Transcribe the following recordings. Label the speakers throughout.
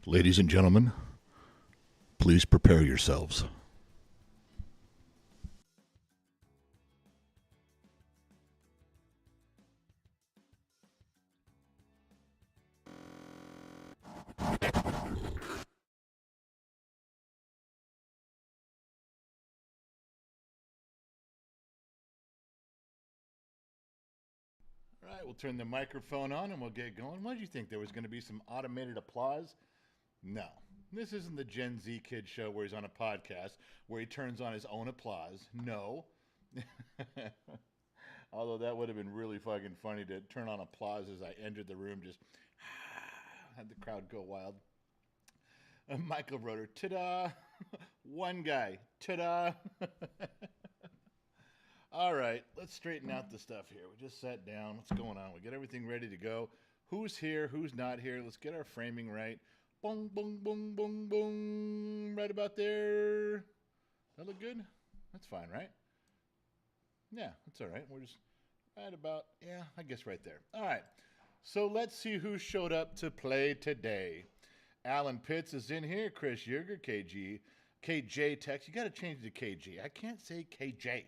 Speaker 1: Ladies and gentlemen, please prepare yourselves. All right, we'll turn the microphone on and we'll get going. What did you think? There was going to be some automated applause? No. This isn't the Gen Z kid show where he's on a podcast where he turns on his own applause. No. Although that would have been really fucking funny to turn on applause as I entered the room, just had the crowd go wild. Michael Roeder, ta-da! One guy, ta-da! All right, let's straighten out the stuff here. We just sat down. What's going on? We get everything ready to go. Who's here? Who's not here? Let's get our framing right. Boom, boom, boom, boom, boom. Right about there. That look good? That's fine, right? Yeah, that's all right. We're just right about, yeah, I guess right there. All right. So let's see who showed up to play today. Alan Pitts is in here. Chris Yerger, KG. KJ Tex. You got to change it to KG. I can't say KJ.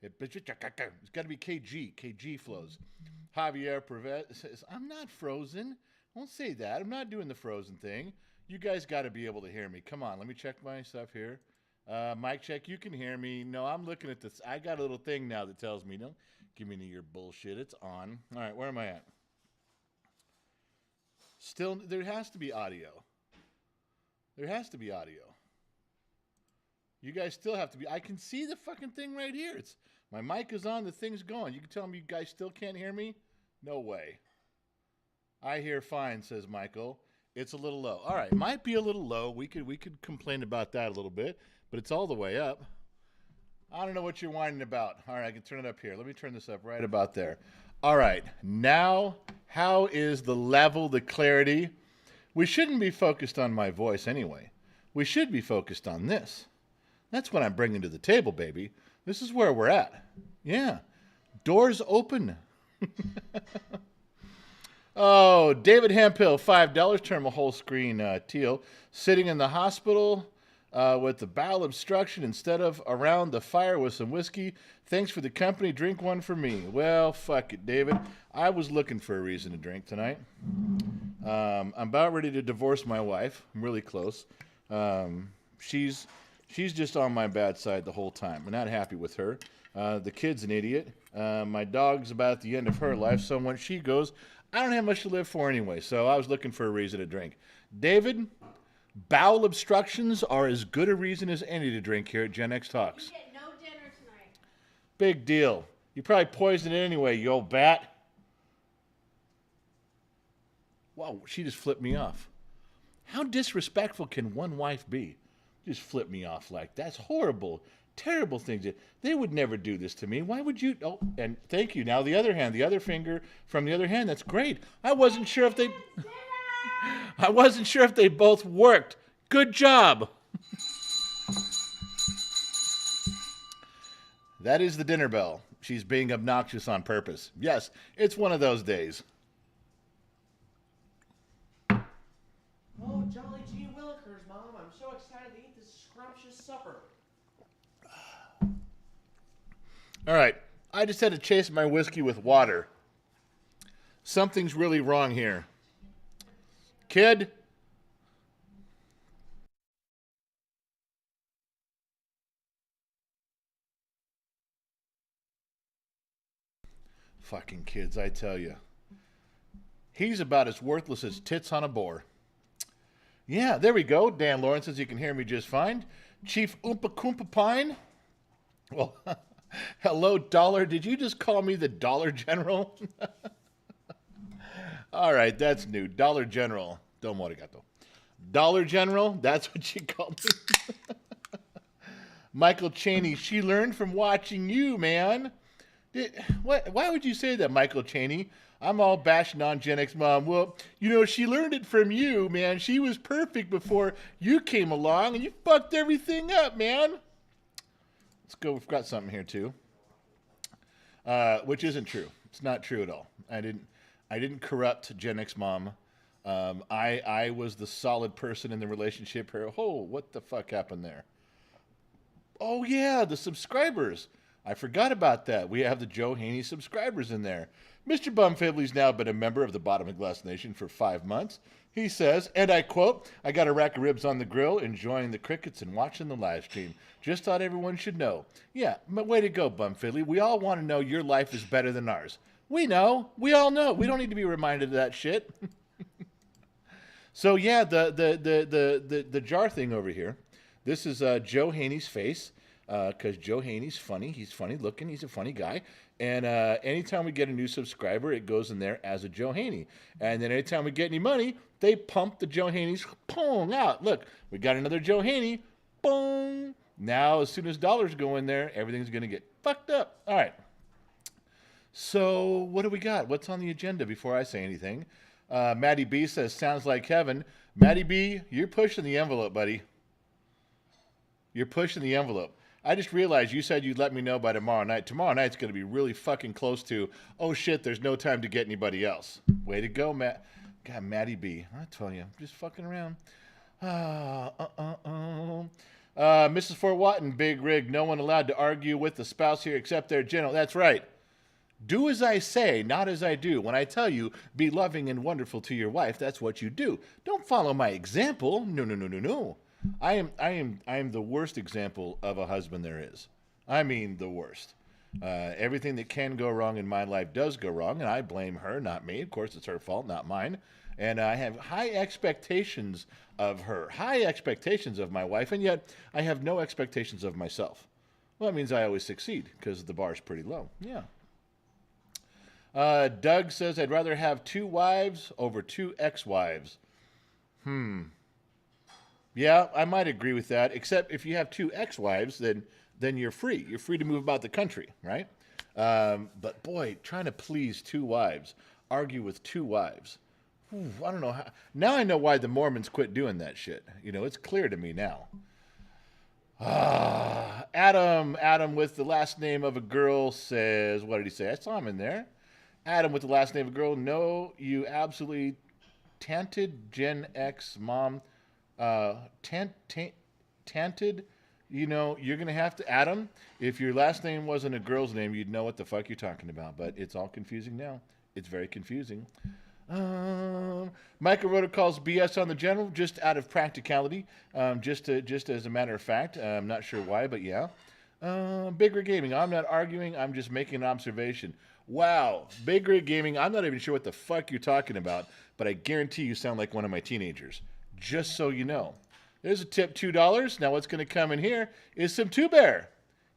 Speaker 1: It's got to be KG. KG flows. Javier Prevet says, I'm not frozen. Don't say that. I'm not doing the frozen thing. You guys got to be able to hear me. Come on. Let me check my stuff here. Mic check. You can hear me. No, I'm looking at this. I got a little thing now that tells me, don't give me any of your bullshit. It's on. All right. Where am I at? Still, there has to be audio. There has to be audio. You guys still have to be. I can see the fucking thing right here. It's my mic is on. The thing's going. You can tell me you guys still can't hear me? No way. I hear fine, says Michael. It's a little low. All right, might be a little low. We could complain about that a little bit, but it's all the way up. I don't know what you're whining about. All right, I can turn it up here. Let me turn this up right about there. All right, now how is the level, the clarity? We shouldn't be focused on my voice anyway. We should be focused on this. That's what I'm bringing to the table, baby. This is where we're at. Yeah. Doors open. Oh, David Hempill, $5. Turn my whole screen teal. Sitting in the hospital with the bowel obstruction instead of around the fire with some whiskey. Thanks for the company. Drink one for me. Well, fuck it, David. I was looking for a reason to drink tonight. I'm about ready to divorce my wife. I'm really close. She's just on my bad side the whole time. I'm not happy with her. The kid's an idiot. My dog's about at the end of her life, so when she goes, I don't have much to live for anyway, so I was looking for a reason to drink. David, bowel obstructions are as good a reason as any to drink here at Gen X Talks.
Speaker 2: You get no dinner tonight.
Speaker 1: Big deal. You probably poisoned it anyway, you old bat. Wow, she just flipped me off. How disrespectful can one wife be? Just flip me off like that. That's horrible. Terrible things. They would never do this to me. Why would you? Oh, and thank you. Now the other hand, the other finger from the other hand. That's great. I wasn't sure if they both worked. Good job. That is the dinner bell. She's being obnoxious on purpose. Yes, it's one of those days.
Speaker 3: Oh, Jolly Gee Willikers, Mom. I'm so excited to eat this scrumptious supper.
Speaker 1: All right. I just had to chase my whiskey with water. Something's really wrong here. Kid? Fucking kids, I tell you. He's about as worthless as tits on a boar. Yeah, there we go. Dan Lawrence says you can hear me just fine. Chief Oompa Koompa Pine? Well, hello, Dollar. Did you just call me the Dollar General? All right, that's new. Dollar General. Domo arigato. Dollar General? That's what you called me? Michael Cheney. She learned from watching you, man. Why would you say that, Michael Cheney? I'm all bashing on Gen X Mom. Well, you know, she learned it from you, man. She was perfect before you came along, and you fucked everything up, man. Let's go. We've got something here, too, which isn't true. It's not true at all. I didn't corrupt Gen X Mom. I was the solid person in the relationship here. Oh, what the fuck happened there? Oh, yeah, the subscribers. I forgot about that. We have the Joe Haney subscribers in there. Mr. Bumfiddly's now been a member of the Bottom of Glass Nation for 5 months. He says, and I quote, I got a rack of ribs on the grill, enjoying the crickets and watching the live stream. Just thought everyone should know. Yeah, way to go, Bumfiddly. We all want to know your life is better than ours. We know. We all know. We don't need to be reminded of that shit. So, yeah, the jar thing over here. This is Joe Haney's face. Because Joe Haney's funny. He's funny looking. He's a funny guy. And anytime we get a new subscriber, it goes in there as a Joe Haney. And then anytime we get any money, they pump the Joe Haney's pong out. Look, we got another Joe Haney. Boom. Now, as soon as dollars go in there, everything's going to get fucked up. All right. So what do we got? What's on the agenda before I say anything? Maddie B says, sounds like heaven. Matty B, you're pushing the envelope, buddy. You're pushing the envelope. I just realized you said you'd let me know by tomorrow night. Tomorrow night's going to be really fucking close to, oh shit, there's no time to get anybody else. Way to go, Matt. God, Matty B. I tell you, I'm just fucking around. Mrs. Fort Watton, big rig. No one allowed to argue with the spouse here except their general. That's right. Do as I say, not as I do. When I tell you, be loving and wonderful to your wife, that's what you do. Don't follow my example. No. I am the worst example of a husband there is. I mean, the worst. Everything that can go wrong in my life does go wrong, and I blame her, not me. Of course, it's her fault, not mine. And I have high expectations of her, high expectations of my wife, and yet I have no expectations of myself. Well, that means I always succeed because the bar's pretty low. Yeah. Doug says, I'd rather have 2 wives over 2 ex-wives. Yeah, I might agree with that, except if you have 2 ex-wives, then you're free. You're free to move about the country, right? But boy, trying to please 2 wives, argue with 2 wives. I don't know how. Now I know why the Mormons quit doing that shit. You know, it's clear to me now. Adam with the last name of a girl says, what did he say? I saw him in there. Adam with the last name of a girl. No, you absolutely tanted Gen X mom. Tanted. You know, you're going to have to, Adam, if your last name wasn't a girl's name, you'd know what the fuck you're talking about. But it's all confusing now. It's very confusing. Michael Roda calls BS on the general just out of practicality, just as a matter of fact. I'm not sure why, but yeah. Big Rig Gaming, I'm not arguing, I'm just making an observation. Wow, Big Rig Gaming, I'm not even sure what the fuck you're talking about, but I guarantee you sound like one of my teenagers. Just so you know. There's a tip, $2. Now what's going to come in here is some Two Bear.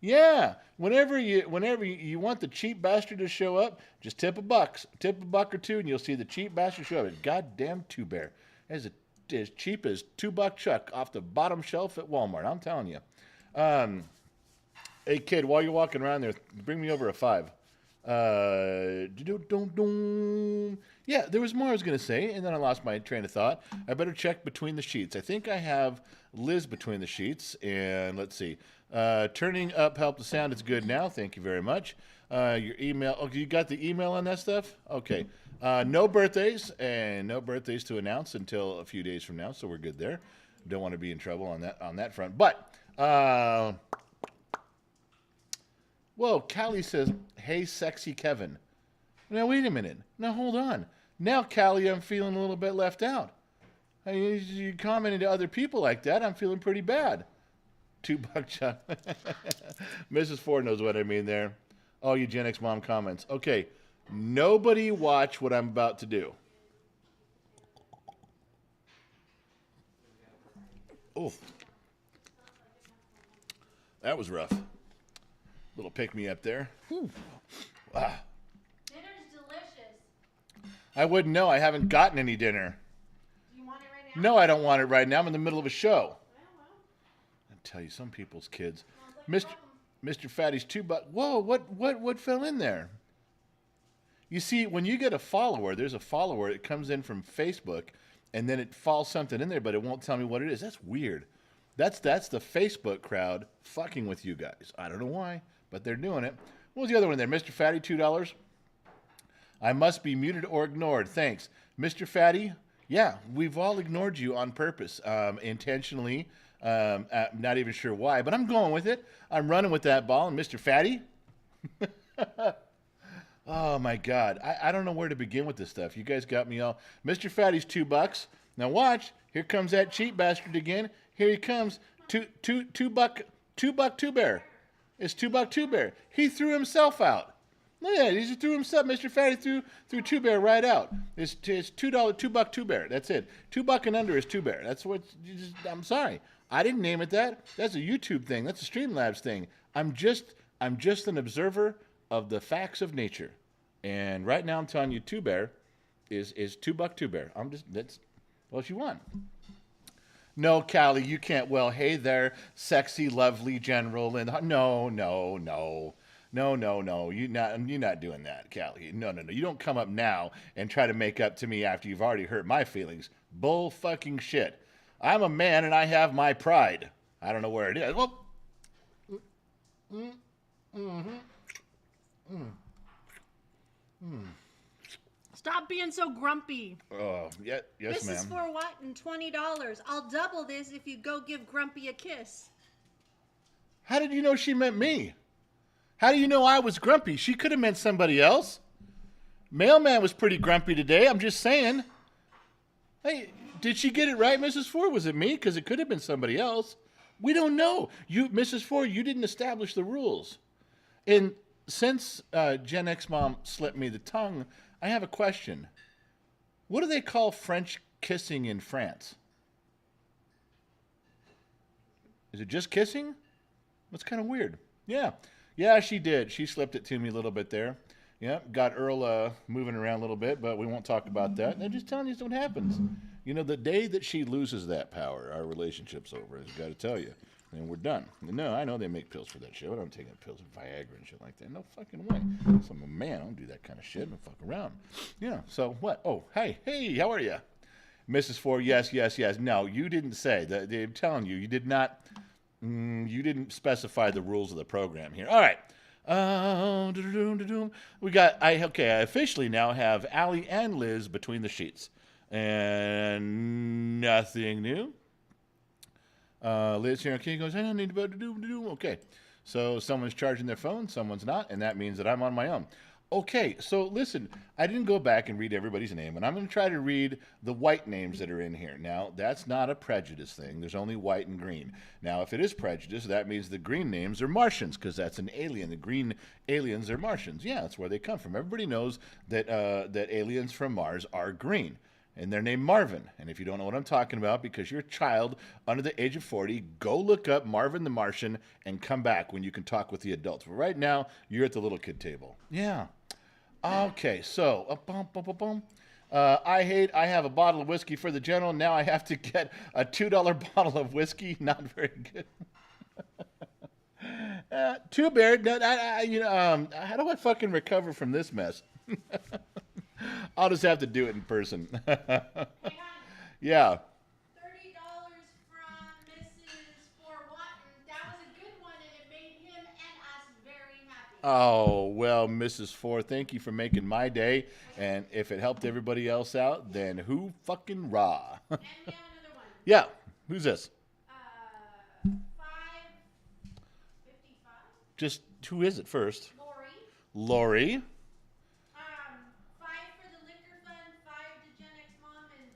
Speaker 1: Yeah, whenever you want the cheap bastard to show up, just tip a buck or two, and you'll see the cheap bastard show up. It's goddamn Two Bear. It's as cheap as $2 Chuck off the bottom shelf at Walmart. I'm telling you. Hey kid, while you're walking around there, bring me over a 5. Yeah, there was more I was going to say, and then I lost my train of thought. I better check between the sheets. I think I have Liz between the sheets, and let's see. Turning up help the sound. It's good now. Thank you very much. Your email. Oh, you got the email on that stuff? Okay. No birthdays, and no birthdays to announce until a few days from now, so we're good there. Don't want to be in trouble on that front. But, whoa, Callie says, hey, sexy Kevin. Now, wait a minute. Now, hold on. Now, Callie, I'm feeling a little bit left out. I mean, you commented to other people like that, I'm feeling pretty bad. $2 Chuck. Mrs. Ford knows what I mean there. Oh, Eugenics Mom comments. Okay, nobody watch what I'm about to do. Oh, that was rough. Little pick me up there. Ah.
Speaker 2: Dinner's delicious.
Speaker 1: I wouldn't know. I haven't gotten any dinner.
Speaker 2: Do you want it right now?
Speaker 1: No, I don't want it right now. I'm in the middle of a show. I tell you, some people's kids. Mr. Fatty's $2. Whoa, what fell in there? You see, when you get a follower, there's a follower that comes in from Facebook, and then it falls something in there, but it won't tell me what it is. That's weird. That's the Facebook crowd fucking with you guys. I don't know why, but they're doing it. What was the other one there? Mr. Fatty, $2. I must be muted or ignored. Thanks. Mr. Fatty, yeah, we've all ignored you on purpose, intentionally. Not even sure why, but I'm going with it. I'm running with that ball. And Mr. Fatty, oh my God, I don't know where to begin with this stuff. You guys got me all. Mr. Fatty's $2. Now watch, here comes that cheap bastard again. Here he comes, $2 Two Bear. It's $2 Two Bear. He threw himself out. Look at that. He just threw himself. Mr. Fatty threw Two Bear right out. It's $2 Two Bear. That's it. $2 and under is Two Bear. That's what. I'm sorry. I didn't name it that. That's a YouTube thing. That's a Streamlabs thing. I'm just an observer of the facts of nature. And right now I'm telling you, Two Bear is $2 Two Bear. That's what you want. No, Callie, you can't. Well, hey there, sexy, lovely general. And no. No, no, no. You're not doing that, Callie. No, no, no. You don't come up now and try to make up to me after you've already hurt my feelings. Bull fucking shit. I'm a man and I have my pride. I don't know where it is. Well,
Speaker 2: Stop being so grumpy.
Speaker 1: yeah, yes,
Speaker 2: This
Speaker 1: ma'am.
Speaker 2: is for what? And $20. I'll double this if you go give Grumpy a kiss.
Speaker 1: How did you know she meant me? How do you know I was grumpy? She could have meant somebody else. Mailman was pretty grumpy today. I'm just saying. Hey, did she get it right, Mrs. Ford? Was it me? Because it could have been somebody else. We don't know. You, Mrs. Ford, you didn't establish the rules. And since Gen X Mom slipped me the tongue, I have a question. What do they call French kissing in France? Is it just kissing? That's kind of weird. Yeah. Yeah, she did. She slipped it to me a little bit there. Yeah, got Earl moving around a little bit, but we won't talk about that. I'm just telling you what happens. You know, the day that she loses that power, our relationship's over. I've got to tell you. And we're done. No, I know they make pills for that shit. I don't take pills of Viagra and shit like that. No fucking way. So I'm a man. I don't do that kind of shit. I don't fuck around. Yeah, so what? Oh, hey, how are you? Mrs. Ford, yes. No, you didn't say. I'm telling you, you did not. You didn't specify the rules of the program here. All right. We got, I officially now have Allie and Liz between the sheets. And nothing new. Liz here, okay, goes, I don't need to do. Okay. So someone's charging their phone, someone's not, and that means that I'm on my own. Okay, so listen, I didn't go back and read everybody's name, and I'm going to try to read the white names that are in here. Now, that's not a prejudice thing. There's only white and green. Now, if it is prejudice, that means the green names are Martians, because that's an alien. The green aliens are Martians. Yeah, that's where they come from. Everybody knows that that aliens from Mars are green, and they're named Marvin. And if you don't know what I'm talking about, because you're a child under the age of 40, go look up Marvin the Martian and come back when you can talk with the adults. But right now, you're at the little kid table. Yeah. Okay, so I have a bottle of whiskey for the general. Now I have to get a $2 bottle of whiskey. Not very good. Too bad. How do I fucking recover from this mess? I'll just have to do it in person.
Speaker 2: Hey, hon,
Speaker 1: Yeah.
Speaker 2: $30 from Mrs. Fort Watton. That was a good one, and it made him and us very happy.
Speaker 1: Oh, well, Mrs. Ford, thank you for making my day. And if it helped everybody else out, then who fucking rah?
Speaker 2: And we have another one.
Speaker 1: Yeah. Who's this?
Speaker 2: 555.
Speaker 1: Just who is it first?
Speaker 2: Lori.
Speaker 1: Lori.
Speaker 2: 5 for the liquor fund, 5 to Gen X Mom, and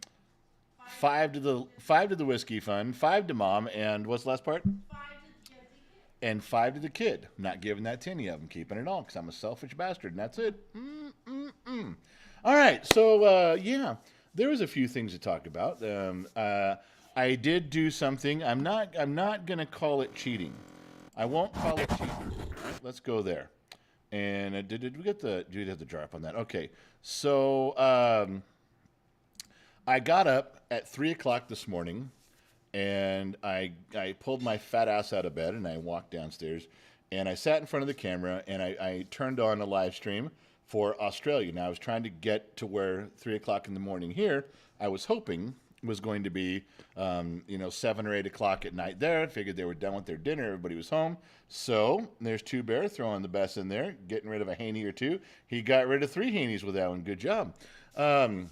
Speaker 1: 5 to the whiskey fund, 5 to mom, and what's the last part?
Speaker 2: 5 to the Gen Z kid.
Speaker 1: And 5 to the kid. I'm not giving that to any of them. Keeping it all because I'm a selfish bastard, and that's it. All right, so yeah, there was a few things to talk about. I did do something. I'm not gonna call it cheating. I won't call it cheating. All right, let's go there. And did we get the? Did we have the jar up on that? Okay, so I got up at 3 o'clock this morning, and I pulled my fat ass out of bed and I walked downstairs, and I sat in front of the camera and I turned on a live stream for Australia. Now I was trying to get to where 3 o'clock in the morning here, I was hoping was going to be, 7 or 8 o'clock at night there. I figured they were done with their dinner. Everybody was home. So there's Two Bear throwing the best in there, getting rid of a Haney or two. He got rid of 3 Haneys with that one. Good job. I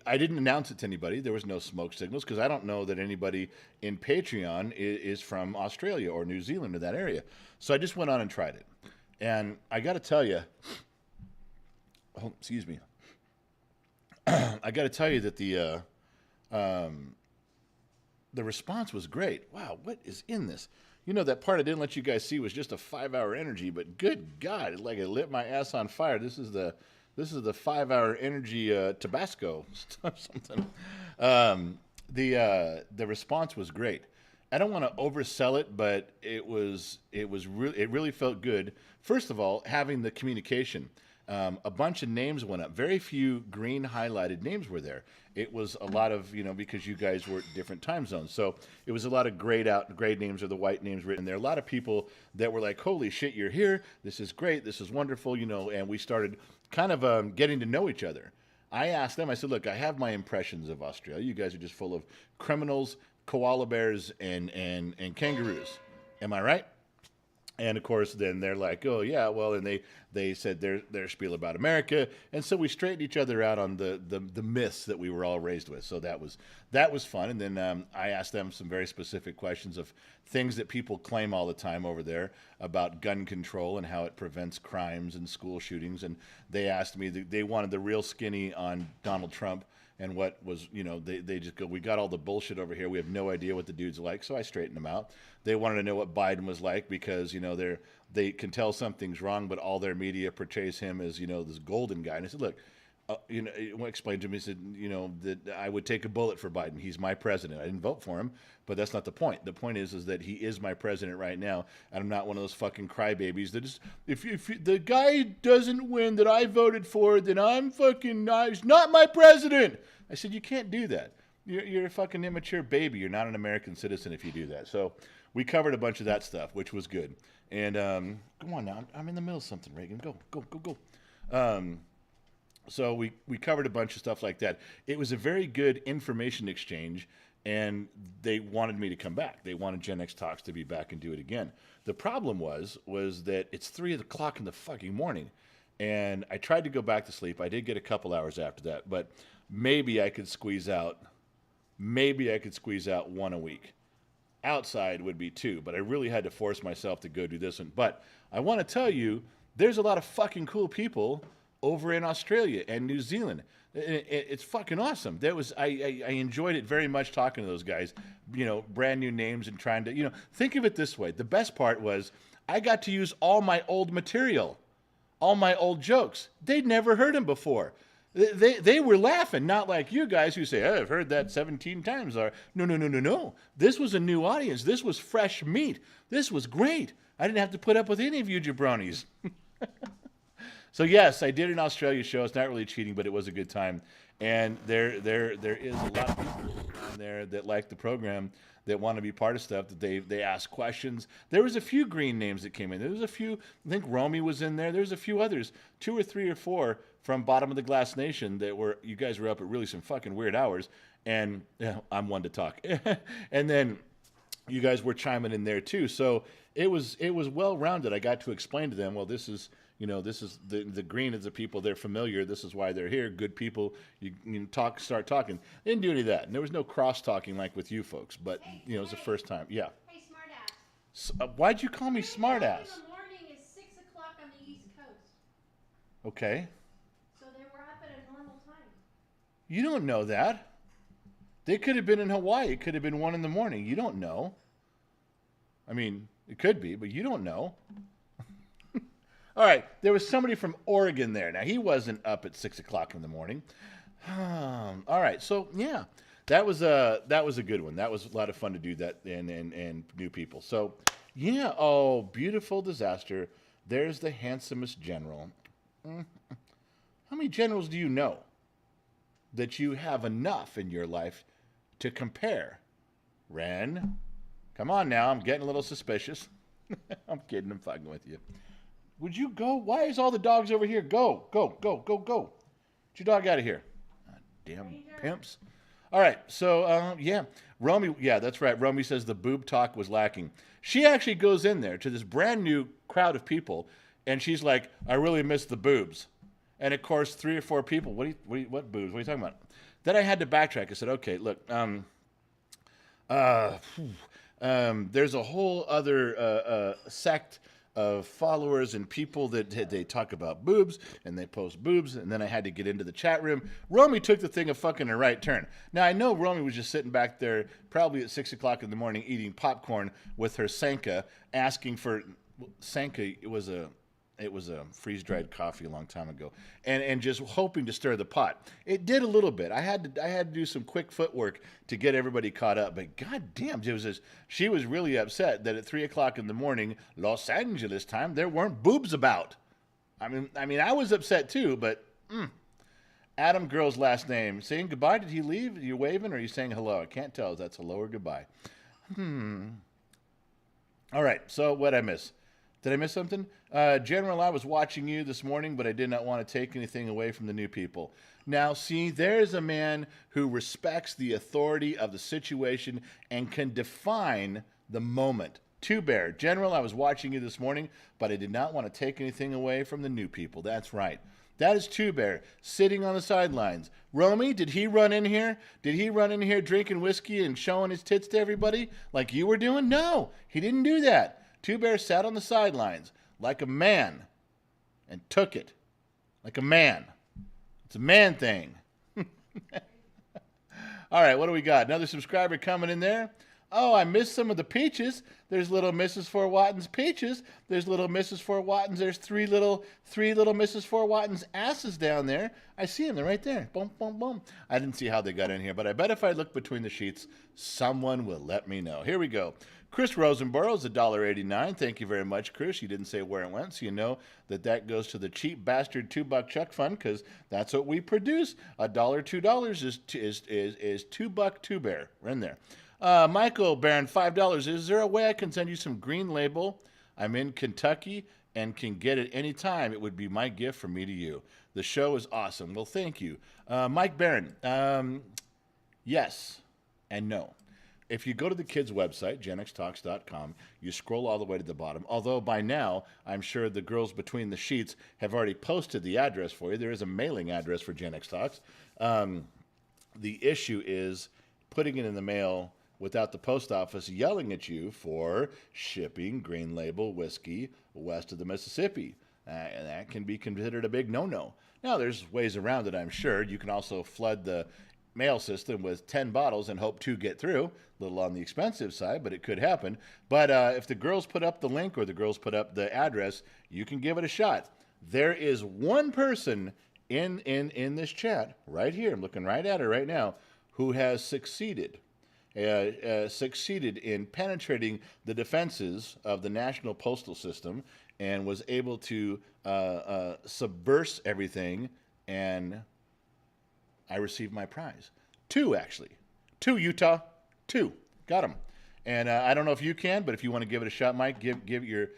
Speaker 1: didn't announce it to anybody. There was no smoke signals because I don't know that anybody in Patreon is from Australia or New Zealand or that area. So I just went on and tried it. And I got to tell you, excuse me. I got to tell you that the response was great. Wow, what is in this? You know, that part I didn't let you guys see was just a 5-hour energy, but good God, it lit my ass on fire. This is the 5-hour energy Tabasco something. The response was great. I don't want to oversell it, but it really felt good. First of all, having the communication. a bunch of names went up. Very few green highlighted names were there. It was a lot of, because you guys were different time zones. So it was a lot of grayed names or the white names written there. A lot of people that were like, holy shit, you're here. This is great. This is wonderful, and we started kind of getting to know each other. I asked them, I said, look, I have my impressions of Australia. You guys are just full of criminals, koala bears, and kangaroos. Am I right? And of course, then they're like, "Oh yeah, well," and they said their spiel about America, and so we straightened each other out on the myths that we were all raised with. So that was fun. And then I asked them some very specific questions of things that people claim all the time over there about gun control and how it prevents crimes and school shootings. And they asked me, they wanted the real skinny on Donald Trump. And what was, they just go, we got all the bullshit over here. We have no idea what the dude's like. So I straightened them out. They wanted to know what Biden was like because, they can tell something's wrong, but all their media portrays him as, this golden guy. And I said, look, explained to me, he said, that I would take a bullet for Biden. He's my president. I didn't vote for him, but that's not the point. The point is that he is my president right now, and I'm not one of those fucking crybabies that is, if the guy doesn't win that I voted for, then he's not my president. I said, you can't do that. You're a fucking immature baby. You're not an American citizen if you do that. So we covered a bunch of that stuff, which was good. And come on now, I'm in the middle of something, Reagan. Go. So we covered a bunch of stuff like that. It was a very good information exchange, and they wanted me to come back. They wanted Gen X Talks to be back and do it again. The problem was that it's 3 o'clock in the fucking morning, and I tried to go back to sleep. I did get a couple hours after that, but maybe I could squeeze out one a week. Outside would be 2, but I really had to force myself to go do this one. But I want to tell you, there's a lot of fucking cool people over in Australia and New Zealand. It's fucking awesome. I enjoyed it very much talking to those guys, brand new names and trying to, think of it this way. The best part was I got to use all my old material, all my old jokes. They'd never heard them before. They were laughing, not like you guys who say, oh, I've heard that 17 times. No. This was a new audience. This was fresh meat. This was great. I didn't have to put up with any of you jabronis. So yes, I did an Australia show. It's not really cheating, but it was a good time. And there is a lot of people on there that like the program, that want to be part of stuff, that they ask questions. There was a few green names that came in. There was a few, I think Romy was in there. There's a few others, 2 or 3 or 4 from Bottom of the Glass Nation you guys were up at really some fucking weird hours. And I'm one to talk. And then you guys were chiming in there too. So it was well-rounded. I got to explain to them, well, this is the green is the people, they're familiar. This is why they're here. Good people. You start talking. They didn't do any of that. And there was no cross-talking like with you folks. But, it was the first time. Yeah.
Speaker 2: Hey, smartass.
Speaker 1: So, why'd you call me smartass?
Speaker 2: In the morning is 6 o'clock on the East Coast.
Speaker 1: Okay.
Speaker 2: So they were up at a normal time.
Speaker 1: You don't know that. They could have been in Hawaii. It could have been 1 a.m. You don't know. I mean, it could be, but you don't know. All right, there was somebody from Oregon there. Now, he wasn't up at 6 o'clock in the morning. All right, so, yeah, that was a good one. That was a lot of fun to do that and new people. So, yeah, oh, beautiful disaster. There's the handsomest general. How many generals do you know that you have enough in your life to compare? Ren, come on now. I'm getting a little suspicious. I'm kidding. I'm fucking with you. Would you go? Why is all the dogs over here? Go. Get your dog out of here. Damn pimps. All right. So, yeah. Romy, yeah, that's right. Romy says the boob talk was lacking. She actually goes in there to this brand new crowd of people, and she's like, I really miss the boobs. And, of course, 3 or 4 people, what boobs? What are you talking about? Then I had to backtrack. I said, okay, look, there's a whole other sect of followers and people that they talk about boobs and they post boobs, and then I had to get into the chat room. Romy took the thing a fucking a right turn. Now, I know Romy was just sitting back there probably at 6 o'clock in the morning eating popcorn with her Sanka, asking for Sanka. It was a freeze-dried coffee a long time ago, and just hoping to stir the pot. It did a little bit. I had to do some quick footwork to get everybody caught up, but goddamn, she was really upset that at 3 o'clock in the morning, Los Angeles time, there weren't boobs about. I was upset too, but Adam girl's last name. Saying goodbye, did he leave? Are you waving or are you saying hello? I can't tell if that's hello or goodbye. All right, so what'd I miss? Did I miss something? General, I was watching you this morning, but I did not want to take anything away from the new people. Now, see, there's a man who respects the authority of the situation and can define the moment. Two Bear, General, I was watching you this morning, but I did not want to take anything away from the new people. That's right. That is Two Bear, sitting on the sidelines. Romy, did he run in here? Did he run in here drinking whiskey and showing his tits to everybody like you were doing? No, he didn't do that. Two Bear sat on the sidelines like a man and took it like a man. It's a man thing. All right, what do we got? Another subscriber coming in there. Oh, I missed some of the peaches. There's little Mrs. Fort Watton's peaches. There's little Mrs. Fort Watton's. There's three little Mrs. Fort Watton's asses down there. I see them. They're right there. Boom, boom, boom. I didn't see how they got in here, but I bet if I look between the sheets, someone will let me know. Here we go. Chris Rosenborough is $1.89. Thank you very much, Chris. You didn't say where it went, so you know that goes to the cheap bastard $2 Chuck Fund because that's what we produce. $2 is $2 Two Bear. We're in there. Michael Barron, $5. Is there a way I can send you some green label? I'm in Kentucky and can get it anytime. It would be my gift from me to you. The show is awesome. Well, thank you. Mike Barron, yes and no. If you go to the kids' website, genxtalks.com, you scroll all the way to the bottom. Although by now, I'm sure the girls between the sheets have already posted the address for you. There is a mailing address for Gen X Talks. The issue is putting it in the mail without the post office yelling at you for shipping green label whiskey west of the Mississippi. And that can be considered a big no-no. Now, there's ways around it, I'm sure. You can also flood the mail system with 10 bottles and hope 2 get through. A little on the expensive side, but it could happen. But if the girls put up the link or the girls put up the address, you can give it a shot. There is one person in this chat right here, I'm looking right at her right now, who has succeeded in penetrating the defenses of the National Postal System and was able to subverse everything, and I received my prize. 2, actually. 2, Utah. 2. Got them. And I don't know if you can, but if you want to give it a shot, Mike, give your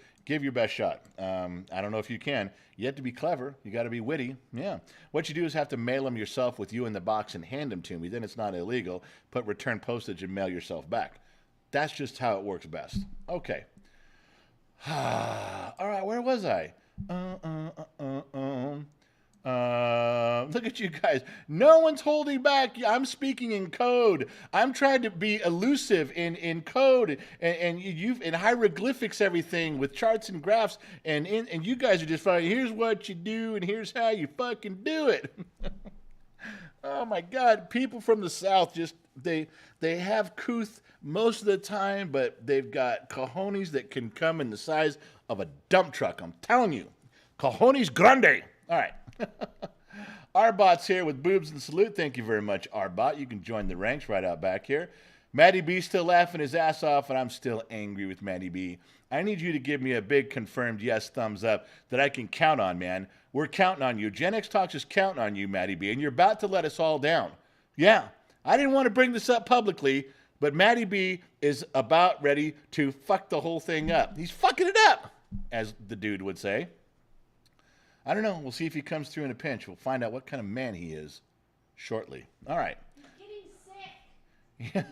Speaker 1: best shot. I don't know if you can. You have to be clever. You got to be witty. Yeah. What you do is have to mail them yourself with you in the box and hand them to me. Then it's not illegal. Put return postage and mail yourself back. That's just how it works best. Okay. All right. Where was I? Look at you guys. No one's holding back. I'm speaking in code. I'm trying to be elusive in code and you've in hieroglyphics everything with charts and graphs and you guys are just finding here's what you do and here's how you fucking do it. Oh my God. People from the South just they have couth most of the time, but they've got cojones that can come in the size of a dump truck. I'm telling you. Cojones grande. All right. Arbot's here with boobs and salute. Thank you very much, Arbot. You can join the ranks right out back here. Matty B still laughing his ass off, and I'm still angry with Matty B. I need you to give me a big confirmed yes thumbs up that I can count on, man. We're counting on you. Gen X Talks is counting on you, Matty B, and you're about to let us all down. Yeah, I didn't want to bring this up publicly, but Matty B is about ready to fuck the whole thing up. He's fucking it up, as the dude would say. I don't know. We'll see if he comes through in a pinch. We'll find out what kind of man he is shortly. All right.
Speaker 2: He's getting sick.
Speaker 1: Yeah.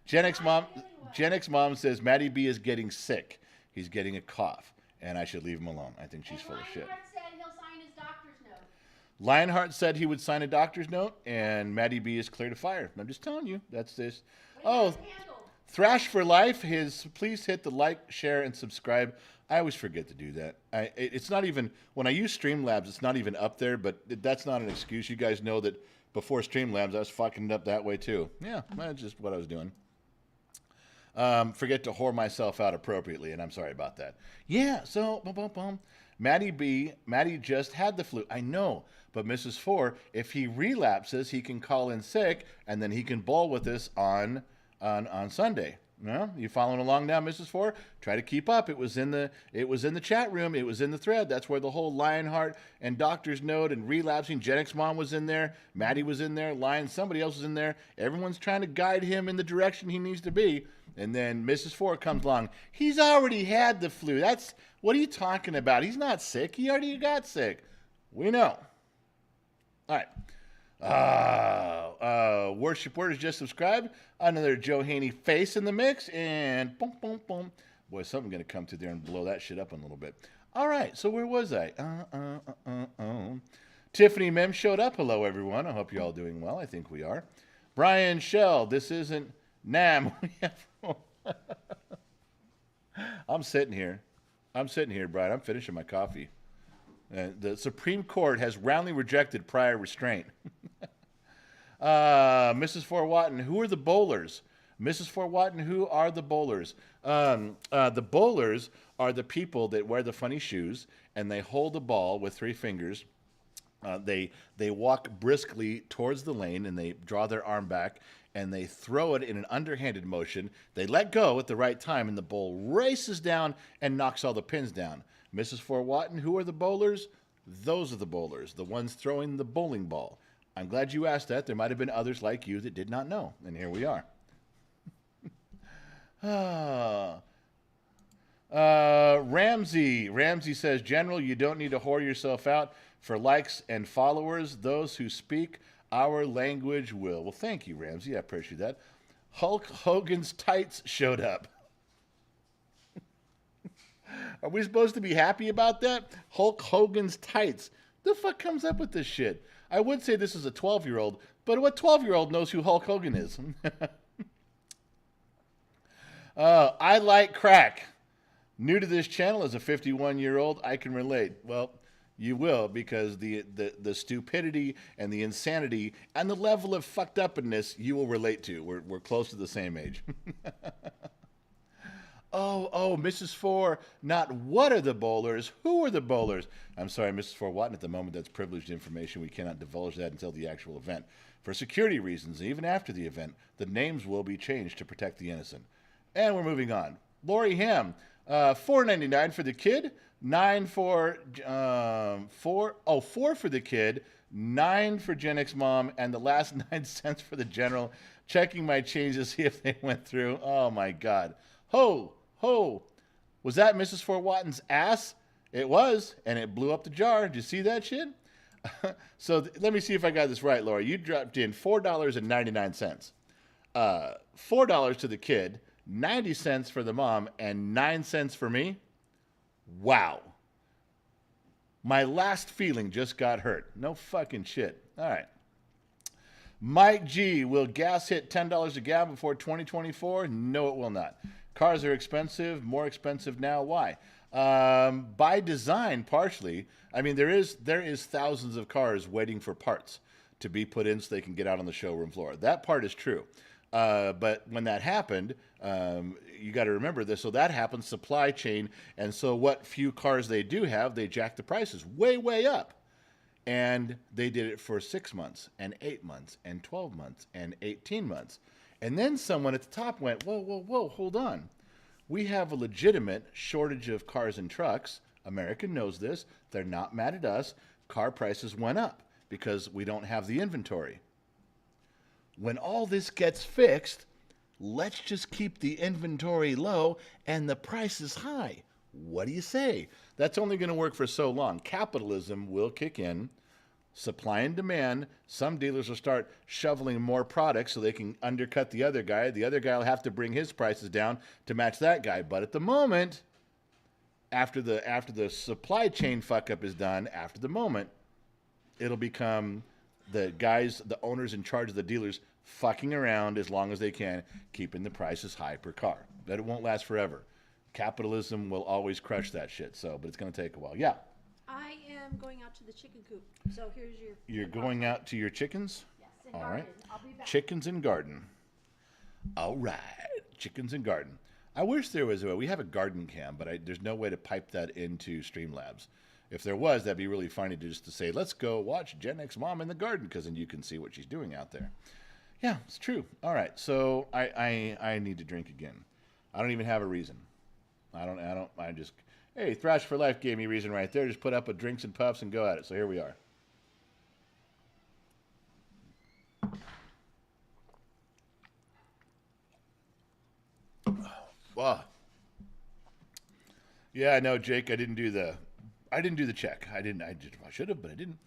Speaker 1: Gen X mom says Matty B is getting sick. He's getting a cough, and I should leave him alone. I think she's full of shit.
Speaker 2: Lionheart said he'll sign his doctor's note.
Speaker 1: Lionheart said he would sign a doctor's note, and Matty B is clear to fire. I'm just telling you. That's this. Oh, Thrash for Life. Please hit the like, share, and subscribe. I always forget to do that. It's not even, when I use Streamlabs, it's not even up there, but that's not an excuse. You guys know that before Streamlabs, I was fucking it up that way too. Yeah, that's just what I was doing. Forget to whore myself out appropriately, and I'm sorry about that. Yeah, so, Matty just had the flu. I know, but Mrs. 4, if he relapses, he can call in sick, and then he can bowl with us on Sunday. No, you following along now, Mrs. Four? Try to keep up. It was in the chat room. It was in the thread. That's where the whole Lionheart and Doctor's Note and relapsing. Gen X Mom was in there. Maddie was in there. Lion, somebody else was in there. Everyone's trying to guide him in the direction he needs to be. And then Mrs. Four comes along. He's already had the flu. What are you talking about? He's not sick. He already got sick. We know. All right. Worship Word is just subscribed. Another Joe Haney face in the mix. And boom, boom, boom. Boy, something going to come through there and blow that shit up in a little bit. All right. So where was I? Tiffany Mem showed up. Hello, everyone. I hope you're all doing well. I think we are. Brian Shell. This isn't Nam. I'm sitting here, Brian. I'm finishing my coffee. The Supreme Court has roundly rejected prior restraint. Mrs. Fort Watton, who are the bowlers? Mrs. Fort Watton, who are the bowlers? The bowlers are the people that wear the funny shoes, and they hold the ball with 3 fingers. They walk briskly towards the lane, and they draw their arm back, and they throw it in an underhanded motion. They let go at the right time, and the ball races down and knocks all the pins down. Mrs. Fort Watton, who are the bowlers? Those are the bowlers, the ones throwing the bowling ball. I'm glad you asked that. There might have been others like you that did not know, and here we are. Ramsey says, General, you don't need to whore yourself out for likes and followers. Those who speak our language will. Well, thank you, Ramsey. I appreciate that. Hulk Hogan's tights showed up. Are we supposed to be happy about that? Hulk Hogan's tights. The fuck comes up with this shit? I would say this is a 12-year-old, but what 12-year-old knows who Hulk Hogan is? I like crack. New to this channel as a 51-year-old, I can relate. Well, you will, because the stupidity and the insanity and the level of fucked upness you will relate to. We're close to the same age. Oh, Mrs. Four, not what are the bowlers, who are the bowlers? I'm sorry, Mrs. Four Watton, at the moment that's privileged information. We cannot divulge that until the actual event. For security reasons, and even after the event, the names will be changed to protect the innocent. And we're moving on. Lori Ham, $4.99 for the kid, $4 for the kid, $9 for Gen X Mom, and the last 9 cents for the general. Checking my change to see if they went through. Oh my God. Ho! Was that Mrs. Fort Watton's ass? It was, and it blew up the jar. Did you see that shit? So let me see if I got this right, Laura. You dropped in $4.99. $4 to the kid, 90 cents for the mom, and 9 cents for me? Wow. My last feeling just got hurt. No fucking shit. All right. Mike G, will gas hit $10 a gallon before 2024? No, it will not. Cars are expensive, more expensive now. Why? By design, partially. I mean, there is thousands of cars waiting for parts to be put in so they can get out on the showroom floor. That part is true. But when that happened, you got to remember this. So that happened, supply chain. And so what few cars they do have, they jack the prices way, way up. And they did it for 6 months and 8 months and 12 months and 18 months. And then someone at the top went, whoa, hold on. We have a legitimate shortage of cars and trucks. America knows this. They're not mad at us. Car prices went up because we don't have the inventory. When all this gets fixed, let's just keep the inventory low and the prices high. What do you say? That's only going to work for so long. Capitalism will kick in. Supply and demand. Some dealers will start shoveling more products so they can undercut the other guy. The other guy will have to bring his prices down to match that guy. But at the moment, after the supply chain fuck up is done, after the moment, it'll become the guys, the owners in charge of the dealers, fucking around as long as they can, keeping the prices high per car. But it won't last forever. Capitalism will always crush that shit. So, but it's going to take a while. Yeah.
Speaker 2: I am going out to the chicken coop. So here's your.
Speaker 1: You're going out to your chickens?
Speaker 2: Yes, and
Speaker 1: All
Speaker 2: garden.
Speaker 1: right.
Speaker 2: I'll be back.
Speaker 1: Chickens and garden. All right. Chickens and garden. I wish there was we have a garden cam, but there's no way to pipe that into Streamlabs. If there was, that'd be really funny to say, let's go watch Gen X Mom in the garden, because then you can see what she's doing out there. Yeah, it's true. All right. So I need to drink again. I don't even have a reason. I just, hey, Thrash for Life gave me a reason right there. Just put up a drinks and puffs and go at it. So here we are. Wow. Yeah, I know, Jake. I didn't do the check. I should have, but I didn't.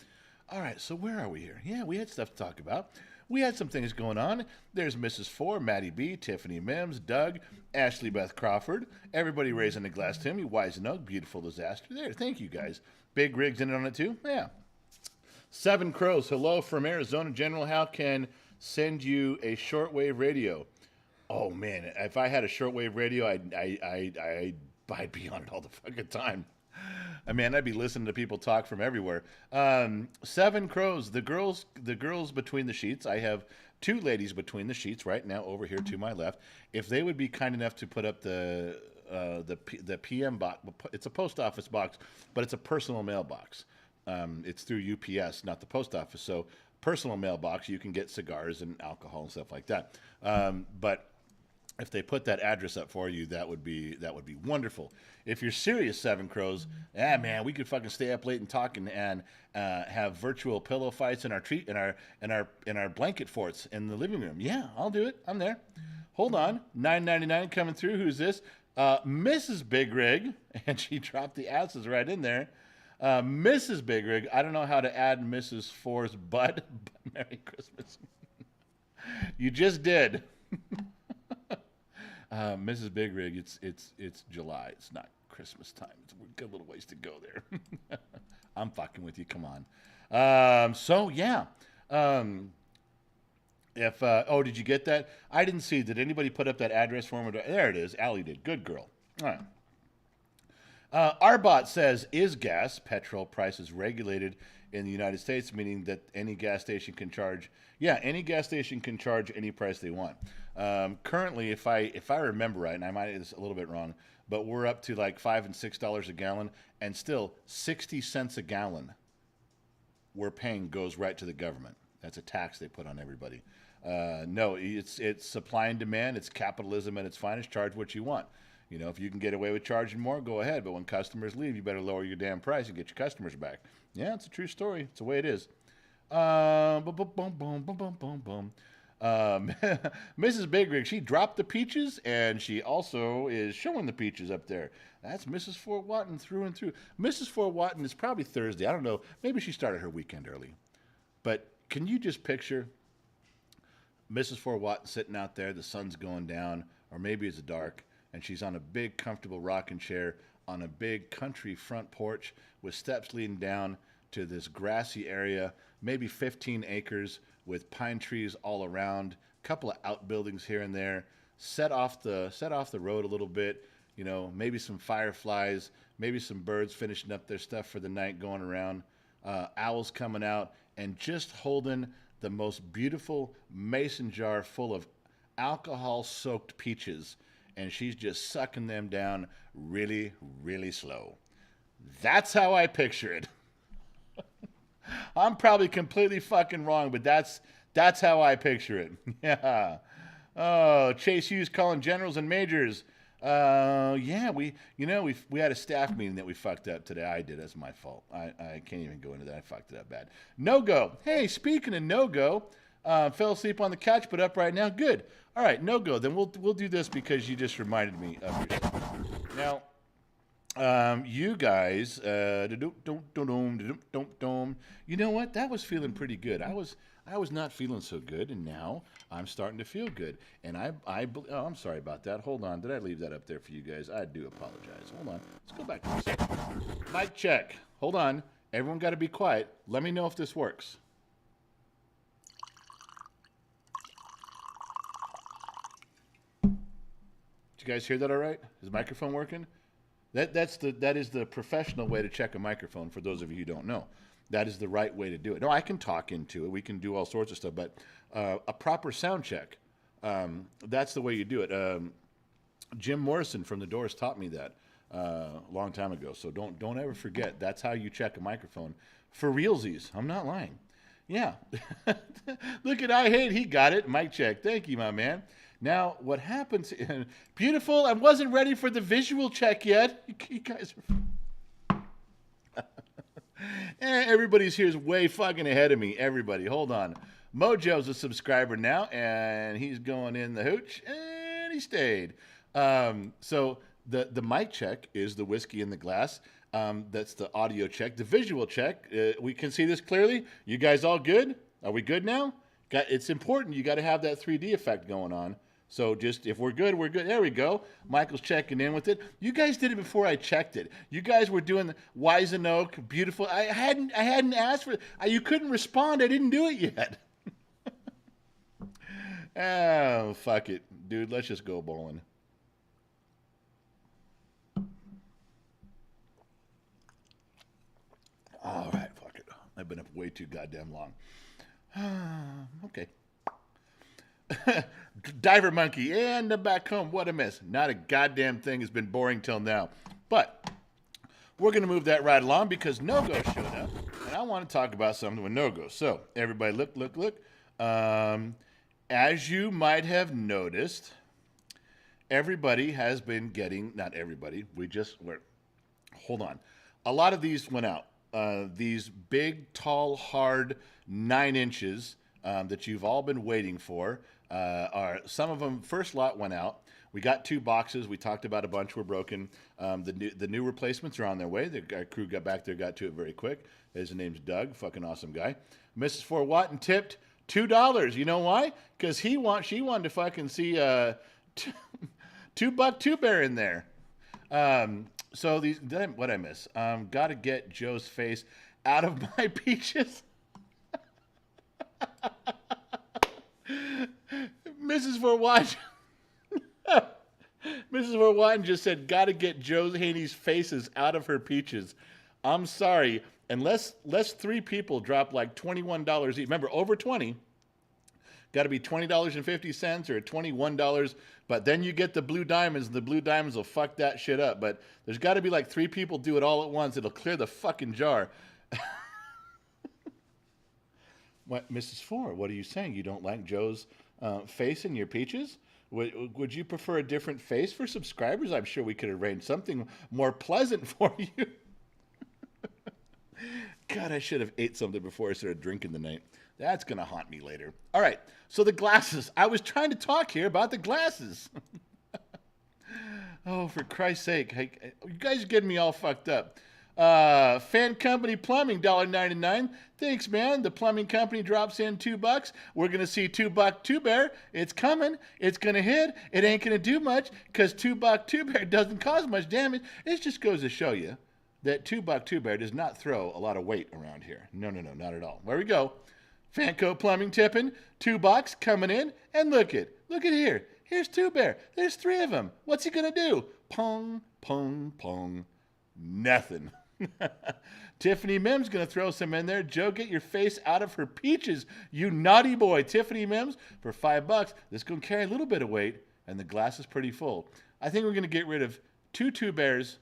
Speaker 1: All right, so where are we here? Yeah, we had stuff to talk about. We had some things going on. There's Mrs. Four, Maddie B, Tiffany Mims, Doug, Ashley Beth Crawford. Everybody raising a glass to him. You wise and oak, beautiful disaster. There, thank you guys. Big Rig's in it on it too. Yeah. Seven Crows. Hello from Arizona. General How can send you a shortwave radio? Oh man, if I had a shortwave radio, I'd be on it all the fucking time. I mean, I'd be listening to people talk from everywhere. Seven Crows, the girls between the sheets. I have two ladies between the sheets right now over here to my left. If they would be kind enough to put up the PM box, it's a post office box, but it's a personal mailbox. It's through UPS, not the post office. So personal mailbox, you can get cigars and alcohol and stuff like that. But if they put that address up for you, that would be wonderful. If you're serious, Seven Crows, man, we could fucking stay up late and talk and have virtual pillow fights in our blanket forts in the living room. Yeah, I'll do it. I'm there. Hold on, $9.99 coming through. Who's this? Mrs. Big Rig, and she dropped the asses right in there. Mrs. Big Rig. I don't know how to add Mrs. Four's butt, but Merry Christmas. You just did. Mrs. Big Rig, it's July. It's not Christmas time. We've got a little ways to go there. I'm fucking with you. Come on. So yeah. Did you get that? I didn't see. Did anybody put up that address form? There it is. Allie did. Good girl. All right. Arbot says, is gas, petrol prices regulated in the United States, meaning that any gas station can charge? Yeah, any gas station can charge any price they want. Currently, if I remember right, and I might have this a little bit wrong, but we're up to like $5 and $6 a gallon, and still 60 cents a gallon we're paying goes right to the government. That's a tax they put on everybody. No, it's supply and demand. It's capitalism at its finest. Charge what you want. You know, if you can get away with charging more, go ahead. But when customers leave, you better lower your damn price and get your customers back. Yeah, it's a true story. It's the way it is. Mrs. Big Rig, she dropped the peaches, and she also is showing the peaches up there. That's Mrs. Fort Watton through and through. Mrs. Fort Watton is probably Thursday. I don't know. Maybe she started her weekend early. But can you just picture Mrs. Fort Watton sitting out there, the sun's going down, or maybe it's dark, and she's on a big, comfortable rocking chair on a big country front porch with steps leading down to this grassy area, maybe 15 acres with pine trees all around, a couple of outbuildings here and there, set off the road a little bit, you know, maybe some fireflies, maybe some birds finishing up their stuff for the night going around, owls coming out, and just holding the most beautiful mason jar full of alcohol-soaked peaches, and she's just sucking them down really, really slow. That's how I picture it. I'm probably completely fucking wrong, but that's how I picture it. Yeah. Oh, Chase Hughes calling generals and majors. Yeah, we had a staff meeting that we fucked up today. I did. That's my fault. I can't even go into that. I fucked it up bad. No go. Hey, speaking of no go, fell asleep on the couch, but up right now. Good. All right, no go. Then we'll do this because you just reminded me of yourself. Now, you guys, you know what? That was feeling pretty good. I was not feeling so good, and now I'm starting to feel good. And I'm sorry about that. Hold on. Did I leave that up there for you guys? I do apologize. Hold on. Let's go back to this. Mic check. Hold on. Everyone got to be quiet. Let me know if this works. Did you guys hear that all right? Is the microphone working? That is the professional way to check a microphone, for those of you who don't know. That is the right way to do it. No, I can talk into it. We can do all sorts of stuff, but a proper sound check, that's the way you do it. Jim Morrison from The Doors taught me that a long time ago, so don't ever forget. That's how you check a microphone. For realsies. I'm not lying. Yeah. Look at I Hate. He got it. Mic check. Thank you, my man. Now, what happens? Beautiful. I wasn't ready for the visual check yet. You guys are. Everybody's here is way fucking ahead of me. Everybody, hold on. Mojo's a subscriber now, and he's going in the hooch, and he stayed. So the mic check is the whiskey in the glass. That's the audio check. The visual check, we can see this clearly. You guys all good? Are we good now? It's important. You got to have that 3D effect going on. So just if we're good, we're good. There we go. Michael's checking in with it. You guys did it before I checked it. You guys were doing the Wisen Oak, beautiful. I hadn't asked for it. You couldn't respond. I didn't do it yet. Oh, fuck it. Dude, let's just go bowling. All right, fuck it. I've been up way too goddamn long. Okay. Diver Monkey and the back home. What a miss. Not a goddamn thing has been boring till now. But we're going to move that right along because No-Go showed up. And I want to talk about something with No-Go. So, everybody look. As you might have noticed, everybody has been getting, not everybody, hold on. A lot of these went out. These big, tall, hard 9 inches that you've all been waiting for. Some of them, first lot went out. We got 2 boxes. We talked about a bunch were broken. The new replacements are on their way. Our crew got back there, got to it very quick. His name's Doug, fucking awesome guy. Mrs. Fort Watton tipped $2. You know why? Because she wanted to fucking see $2 Two Bear in there. So what I miss? Got to get Joe's face out of my peaches. Mrs. Fort Watton just said, got to get Joe Haney's faces out of her peaches. I'm sorry. Unless 3 people drop like $21 each. Remember, over 20. Got to be $20.50 or $21. But then you get the blue diamonds, and the blue diamonds will fuck that shit up. But there's got to be like 3 people do it all at once. It'll clear the fucking jar. What, Mrs. Ford, what are you saying? You don't like Joe's face in your peaches? Would you prefer a different face for subscribers? I'm sure we could arrange something more pleasant for you. God, I should have ate something before I started drinking tonight. That's going to haunt me later. All right, so the glasses. I was trying to talk here about the glasses. Oh, for Christ's sake. Hey, you guys are getting me all fucked up. Fan Company Plumbing, $1.99. Thanks, man. The plumbing company drops in $2. We're going to see $2 Two Bear. It's coming. It's going to hit. It ain't going to do much because $2 Two Bear doesn't cause much damage. It just goes to show you that $2 Two Bear does not throw a lot of weight around here. No, not at all. There we go. Fanco Plumbing tipping, $2 coming in, and look at here. Here's Two Bear. There's 3 of them. What's he going to do? Pong, pong, pong. Nothing. Tiffany Mims going to throw some in there. Joe, get your face out of her peaches, you naughty boy. Tiffany Mims for $5. This is going to carry a little bit of weight, and the glass is pretty full. I think we're going to get rid of 2 Two Bears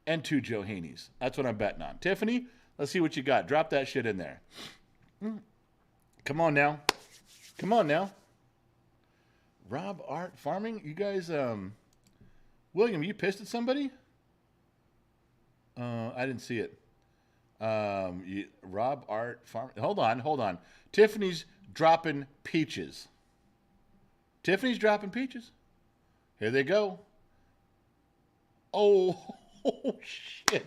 Speaker 1: and 2 Joe Haneys. That's what I'm betting on. Tiffany, let's see what you got. Drop that shit in there. Come on now. Rob Art Farming, you guys, William, you pissed at somebody? I didn't see it. Rob Art Farming. Hold on. Tiffany's dropping peaches. Here they go. Oh, shit.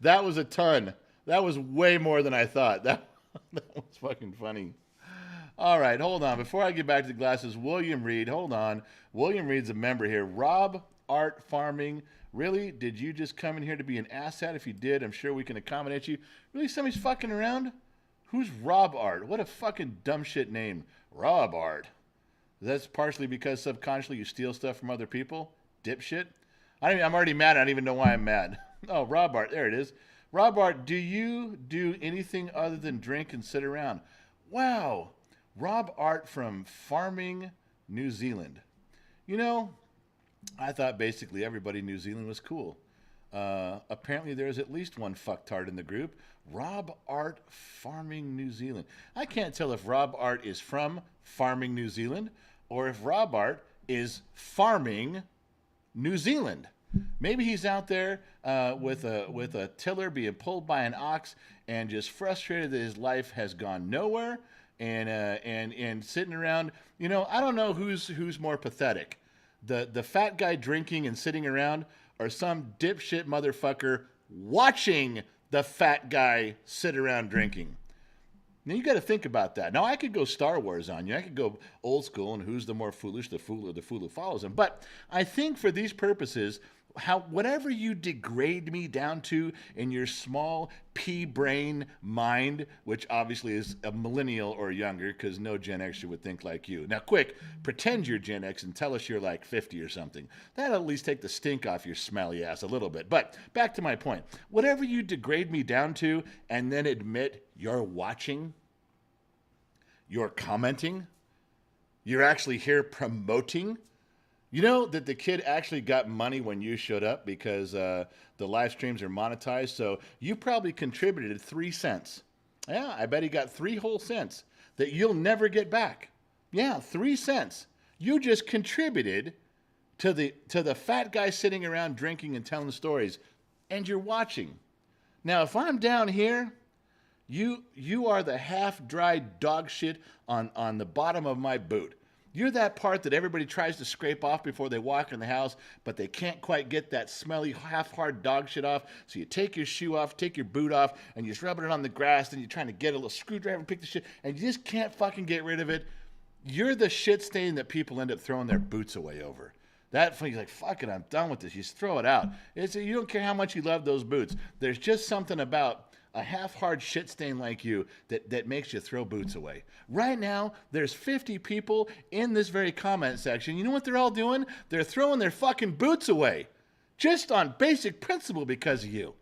Speaker 1: That was a ton. That was way more than I thought. That was fucking funny. All right, hold on. Before I get back to the glasses, William Reed, hold on. William Reed's a member here. Rob Art Farming. Really? Did you just come in here to be an asshat? If you did, I'm sure we can accommodate you. Really? Somebody's fucking around? Who's Rob Art? What a fucking dumb shit name. Rob Art. That's partially because subconsciously you steal stuff from other people? Dipshit? I'm already mad. I don't even know why I'm mad. Oh, Rob Art. There it is. Rob Art, do you do anything other than drink and sit around? Wow. Rob Art from Farming, New Zealand. You know, I thought basically everybody in New Zealand was cool. Apparently there's at least one fucktard in the group. Rob Art Farming, New Zealand. I can't tell if Rob Art is from Farming, New Zealand, or if Robart is farming New Zealand. Maybe he's out there with a tiller being pulled by an ox and just frustrated that his life has gone nowhere and sitting around. You know, I don't know who's more pathetic, the fat guy drinking and sitting around, or some dipshit motherfucker watching the fat guy sit around drinking. Now you got to think about that. Now I could go Star Wars on you. I could go old school and who's the more foolish, the fool or the fool who follows him. But I think for these purposes, whatever you degrade me down to in your small pea brain mind, which obviously is a millennial or younger, because no Gen Xer would think like you. Now, quick, pretend you're Gen X and tell us you're like 50 or something. That'll at least take the stink off your smelly ass a little bit. But back to my point. Whatever you degrade me down to and then admit you're watching, you're commenting, you're actually here promoting. You know that the kid actually got money when you showed up because the live streams are monetized. So you probably contributed 3 cents. Yeah, I bet he got 3 whole cents that you'll never get back. Yeah, 3 cents. You just contributed to the fat guy sitting around drinking and telling stories, and you're watching. Now, if I'm down here, you are the half-dried dog shit on the bottom of my boot. You're that part that everybody tries to scrape off before they walk in the house, but they can't quite get that smelly, half-hard dog shit off. So you take your shoe off, take your boot off, and you're just rubbing it on the grass, and you're trying to get a little screwdriver and pick the shit, and you just can't fucking get rid of it. You're the shit stain that people end up throwing their boots away over. That you're like, fuck it, I'm done with this. You just throw it out. You don't care how much you love those boots. There's just something about a half-hard shit stain like you that makes you throw boots away. Right now, there's 50 people in this very comment section. You know what they're all doing? They're throwing their fucking boots away. Just on basic principle because of you.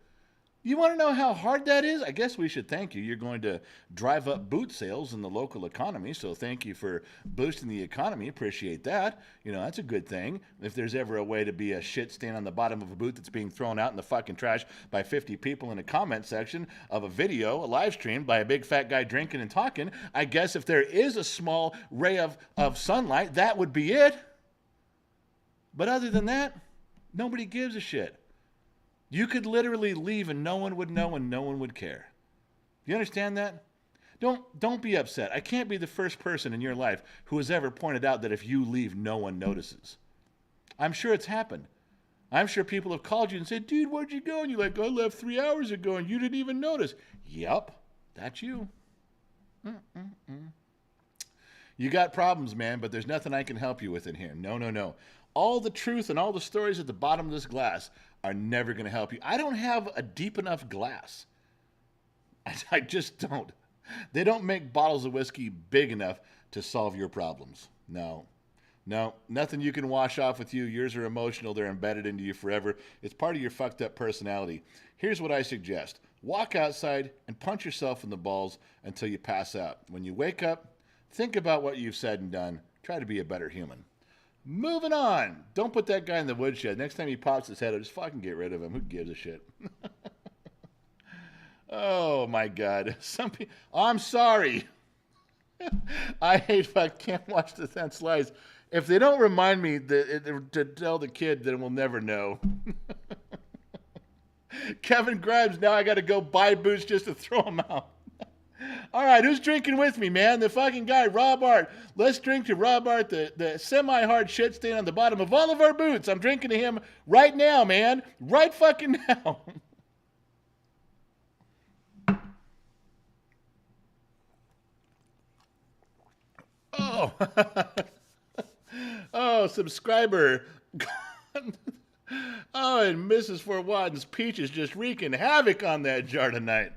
Speaker 1: You want to know how hard that is? I guess we should thank you. You're going to drive up boot sales in the local economy, so thank you for boosting the economy. Appreciate that. You know, that's a good thing. If there's ever a way to be a shit stain on the bottom of a boot that's being thrown out in the fucking trash by 50 people in a comment section of a video, a live stream by a big fat guy drinking and talking, I guess if there is a small ray of sunlight, that would be it. But other than that, nobody gives a shit. You could literally leave and no one would know and no one would care. You understand that? Don't be upset. I can't be the first person in your life who has ever pointed out that if you leave, no one notices. I'm sure it's happened. I'm sure people have called you and said, dude, where'd you go? And you're like, I left 3 hours ago and you didn't even notice. Yup, that's you. You got problems, man, but there's nothing I can help you with in here. No. All the truth and all the stories at the bottom of this glass are never going to help you. I don't have a deep enough glass. I just don't. They don't make bottles of whiskey big enough to solve your problems. No, nothing you can wash off with you. Yours are emotional. They're embedded into you forever. It's part of your fucked up personality. Here's what I suggest. Walk outside and punch yourself in the balls until you pass out. When you wake up, think about what you've said and done. Try to be a better human. Moving on. Don't put that guy in the woodshed. Next time he pops his head, I'll just fucking get rid of him. Who gives a shit? Oh, my God. Some people... I'm sorry. I hate fuck. Can't watch the 10 slides. If they don't remind me to tell the kid, then we'll never know. Kevin Grimes, now I got to go buy boots just to throw them out. All right, who's drinking with me, man? The fucking guy, Rob Art. Let's drink to Rob Art, the semi-hard shit stain on the bottom of all of our boots. I'm drinking to him right now, man. Right fucking now. Oh. Oh, subscriber. Oh, and Mrs. Fort Watten's peach is just wreaking havoc on that jar tonight.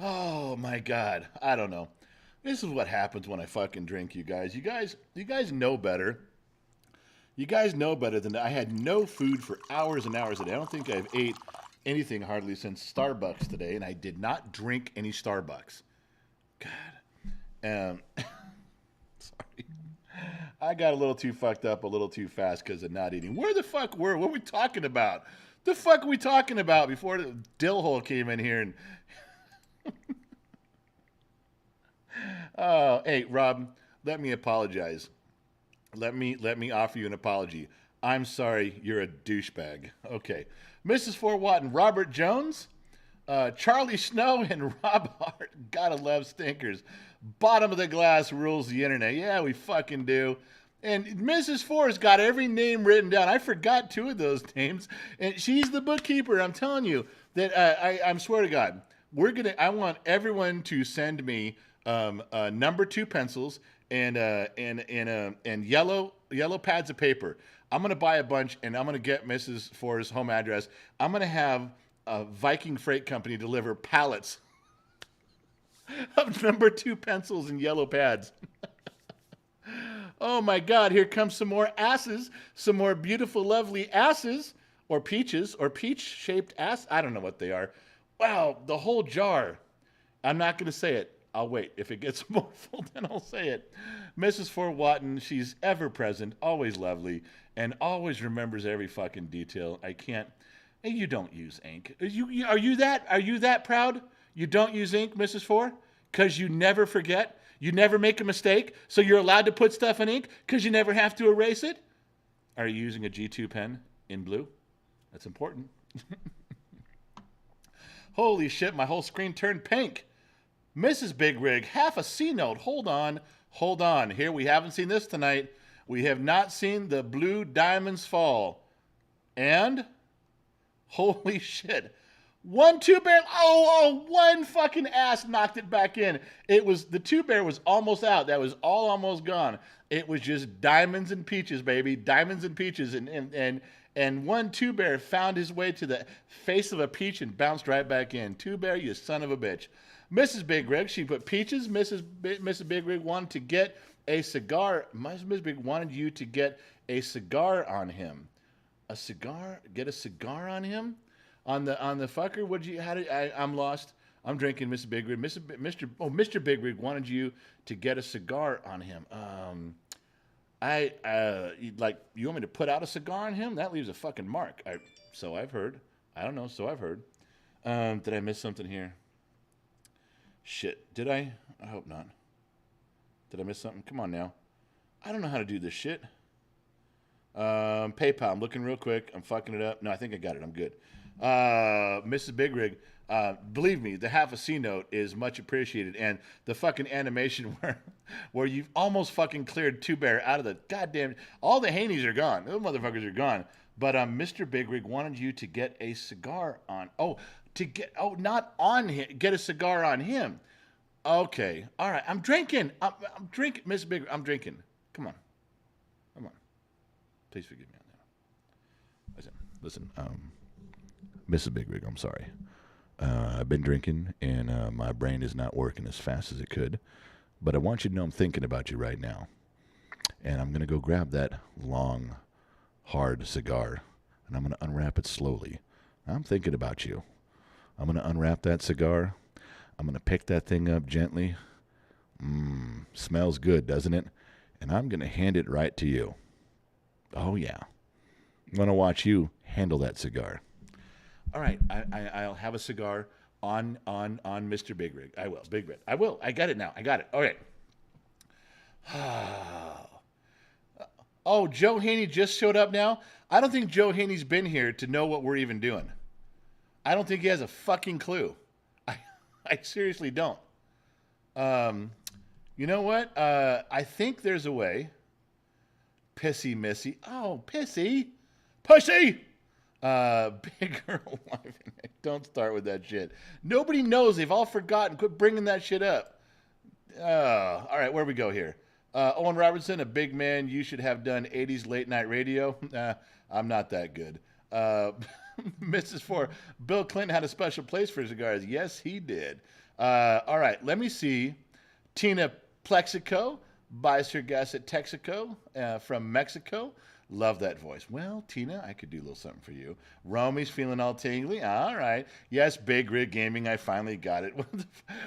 Speaker 1: Oh, my God. I don't know. This is what happens when I fucking drink, you guys. You guys know better. You guys know better than that. I had no food for hours and hours a day. I don't think I've ate anything hardly since Starbucks today, and I did not drink any Starbucks. God. Sorry. I got a little too fucked up a little too fast because of not eating. Where the fuck were? What were we talking about? The fuck were we talking about before the dill hole came in here and... Oh, hey, Rob, let me apologize. Let me offer you an apology. I'm sorry, you're a douchebag. Okay. Mrs. Fort Watton, Robert Jones, Charlie Snow, and Rob Hart. Gotta love stinkers. Bottom of the glass rules the internet. Yeah, we fucking do. And Mrs. Four's got every name written down. I forgot 2 of those names, and she's the bookkeeper. I'm telling you that I'm swear to God, I want everyone to send me number 2 pencils and yellow pads of paper. I'm gonna buy a bunch, and I'm gonna get Mrs. Four's home address. I'm gonna have a Viking Freight Company deliver pallets of number 2 pencils and yellow pads. Oh my God, here comes some more asses, some more beautiful, lovely asses, or peaches, or peach-shaped ass. I don't know what they are. Wow, the whole jar. I'm not going to say it. I'll wait. If it gets more full, then I'll say it. Mrs. Fort Watton, she's ever present, always lovely, and always remembers every fucking detail. I can't. Hey, you don't use ink. Are you that proud? You don't use ink, Mrs. Fort? Because you never forget? You never make a mistake, so you're allowed to put stuff in ink because you never have to erase it? Are you using a G2 pen in blue? That's important. Holy shit, my whole screen turned pink. Mrs. Big Rig, half a C note. Hold on. Here, we haven't seen this tonight. We have not seen the blue diamonds fall. And, holy shit. 1 2 bear. One fucking ass knocked it back in. The 2 bear was almost out. That was all almost gone. It was just diamonds and peaches, baby. Diamonds and peaches. And 1 2 bear found his way to the face of a peach and bounced right back in. 2 bear, you son of a bitch. Mrs. Big Rig, she put peaches. Mrs. Big Rig wanted to get a cigar. Mrs. Big wanted you to get a cigar on him. A cigar? Get a cigar on him? On the fucker? I'm lost. I'm drinking Mr. Big Rig. Mr. Big Rig wanted you to get a cigar on him. You want me to put out a cigar on him? That leaves a fucking mark. So I've heard. I don't know. So I've heard. Did I miss something here? Shit. Did I? I hope not. Did I miss something? Come on now. I don't know how to do this shit. PayPal. I'm looking real quick. I'm fucking it up. No, I think I got it. I'm good. Mrs. Big Rig, believe me, the half a C note is much appreciated, and the fucking animation where you've almost fucking cleared 2 bear out of the goddamn. All the Haneys are gone. Those motherfuckers are gone. But Mr. Big Rig wanted you to get a cigar on. Not on him. Get a cigar on him. Okay. All right. I'm drinking. I'm drinking, Mr. Big Rig. I'm drinking. Come on. Please forgive me on that. Listen. Mrs. Big Rig, I'm sorry. I've been drinking, and my brain is not working as fast as it could. But I want you to know I'm thinking about you right now. And I'm going to go grab that long, hard cigar, and I'm going to unwrap it slowly. I'm thinking about you. I'm going to unwrap that cigar. I'm going to pick that thing up gently. Smells good, doesn't it? And I'm going to hand it right to you. Oh, yeah. I'm going to watch you handle that cigar. All right, I'll have a cigar on Mr. Big Rig. I will, Big Rig. I will. I got it now. I got it. All right. Oh, Joe Haney just showed up now? I don't think Joe Haney's been here to know what we're even doing. I don't think he has a fucking clue. I seriously don't. You know what? I think there's a way. Pissy Missy. Oh, pissy. Pussy! Big girl wife. Don't start with that shit. Nobody knows. They've all forgotten. Quit bringing that shit up. All right, where we go here? Owen Robertson, a big man. You should have done 80s late night radio. I'm not that good. Mrs. Four, Bill Clinton had a special place for cigars. Yes, he did. All right, let me see. Tina Plexico buys her gas at Texaco from Mexico. Love that voice. Well, Tina, I could do a little something for you. Romy's feeling all tingly. All right. Yes, Big Rig Gaming, I finally got it.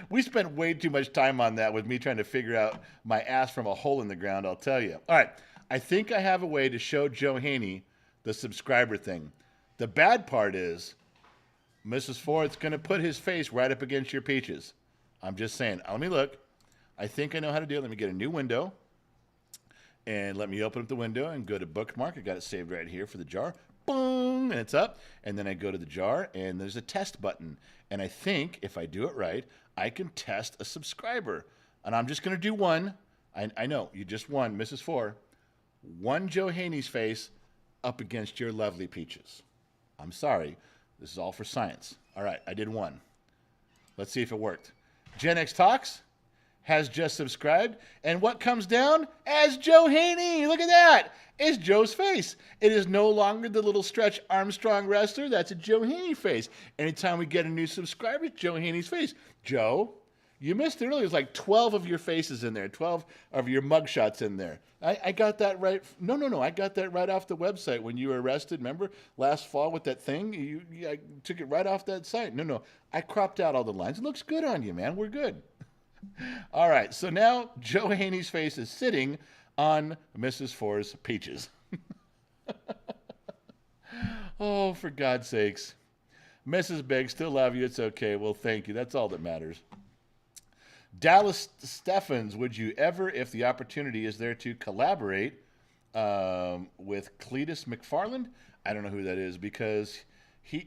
Speaker 1: We spent way too much time on that with me trying to figure out my ass from a hole in the ground, I'll tell you. All right. I think I have a way to show Joe Haney the subscriber thing. The bad part is Mrs. Ford's going to put his face right up against your peaches. I'm just saying. Let me look. I think I know how to do it. Let me get a new window. And let me open up the window and go to bookmark. I got it saved right here for the jar. Boom, and it's up. And then I go to the jar, and there's a test button. And I think if I do it right, I can test a subscriber. And I'm just going to do one. I know, you just won, Mrs. 4. One Joe Haney's face up against your lovely peaches. I'm sorry. This is all for science. All right, I did one. Let's see if it worked. Gen X Talks has just subscribed. And what comes down as Joe Haney? Look at that. It's Joe's face. It is no longer the little Stretch Armstrong wrestler. That's a Joe Haney face. Anytime we get a new subscriber, it's Joe Haney's face. Joe, you missed it earlier. There's like 12 of your faces in there, 12 of your mugshots in there. I got that right. No. I got that right off the website when you were arrested. Remember last fall with that thing? I took it right off that site. No. I cropped out all the lines. It looks good on you, man. We're good. All right. So now Joe Haney's face is sitting on Mrs. 4's peaches. Oh, for God's sakes. Mrs. Big, still love you. It's okay. Well, thank you. That's all that matters. Dallas Steffens, would you ever, if the opportunity is there, to collaborate with Cletus McFarland? I don't know who that is, because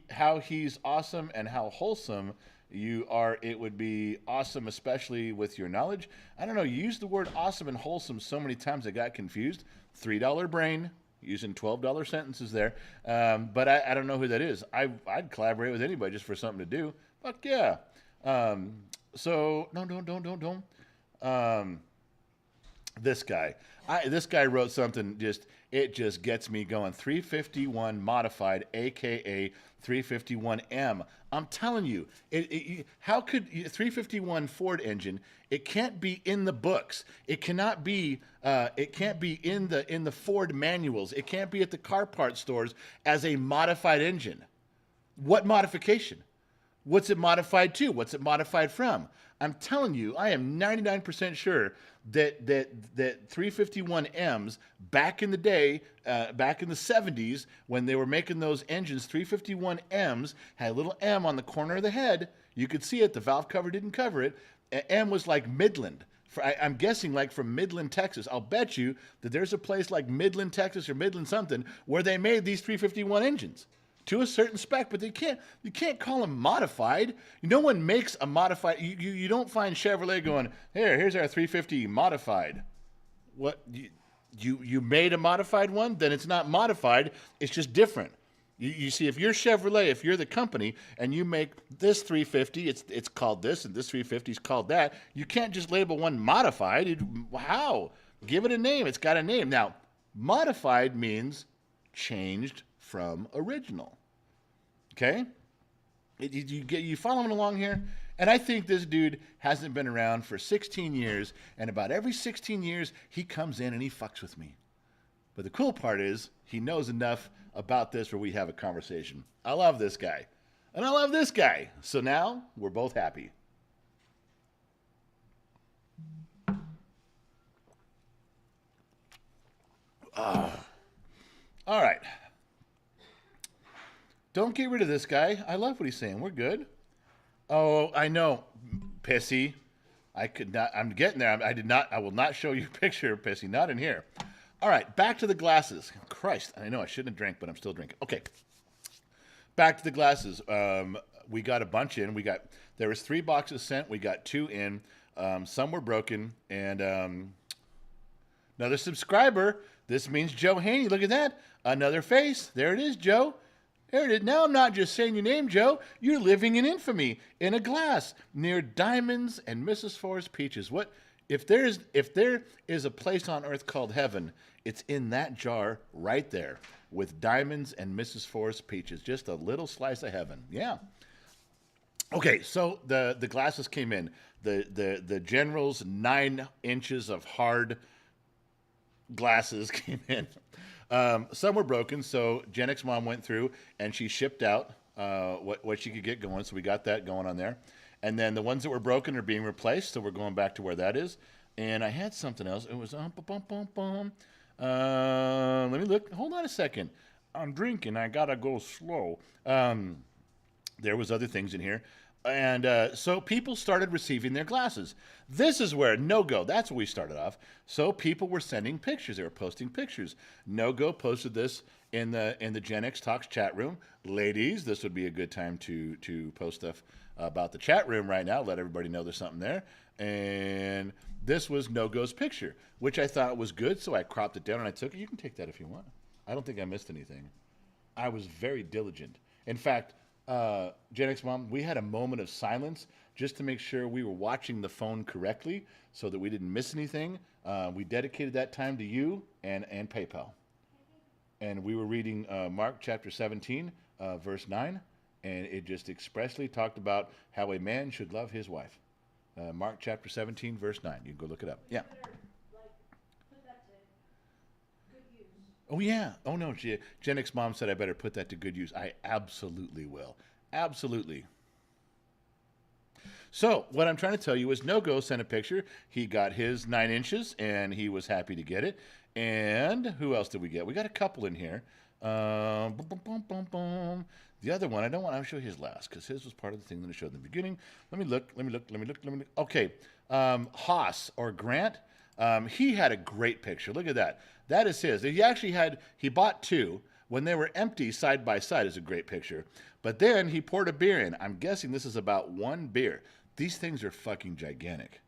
Speaker 1: how he's awesome and how wholesome you are. It would be awesome, especially with your knowledge. I don't know. You used the word awesome and wholesome so many times I got confused. $3 brain, using $12 sentences there. But I don't know who that is. I'd collaborate with anybody just for something to do. Fuck yeah. So no, don't. This guy wrote something. It just gets me going. 351 modified, aka 351M. I'm telling you, how could 351 Ford engine? It can't be in the books. It cannot be. It can't be in the Ford manuals. It can't be at the car parts stores as a modified engine. What modification? What's it modified to? What's it modified from? I'm telling you, I am 99% sure that 351Ms back in the day, back in the 70s, when they were making those engines, 351Ms had a little M on the corner of the head. You could see it. The valve cover didn't cover it. M was like Midland. I'm guessing like from Midland, Texas. I'll bet you that there's a place like Midland, Texas, or Midland something where they made these 351 engines to a certain spec, but you can't call them modified. No one makes a modified. You don't find Chevrolet going, here's our 350 modified. What, you made a modified one? Then it's not modified. It's just different. You see, if you're Chevrolet, if you're the company, and you make this 350, it's called this, and this 350 is called that. You can't just label one modified. How? Give it a name. It's got a name. Now, modified means changed from original. Okay? You following along here? And I think this dude hasn't been around for 16 years, and about every 16 years, he comes in and he fucks with me. But the cool part is, he knows enough about this where we have a conversation. I love this guy. And I love this guy. So now, we're both happy. All right. Don't get rid of this guy. I love what he's saying. We're good. Oh, I know. Pissy. I could not. I'm getting there. I will not show you a picture of Pissy. Not in here. All right. Back to the glasses. Christ. I know I shouldn't have drank, but I'm still drinking. Okay. Back to the glasses. We got a bunch in. There was 3 boxes sent. We got 2 in. Some were broken. And another subscriber. This means Joe Haney. Look at that. Another face. There it is, Joe. There it is. Now I'm not just saying your name, Joe. You're living in infamy in a glass near Diamonds and Mrs. 4's peaches. What if there is a place on earth called heaven? It's in that jar right there with Diamonds and Mrs. 4's peaches. Just a little slice of heaven. Yeah. Okay, so the glasses came in. The General's 9 inches of hard glasses came in. Some were broken, so Gen X Mom went through and she shipped out what she could get going. So we got that going on there. And then the ones that were broken are being replaced, so we're going back to where that is. And I had something else. It was let me look. Hold on a second. I'm drinking. I gotta go slow. There was other things in here. And so people started receiving their glasses. This is where no-go, that's where we started off. So people were sending pictures. They were posting pictures. No-go posted this in the Gen X Talks chat room. Ladies, this would be a good time to post stuff about the chat room right now. Let everybody know there's something there. And this was No-Go's picture, which I thought was good, so I cropped it down and I took it. You can take that if you want. I don't think I missed anything. I was very diligent. In fact, Gen X Mom, we had a moment of silence just to make sure we were watching the phone correctly so that we didn't miss anything. We dedicated that time to you and PayPal. And we were reading Mark chapter 17, verse 9, and it just expressly talked about how a man should love his wife. Mark chapter 17, verse 9. You can go look it up. Yeah. Oh, yeah. Oh, no. Gen X Mom said I better put that to good use. I absolutely will. Absolutely. So what I'm trying to tell you is No-Go sent a picture. He got his 9 inches, and he was happy to get it. And who else did we get? We got a couple in here. The other one, I don't want to show you his last because his was part of the thing that I showed in the beginning. Let me look. Okay. Haas or Grant, he had a great picture. Look at that. That is his. He bought 2. When they were empty side by side is a great picture. But then he poured a beer in. I'm guessing this is about 1 beer. These things are fucking gigantic.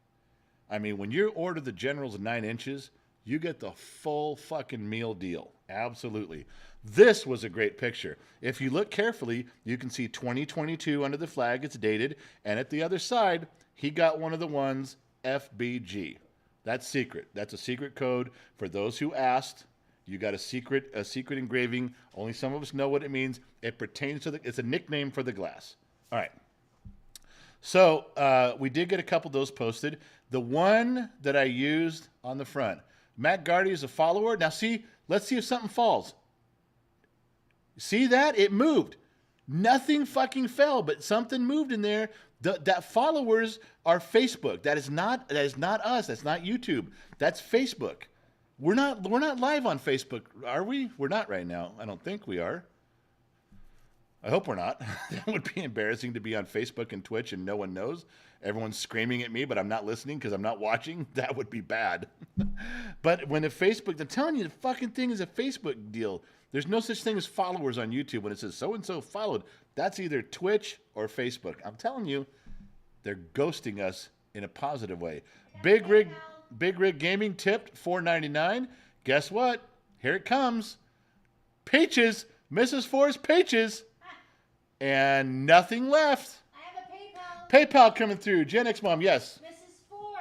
Speaker 1: I mean, when you order the General's 9 inches, you get the full fucking meal deal. Absolutely. This was a great picture. If you look carefully, you can see 2022 under the flag. It's dated. And at the other side, he got one of the ones, FBG. That's secret. That's a secret code for those who asked. You got a secret engraving. Only some of us know what it means. It pertains to it's a nickname for the glass. All right. So we did get a couple of those posted. The one that I used on the front, Matt Gardy is a follower. Now see, let's see if something falls. See that? It moved. Nothing fucking fell, but something moved in there. That followers are Facebook. That is not us. That's not YouTube. That's Facebook. We're not live on Facebook, are we? We're not right now. I don't think we are. I hope we're not. That would be embarrassing to be on Facebook and Twitch and no one knows. Everyone's screaming at me, but I'm not listening because I'm not watching. That would be bad. But when the Facebook, I'm telling you, the fucking thing is a Facebook deal. There's no such thing as followers on YouTube. When it says so-and-so followed, that's either Twitch or Facebook. I'm telling you, they're ghosting us in a positive way. Big Rig Gaming tipped $4.99. Guess what? Here it comes. Peaches. Mrs. Forrest Peaches. And nothing left.
Speaker 2: I have a
Speaker 1: PayPal coming through. Gen X Mom, yes.
Speaker 2: Mrs. Four,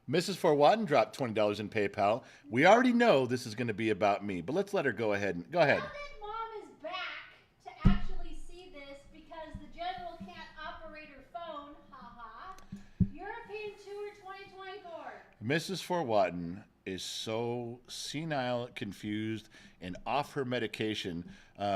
Speaker 2: $20.
Speaker 1: Mrs. Forwatton dropped $20 in PayPal. We already know this is going to be about me, but let's let her go ahead. Go ahead.
Speaker 2: Now that Mom is back to actually see this because the General can't operate her phone, haha. European Tour 2024.
Speaker 1: Mrs. Forwatton is so senile, confused, and off her medication.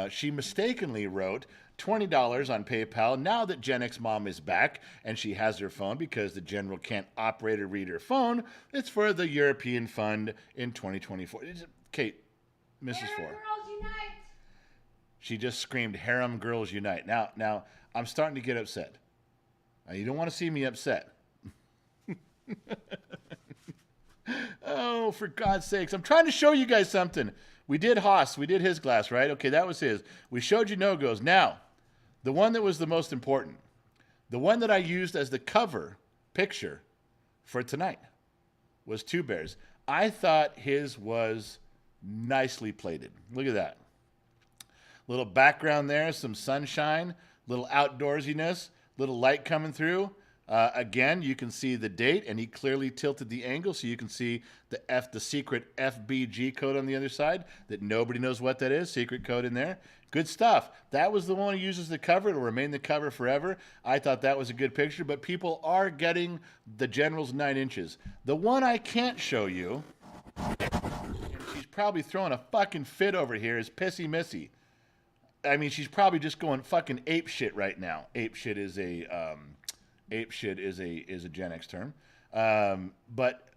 Speaker 1: She mistakenly wrote $20 on PayPal now that Gen X Mom is back and she has her phone because the General can't operate or read her phone. It's for the European Fund in 2024. Kate, Mrs. Four.
Speaker 2: Girls Unite.
Speaker 1: She just screamed, Harem Girls Unite. Now, I'm starting to get upset. Now, you don't want to see me upset. Oh, for God's sakes. I'm trying to show you guys something. We did Haas. We did his glass, right? Okay, that was his. We showed you No-Go's. Now, the one that was the most important, the one that I used as the cover picture for tonight was Two Bears. I thought his was nicely plated. Look at that. Little background there, some sunshine, little outdoorsiness, little light coming through. Again, you can see the date, and he clearly tilted the angle, so you can see the secret FBG code on the other side that nobody knows what that is. Secret code in there. Good stuff. That was the one he uses the cover. It'll remain the cover forever. I thought that was a good picture, but people are getting the General's 9 inches. The one I can't show you, and she's probably throwing a fucking fit over here, is Pissy Missy. I mean, she's probably just going fucking ape shit right now. Ape shit is a Gen X term. But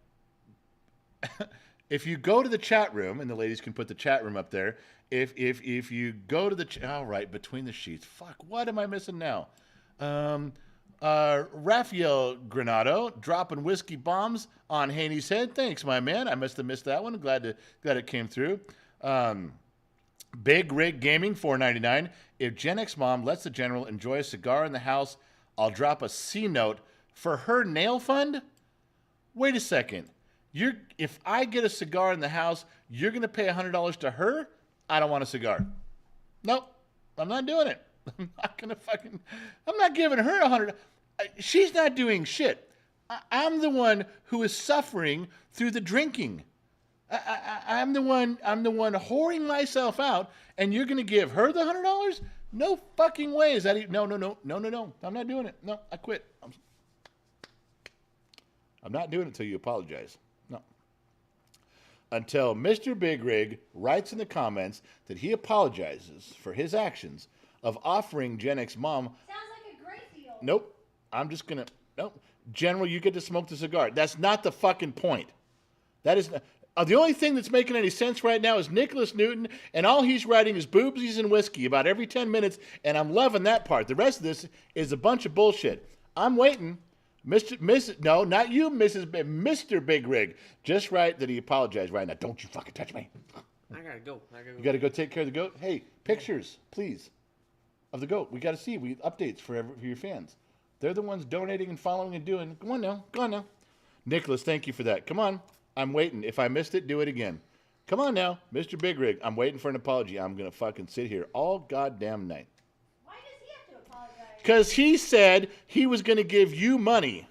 Speaker 1: if you go to the chat room, and the ladies can put the chat room up there, if you go to the all right, between the sheets. Fuck, what am I missing now? Rafael Granado dropping whiskey bombs on Haney's head. Thanks, my man. I must have missed that one. Glad it came through. Big Rig Gaming, $4.99. If Gen X mom lets the general enjoy a cigar in the house, I'll drop a C note for her nail fund. Wait a second. If I get a cigar in the house, you're gonna pay $100 to her? I don't want a cigar. Nope, I'm not doing it. I'm not giving her $100. She's not doing shit. I'm the one who is suffering through the drinking. I'm the one whoring myself out, and you're gonna give her the $100? No fucking way. Is that no? I'm not doing it. No, I quit. I'm not doing it until you apologize. No. Until Mr. Big Rig writes in the comments that he apologizes for his actions of offering Gen X mom.
Speaker 2: Sounds like a great deal.
Speaker 1: Nope. Nope. General, you get to smoke the cigar. That's not the fucking point. That is the only thing that's making any sense right now is Nicholas Newton, and all he's writing is boobsies and whiskey about every 10 minutes, and I'm loving that part. The rest of this is a bunch of bullshit. I'm waiting. No, not you, Mr. Big Rig. Just write that he apologized right now. Don't you fucking touch me.
Speaker 3: I gotta go.
Speaker 1: You gotta go take care of the goat? Hey, pictures, please, of the goat. We gotta see. Updates for your fans. They're the ones donating and following and doing. Go on now. Nicholas, thank you for that. Come on. I'm waiting. If I missed it, do it again. Come on now, Mr. Big Rig. I'm waiting for an apology. I'm going to fucking sit here all goddamn night.
Speaker 2: Why does he have to apologize?
Speaker 1: Because he said he was going to give you money.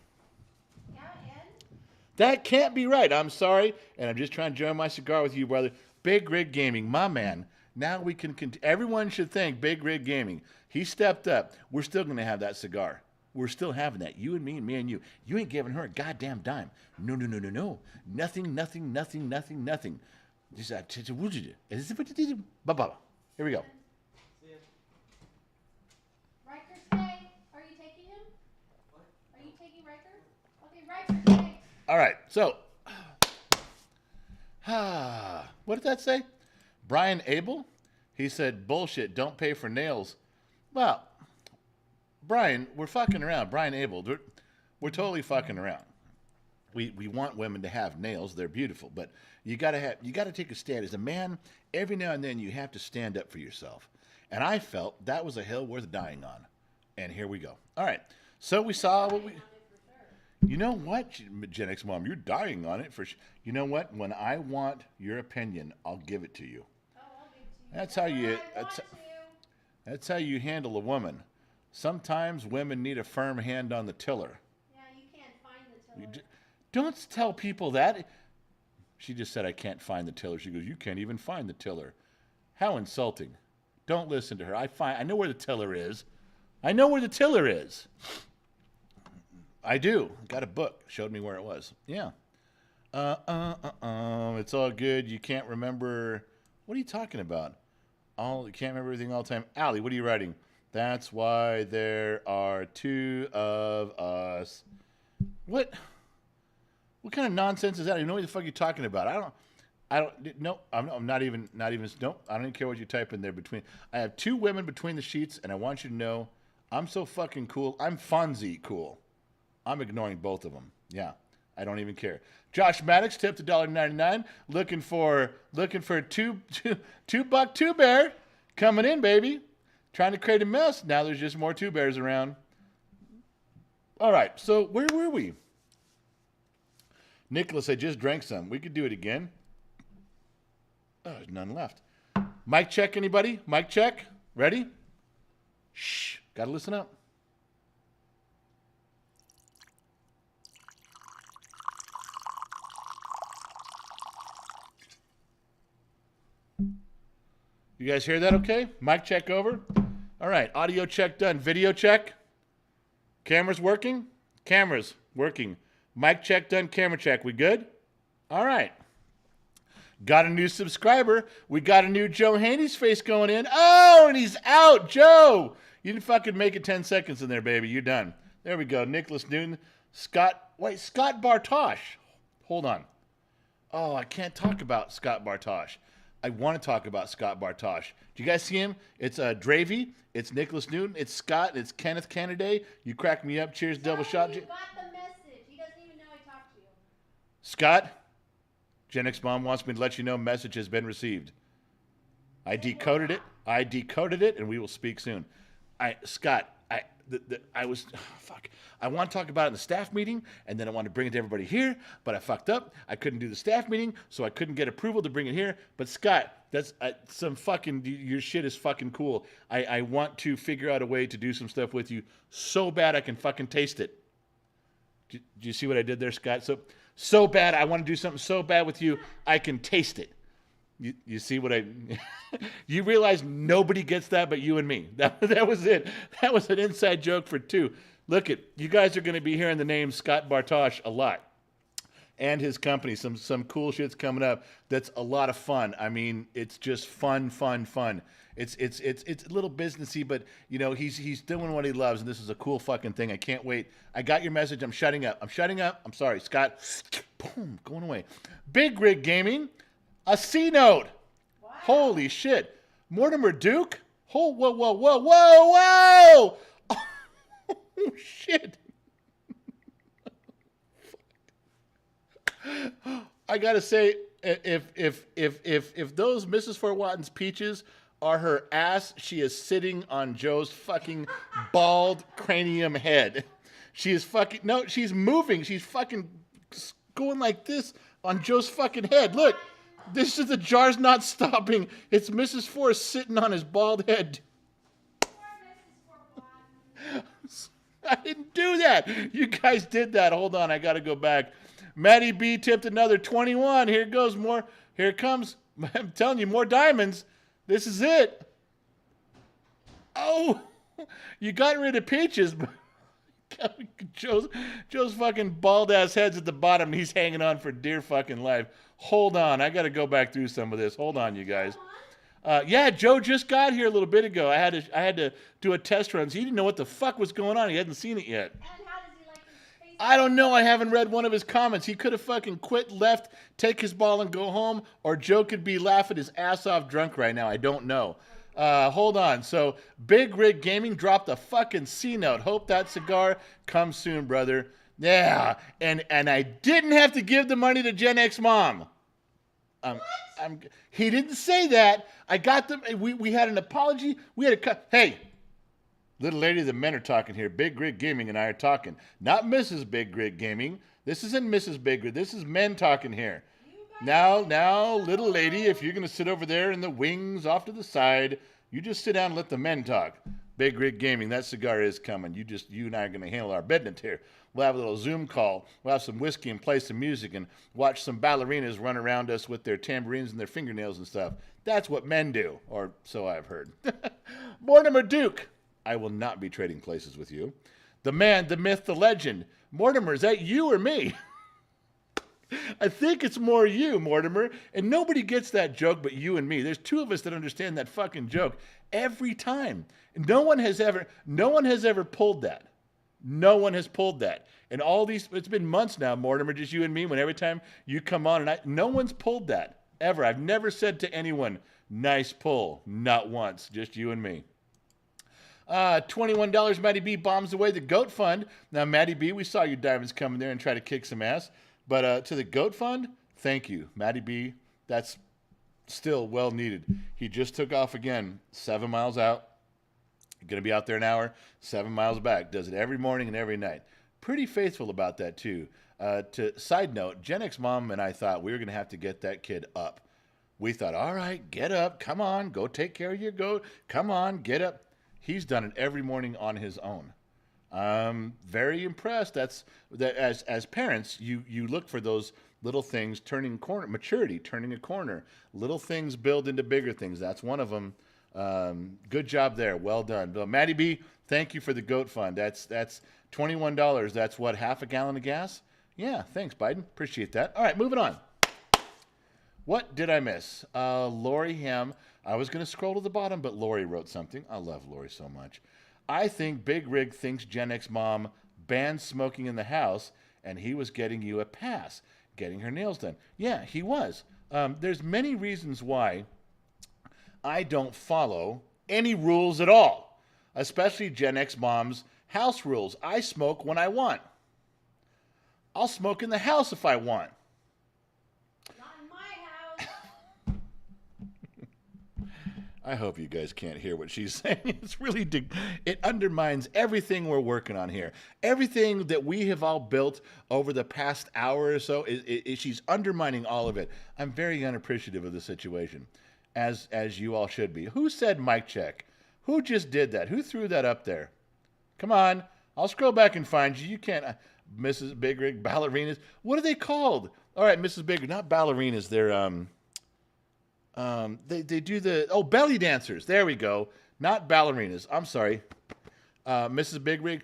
Speaker 2: Yeah, and?
Speaker 1: That can't be right. I'm sorry. And I'm just trying to join my cigar with you, brother. Big Rig Gaming, my man. Now we can everyone should thank Big Rig Gaming. He stepped up. We're still going to have that cigar. We're still having that. You and me and me and you. You ain't giving her a goddamn dime. No. Nothing. Just here we go.
Speaker 2: Riker, stay. Are you taking him? What? Are you taking Riker? Okay, Riker, stay.
Speaker 1: All right. So, what did that say? Brian Abel? He said, bullshit, don't pay for nails. Well, Brian, we're fucking around. Brian Abel, we're totally fucking around. We want women to have nails. They're beautiful, but you gotta take a stand. As a man, every now and then you have to stand up for yourself. And I felt that was a hill worth dying on. And here we go. All right. So we saw what we... You know what, Gen X Mom? You're dying on it for sure. You know what? When I want your opinion, I'll give it to you.
Speaker 2: Oh, I'll give it to you.
Speaker 1: That's how you handle a woman. Sometimes women need a firm hand on the tiller.
Speaker 2: Yeah, you can't find the tiller.
Speaker 1: Don't tell people that. She just said, I can't find the tiller. She goes, you can't even find the tiller. How insulting. Don't listen to her. I know where the tiller is. I know where the tiller is. I do. Got a book. Showed me where it was. Yeah. It's all good. You can't remember. What are you talking about? You can't remember everything all the time. Allie, what are you writing? That's why there are two of us. What kind of nonsense is that? I don't know what the fuck you're talking about. I'm not even, nope. I don't even care what you type in there between. I have two women between the sheets, and I want you to know I'm so fucking cool. I'm Fonzie cool. I'm ignoring both of them. Yeah, I don't even care. Josh Maddox tipped $1.99. Looking for $2 Two Bear coming in, baby. Trying to create a mess. Now there's just more Two Bears around. All right, so where were we? Nicholas, I just drank some. We could do it again. Oh, there's none left. Mic check, anybody? Mic check. Ready? Shh. Gotta listen up. You guys hear that okay? Mic check over. All right, audio check done. Video check. Cameras working? Cameras working. Mic check done, camera check. We good? All right. Got a new subscriber. We got a new Joe Haney's face going in. Oh, and he's out. Joe, you didn't fucking make it 10 seconds in there, baby. You're done. There we go. Nicholas Newton. Scott Bartosh. Hold on. Oh, I can't talk about Scott Bartosh. I want to talk about Scott Bartosh. Do you guys see him? It's Dravey. It's Nicholas Newton. It's Scott. And it's Kenneth Cannaday. You crack me up. Cheers, double shot.
Speaker 2: You got the message. He doesn't even know I talked to you.
Speaker 1: Scott, Gen X Mom wants me to let you know message has been received. I decoded it, and we will speak soon. Scott, I want to talk about it in the staff meeting, and then I wanted to bring it to everybody here, but I fucked up. I couldn't do the staff meeting, so I couldn't get approval to bring it here. But Scott, that's your shit is fucking cool. I want to figure out a way to do some stuff with you so bad I can fucking taste it. Do you see what I did there, Scott? So bad, I want to do something so bad with you, I can taste it. You see what you realize nobody gets that but you and me. That was it. That was an inside joke for two. Look you guys are going to be hearing the name Scott Bartosh a lot. And his company, some cool shit's coming up that's a lot of fun. I mean, it's just fun. It's a little businessy, but you know, he's doing what he loves, and this is a cool fucking thing. I can't wait. I got your message. I'm shutting up. I'm sorry, Scott. Boom, going away. Big Rig Gaming. A C note. Wow. Holy shit. Mortimer Duke. Oh, whoa. Oh, shit. I gotta say, if those Mrs. Fort Watten's peaches are her ass, she is sitting on Joe's fucking bald cranium head. She is fucking, no, she's moving. She's fucking going like this on Joe's fucking head. Look. This is the jar's not stopping. It's Mrs. Forrest sitting on his bald head. I didn't do that. You guys did that. Hold on, I got to go back. Maddie B tipped another 21. Here goes more. Here it comes. I'm telling you, more diamonds. This is it. Oh, you got rid of peaches. Joe's fucking bald ass head's at the bottom, and he's hanging on for dear fucking life. Hold on, I got to go back through some of this. Hold on, you guys. Yeah, Joe just got here a little bit ago. I had to do a test run. So he didn't know what the fuck was going on. He hadn't seen it yet.
Speaker 2: And how does he like his face?
Speaker 1: I don't know. I haven't read one of his comments. He could have fucking quit, left, take his ball, and go home, or Joe could be laughing his ass off drunk right now. I don't know. Hold on. So, Big Rig Gaming dropped a fucking C note. Hope that cigar comes soon, brother. Yeah. And I didn't have to give the money to Gen X Mom. He didn't say that. I got them. We had an apology. We had a cut. Hey, little lady, the men are talking here. Big Rig Gaming and I are talking. Not Mrs. Big Rig Gaming. This isn't Mrs. Big Rig. This is men talking here. Now, little lady, if you're going to sit over there in the wings off to the side, you just sit down and let the men talk. Big Rig Gaming, that cigar is coming. You and I are going to handle our business here. We'll have a little Zoom call. We'll have some whiskey and play some music and watch some ballerinas run around us with their tambourines and their fingernails and stuff. That's what men do, or so I've heard. Mortimer Duke, I will not be trading places with you. The man, the myth, the legend. Mortimer, is that you or me? I think it's more you, Mortimer. And nobody gets that joke but you and me. There's two of us that understand that fucking joke every time. And no one has ever pulled that. No one has pulled that. And all these, it's been months now, Mortimer, just you and me, when every time you come on and no one's pulled that. Ever. I've never said to anyone, nice pull. Not once. Just you and me. $21, Matty B bombs away the GOAT Fund. Now, Matty B, we saw your diamonds come in there and try to kick some ass. But to the GOAT Fund, thank you. Matty B, that's still well needed. He just took off again, 7 miles out. Going to be out there an hour, 7 miles back. Does it every morning and every night. Pretty faithful about that, too. Side note, Gen X Mom and I thought we were going to have to get that kid up. We thought, all right, get up. Come on, go take care of your goat. Come on, get up. He's done it every morning on his own. Very impressed. As parents, you look for those little things turning corner, maturity, turning a corner. Little things build into bigger things. That's one of them. Good job there. Well done. But Matty B, thank you for the GOAT Fund. That's $21. That's what, half a gallon of gas? Yeah, thanks, Biden. Appreciate that. All right, moving on. What did I miss? Lori Ham. I was going to scroll to the bottom, but Lori wrote something. I love Lori so much. I think Big Rig thinks Gen X Mom banned smoking in the house, and he was getting you a pass, getting her nails done. Yeah, he was. There's many reasons why I don't follow any rules at all, especially Gen X mom's house rules. I smoke when I want. I'll smoke in the house if I want.
Speaker 2: Not in my house.
Speaker 1: I hope you guys can't hear what she's saying. It's really, it undermines everything we're working on here. Everything that we have all built over the past hour or so, she's undermining all of it. I'm very unappreciative of the situation, as you all should be. Who said mic check? Who just did that? Who threw that up there? Come on. I'll scroll back and find you. You can't, Mrs. Big Rig, ballerinas. What are they called? All right, Mrs. Big Rig, not ballerinas. They're, they do the belly dancers. There we go. Not ballerinas. I'm sorry, Mrs. Big Rig.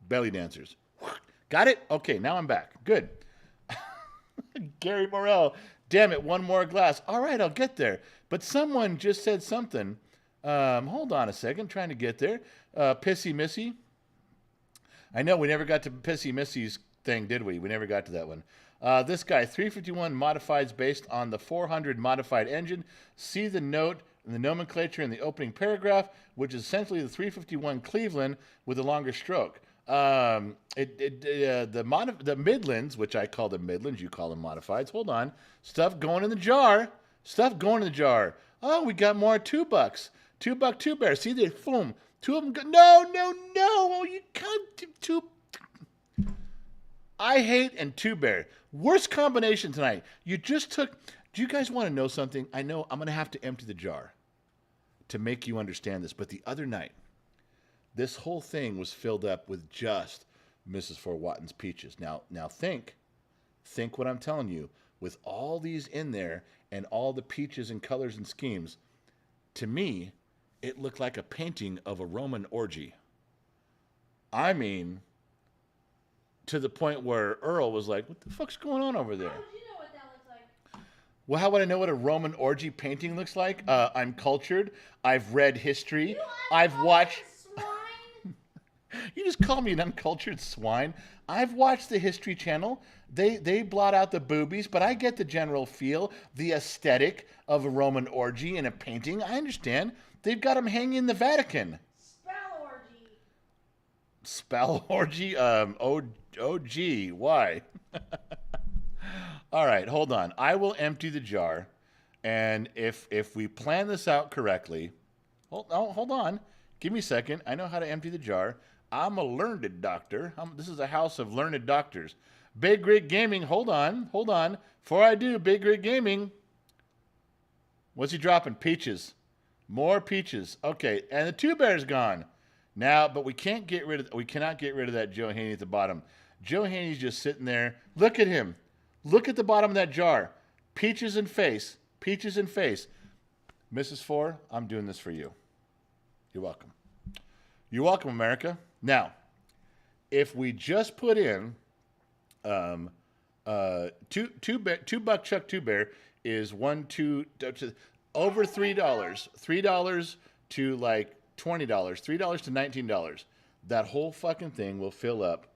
Speaker 1: Belly dancers. Got it? Okay, now I'm back. Good. Gary Morrell. Damn it, one more glass. All right, I'll get there. But someone just said something. Hold on a second. Trying to get there. Pissy Missy. I know we never got to Pissy Missy's thing, did we? We never got to that one. This guy, 351 modifieds based on the 400 modified engine. See the note in the nomenclature in the opening paragraph, which is essentially the 351 Cleveland with a longer stroke. The Midlands, which I call the Midlands, you call them modifieds. Hold on. Stuff going in the jar. Stuff going in the jar. Oh, we got more $2. $2 Two Bear. See, they boom. Two of them go. No. Oh, you can't. Two. I hate and Two Bear. Worst combination tonight. You just took. Do you guys want to know something? I know I'm going to have to empty the jar to make you understand this. But the other night, this whole thing was filled up with just Mrs. Fort Watton's peaches. Now think what I'm telling you. With all these in there and all the peaches and colors and schemes, to me, it looked like a painting of a Roman orgy. I mean, to the point where Earl was like, what the fuck's going on over there?
Speaker 2: How would you know what that looks like?
Speaker 1: Well, how would I know what a Roman orgy painting looks like? I'm cultured. I've read history. I've watched...
Speaker 2: Swine?
Speaker 1: You just call me an uncultured swine. I've watched the History Channel. They blot out the boobies, but I get the general feel, the aesthetic of a Roman orgy in a painting. I understand. They've got them hanging in the Vatican. Spell orgy? OG. Why? All right, hold on. I will empty the jar, and if we plan this out correctly, hold on. Give me a second. I know how to empty the jar. I'm a learned doctor. This is a house of learned doctors. Big Rig Gaming, hold on. Before I do, Big Rig Gaming. What's he dropping? Peaches. More peaches. Okay, and the Two Bear's gone. Now, but we cannot get rid of that Joe Haney at the bottom. Joe Haney's just sitting there. Look at him. Look at the bottom of that jar. Peaches and face. Peaches and face. Mrs. Four, I'm doing this for you. You're welcome. You're welcome, America. Now, if we just put in $2 Chuck Two Bear is over $3. $3 to like $20. $3 to $19. That whole fucking thing will fill up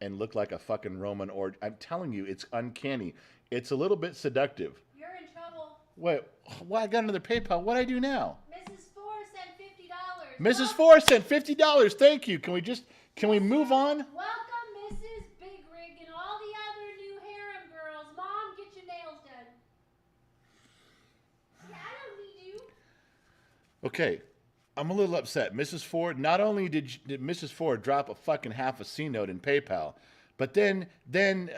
Speaker 1: and look like a fucking Roman orgy. I'm telling you, it's uncanny. It's a little bit seductive.
Speaker 2: You're in trouble.
Speaker 1: Wait, well, I got another PayPal. What do I do now?
Speaker 2: Mrs. Four sent $50.
Speaker 1: Mrs. Four sent $50. Thank you. Can we move on?
Speaker 2: Welcome, Mrs. Big Rig and all the other new harem girls. Mom, get your nails done. Yeah, I don't need you.
Speaker 1: Okay. I'm a little upset. Mrs. Ford, not only did Mrs. Ford drop a fucking half a C note in PayPal, but then Gen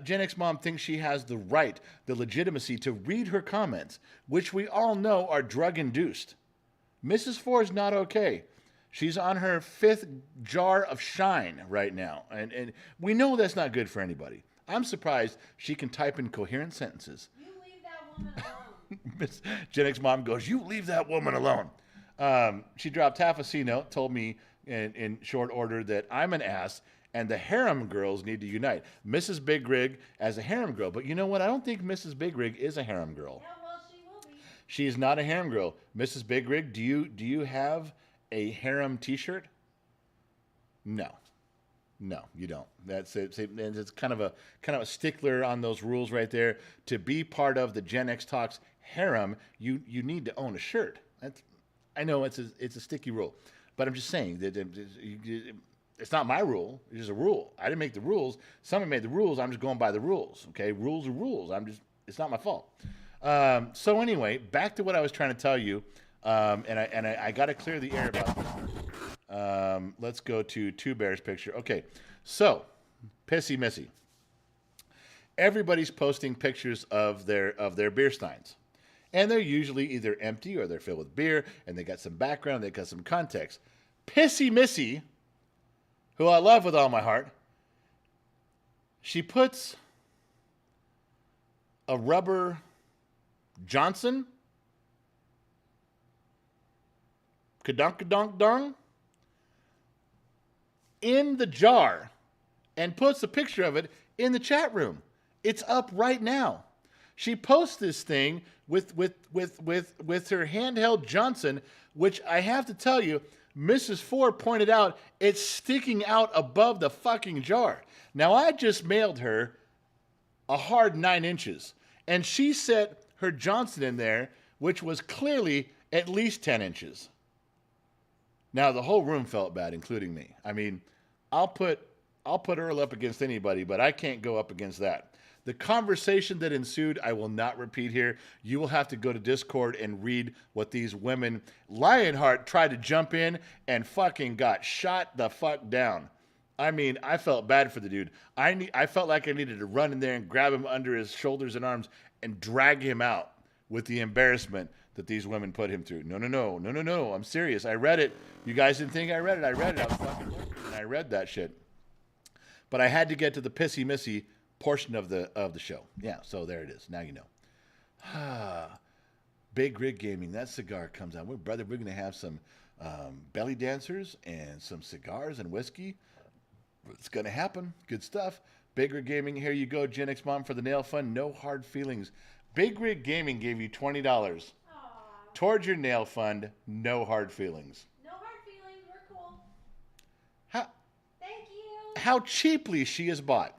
Speaker 1: X Mom thinks she has the right, the legitimacy to read her comments, which we all know are drug-induced. Mrs. Ford's not okay. She's on her 5th jar of shine right now, and we know that's not good for anybody. I'm surprised she can type in coherent sentences.
Speaker 2: You leave that woman alone.
Speaker 1: Gen X Mom goes, you leave that woman alone. She dropped half a C note, told me in short order that I'm an ass and the harem girls need to unite. Mrs. Big Rig as a harem girl. But you know what? I don't think Mrs. Big Rig is a harem girl.
Speaker 2: Yeah, well, she will be.
Speaker 1: She's not a harem girl. Mrs. Big Rig, do you have a harem t-shirt? No. No, you don't. That's it. And it's kind of a stickler on those rules right there. To be part of the Gen X Talks harem, you need to own a shirt. I know it's a sticky rule, but I'm just saying that it's not my rule. It's just a rule. I didn't make the rules. Someone made the rules. I'm just going by the rules. Okay, rules are rules. It's not my fault. So anyway, back to what I was trying to tell you, and I got to clear the air about this. Let's go to Two Bears picture. Okay, so Pissy Missy. Everybody's posting pictures of their beer steins, and they're usually either empty or they're filled with beer, and they got some background, they got some context. Pissy Missy, who I love with all my heart, she puts a rubber Johnson, kadonk in the jar and puts a picture of it in the chat room. It's up right now. She posts this thing with her handheld Johnson, which I have to tell you, Mrs. Ford pointed out it's sticking out above the fucking jar. Now, I just mailed her a hard 9 inches, and she set her Johnson in there, which was clearly at least 10 inches. Now, the whole room felt bad, including me. I mean, I'll put Earl up against anybody, but I can't go up against that. The conversation that ensued, I will not repeat here. You will have to go to Discord and read what these women... Lionheart tried to jump in and fucking got shot the fuck down. I mean, I felt bad for the dude. I felt like I needed to run in there and grab him under his shoulders and arms and drag him out with the embarrassment that these women put him through. No. I'm serious. I read it. You guys didn't think I read it. I read it. I was fucking looking and I read that shit. But I had to get to the Pissy Missy portion of the show. Yeah, so there it is. Now you know. Big Rig Gaming. That cigar comes out. We're going to have some belly dancers and some cigars and whiskey. It's going to happen. Good stuff. Big Rig Gaming. Here you go, Gen X Mom, for the nail fund. No hard feelings. Big Rig Gaming gave you $20 towards your nail fund. No hard feelings.
Speaker 2: No hard feelings. We're cool. Thank you.
Speaker 1: How cheaply she is bought.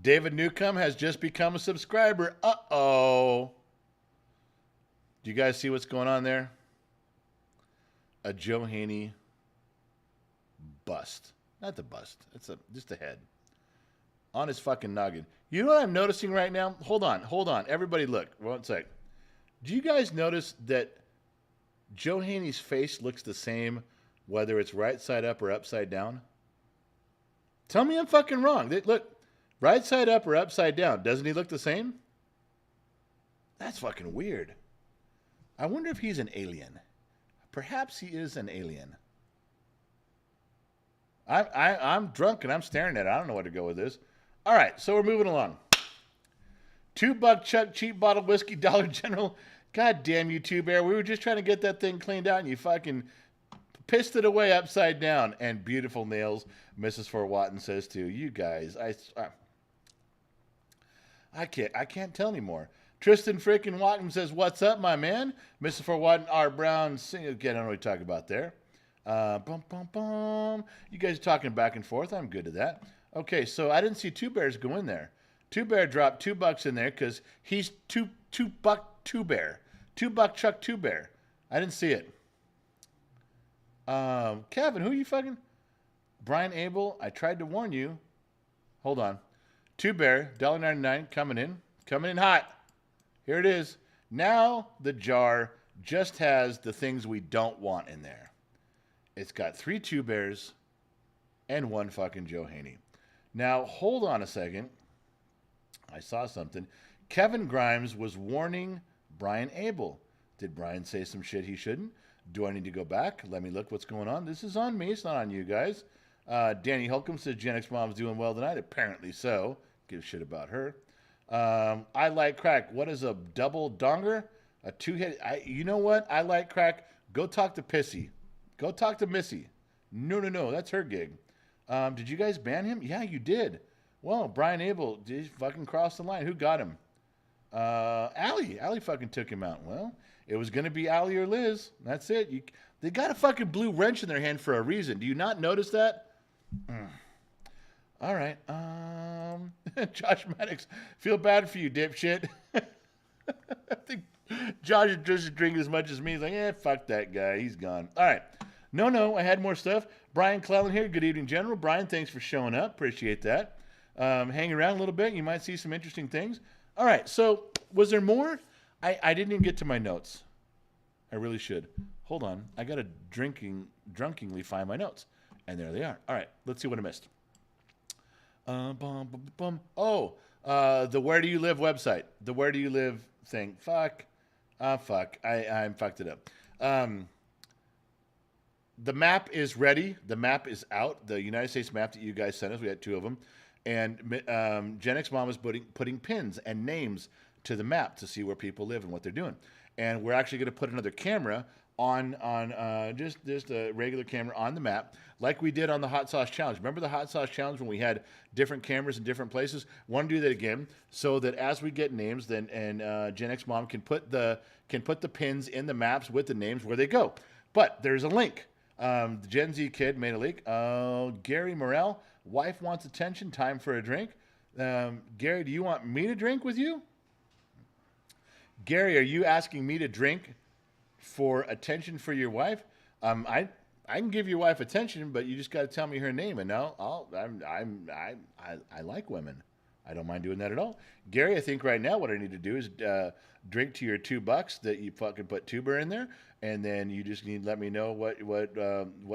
Speaker 1: David Newcomb has just become a subscriber. Uh-oh. Do you guys see what's going on there? A Joe Haney bust. Not the bust. It's just a head. On his fucking noggin. You know what I'm noticing right now? Hold on. Everybody look. 1 sec. Do you guys notice that Joe Haney's face looks the same whether it's right side up or upside down? Tell me I'm fucking wrong. Look, right side up or upside down. Doesn't he look the same? That's fucking weird. I wonder if he's an alien. Perhaps he is an alien. I'm drunk and I'm staring at it. I don't know where to go with this. All right, so we're moving along. $2 Chuck cheap bottle whiskey, Dollar General. God damn you, Two Bear. We were just trying to get that thing cleaned out and you fucking pissed it away upside down. And beautiful nails, Mrs. Fort Watton says too. You guys, I can't tell anymore. Tristan freaking Watton says, "What's up, my man?" Mrs. Fort Watton, R. Brown, sing again. I don't know what you're talking about there. You guys are talking back and forth. I'm good to that. Okay, so I didn't see Two Bears go in there. Two Bear dropped $2 in there because he's $2 Two Bear. $2 Chuck Two Bear. I didn't see it. Kevin, who are you fucking? Brian Abel, I tried to warn you. Hold on. Two Bear, $1.99, coming in hot. Here it is. Now the jar just has the things we don't want in there. It's got 3 Two Bears and 1 fucking Joe Haney. Now, hold on a second. I saw something. Kevin Grimes was warning Brian Abel. Did Brian say some shit he shouldn't? Do I need to go back? Let me look what's going on. This is on me. It's not on you guys. Danny Holcomb says Gen X Mom's doing well tonight. Apparently so. Give a shit about her. I like crack. What is a double donger? A 2-hit. You know what? I like crack. Go talk to Pissy. Go talk to Missy. No. That's her gig. Did you guys ban him? Yeah, you did. Well, Brian Abel, did he fucking cross the line? Who got him? Allie. Allie fucking took him out. Well, it was going to be Allie or Liz. That's it. They got a fucking blue wrench in their hand for a reason. Do you not notice that? All right. Josh Maddox, feel bad for you, dipshit. I think Josh is just drinking as much as me. He's like, fuck that guy. He's gone. All right. No, I had more stuff. Brian Clellan here. Good evening, General. Brian, thanks for showing up. Appreciate that. Hang around a little bit. You might see some interesting things. All right. So, was there more? I didn't even get to my notes. I really should. Hold on. I got to drunkenly find my notes. And there they are. All right. Let's see what I missed. Oh, the Where Do You Live website. The Where Do You Live thing. Fuck. Fuck. I fucked it up. The map is ready. The map is out. The United States map that you guys sent us. We had 2 of them. And Gen X Mom is putting pins and names to the map to see where people live and what they're doing. And we're actually going to put another camera on just a regular camera on the map, like we did on the Hot Sauce Challenge. Remember the Hot Sauce Challenge when we had different cameras in different places? Want to do that again, so that as we get names, then Gen X Mom can put the pins in the maps with the names where they go. But there's a link. The Gen Z kid made a link. Gary Morrell, wife wants attention. Time for a drink. Gary, do you want me to drink with you? Gary, are you asking me to drink for attention for your wife? I can give your wife attention, but you just got to tell me her name, and now I like women. I don't mind doing that at all. Gary, I think right now what I need to do is drink to your $2 that you fucking put tuber in there, and then you just need to let me know what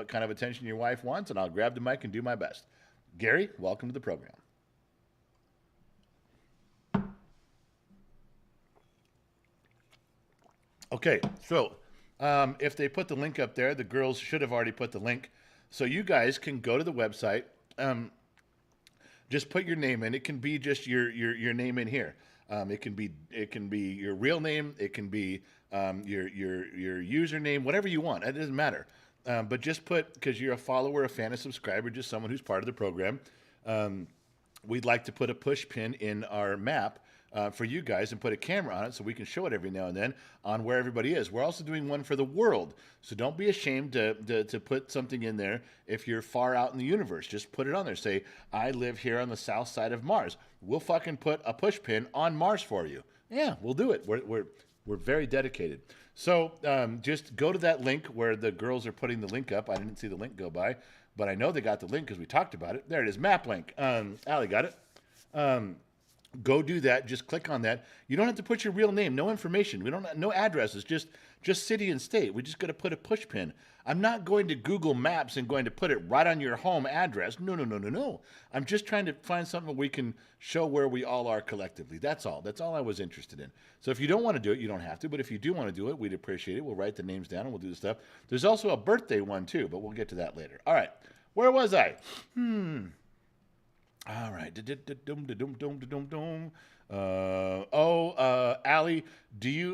Speaker 1: kind of attention your wife wants, and I'll grab the mic and do my best. Gary, welcome to the program. Okay, so if they put the link up there, the girls should have already put the link. So you guys can go to the website. Just put your name in. It can be just your name in here. It can be your real name. It can be your username, whatever you want. It doesn't matter. But just put, because you're a follower, a fan, a subscriber, just someone who's part of the program. We'd like to put a push pin in our map for you guys and put a camera on it so we can show it every now and then on where everybody is. We're also doing one for the world. So don't be ashamed to put something in there if you're far out in the universe. Just put it on there. Say, I live here on the south side of Mars. We'll fucking put a push pin on Mars for you. Yeah, we'll do it. We're very dedicated. So just go to that link where the girls are putting the link up. I didn't see the link go by, but I know they got the link because we talked about it. There it is, map link. Allie got it. Go do that. Just click on that. You don't have to put your real name. No information. We don't. No addresses. Just city and state. We just got to put a push pin. I'm not going to Google Maps and going to put it right on your home address. No. I'm just trying to find something we can show where we all are collectively. That's all. That's all I was interested in. So if you don't want to do it, you don't have to. But if you do want to do it, we'd appreciate it. We'll write the names down and we'll do the stuff. There's also a birthday one too, but we'll get to that later. All right. Where was I? All right. Allie,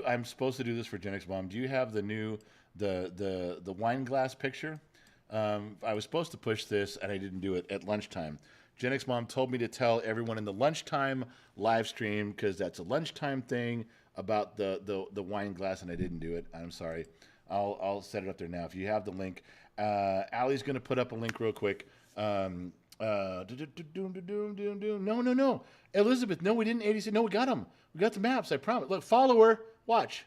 Speaker 1: I'm supposed to do this for Gen X Mom. Do you have the new, the wine glass picture? I was supposed to push this and I didn't do it at lunchtime. Gen X Mom told me to tell everyone in the lunchtime live stream, because that's a lunchtime thing, about the wine glass, and I didn't do it. I'm sorry. I'll set it up there now. If you have the link, Allie's going to put up a link real quick. No. Elizabeth, no, we didn't. 86. No, we got them. We got the maps, I promise. Look, follower, watch.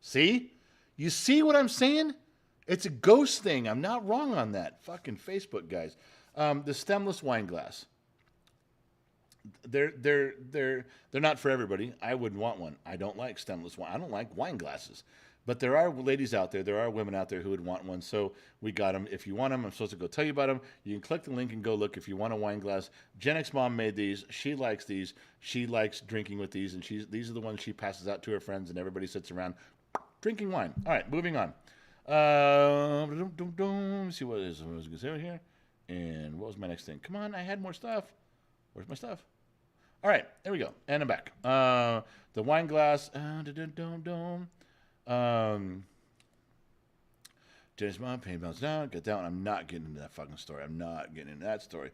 Speaker 1: See? You see what I'm saying? It's a ghost thing. I'm not wrong on that. Fucking Facebook guys. The stemless wine glass. They're not for everybody. I wouldn't want one. I don't like stemless wine. I don't like wine glasses. But there are ladies out there, there are women out there who would want one, so we got them. If you want them, I'm supposed to go tell you about them. You can click the link and go look if you want a wine glass. Gen X Mom made these. She likes these. She likes drinking with these, and these are the ones she passes out to her friends, and everybody sits around drinking wine. All right, moving on. Let's see what I was going to say here. And what was my next thing? Come on, I had more stuff. Where's my stuff? All right, there we go. And I'm back. The wine glass. Jenny's mom, pain bounce down, get down. I'm not getting into that fucking story. I'm not getting into that story.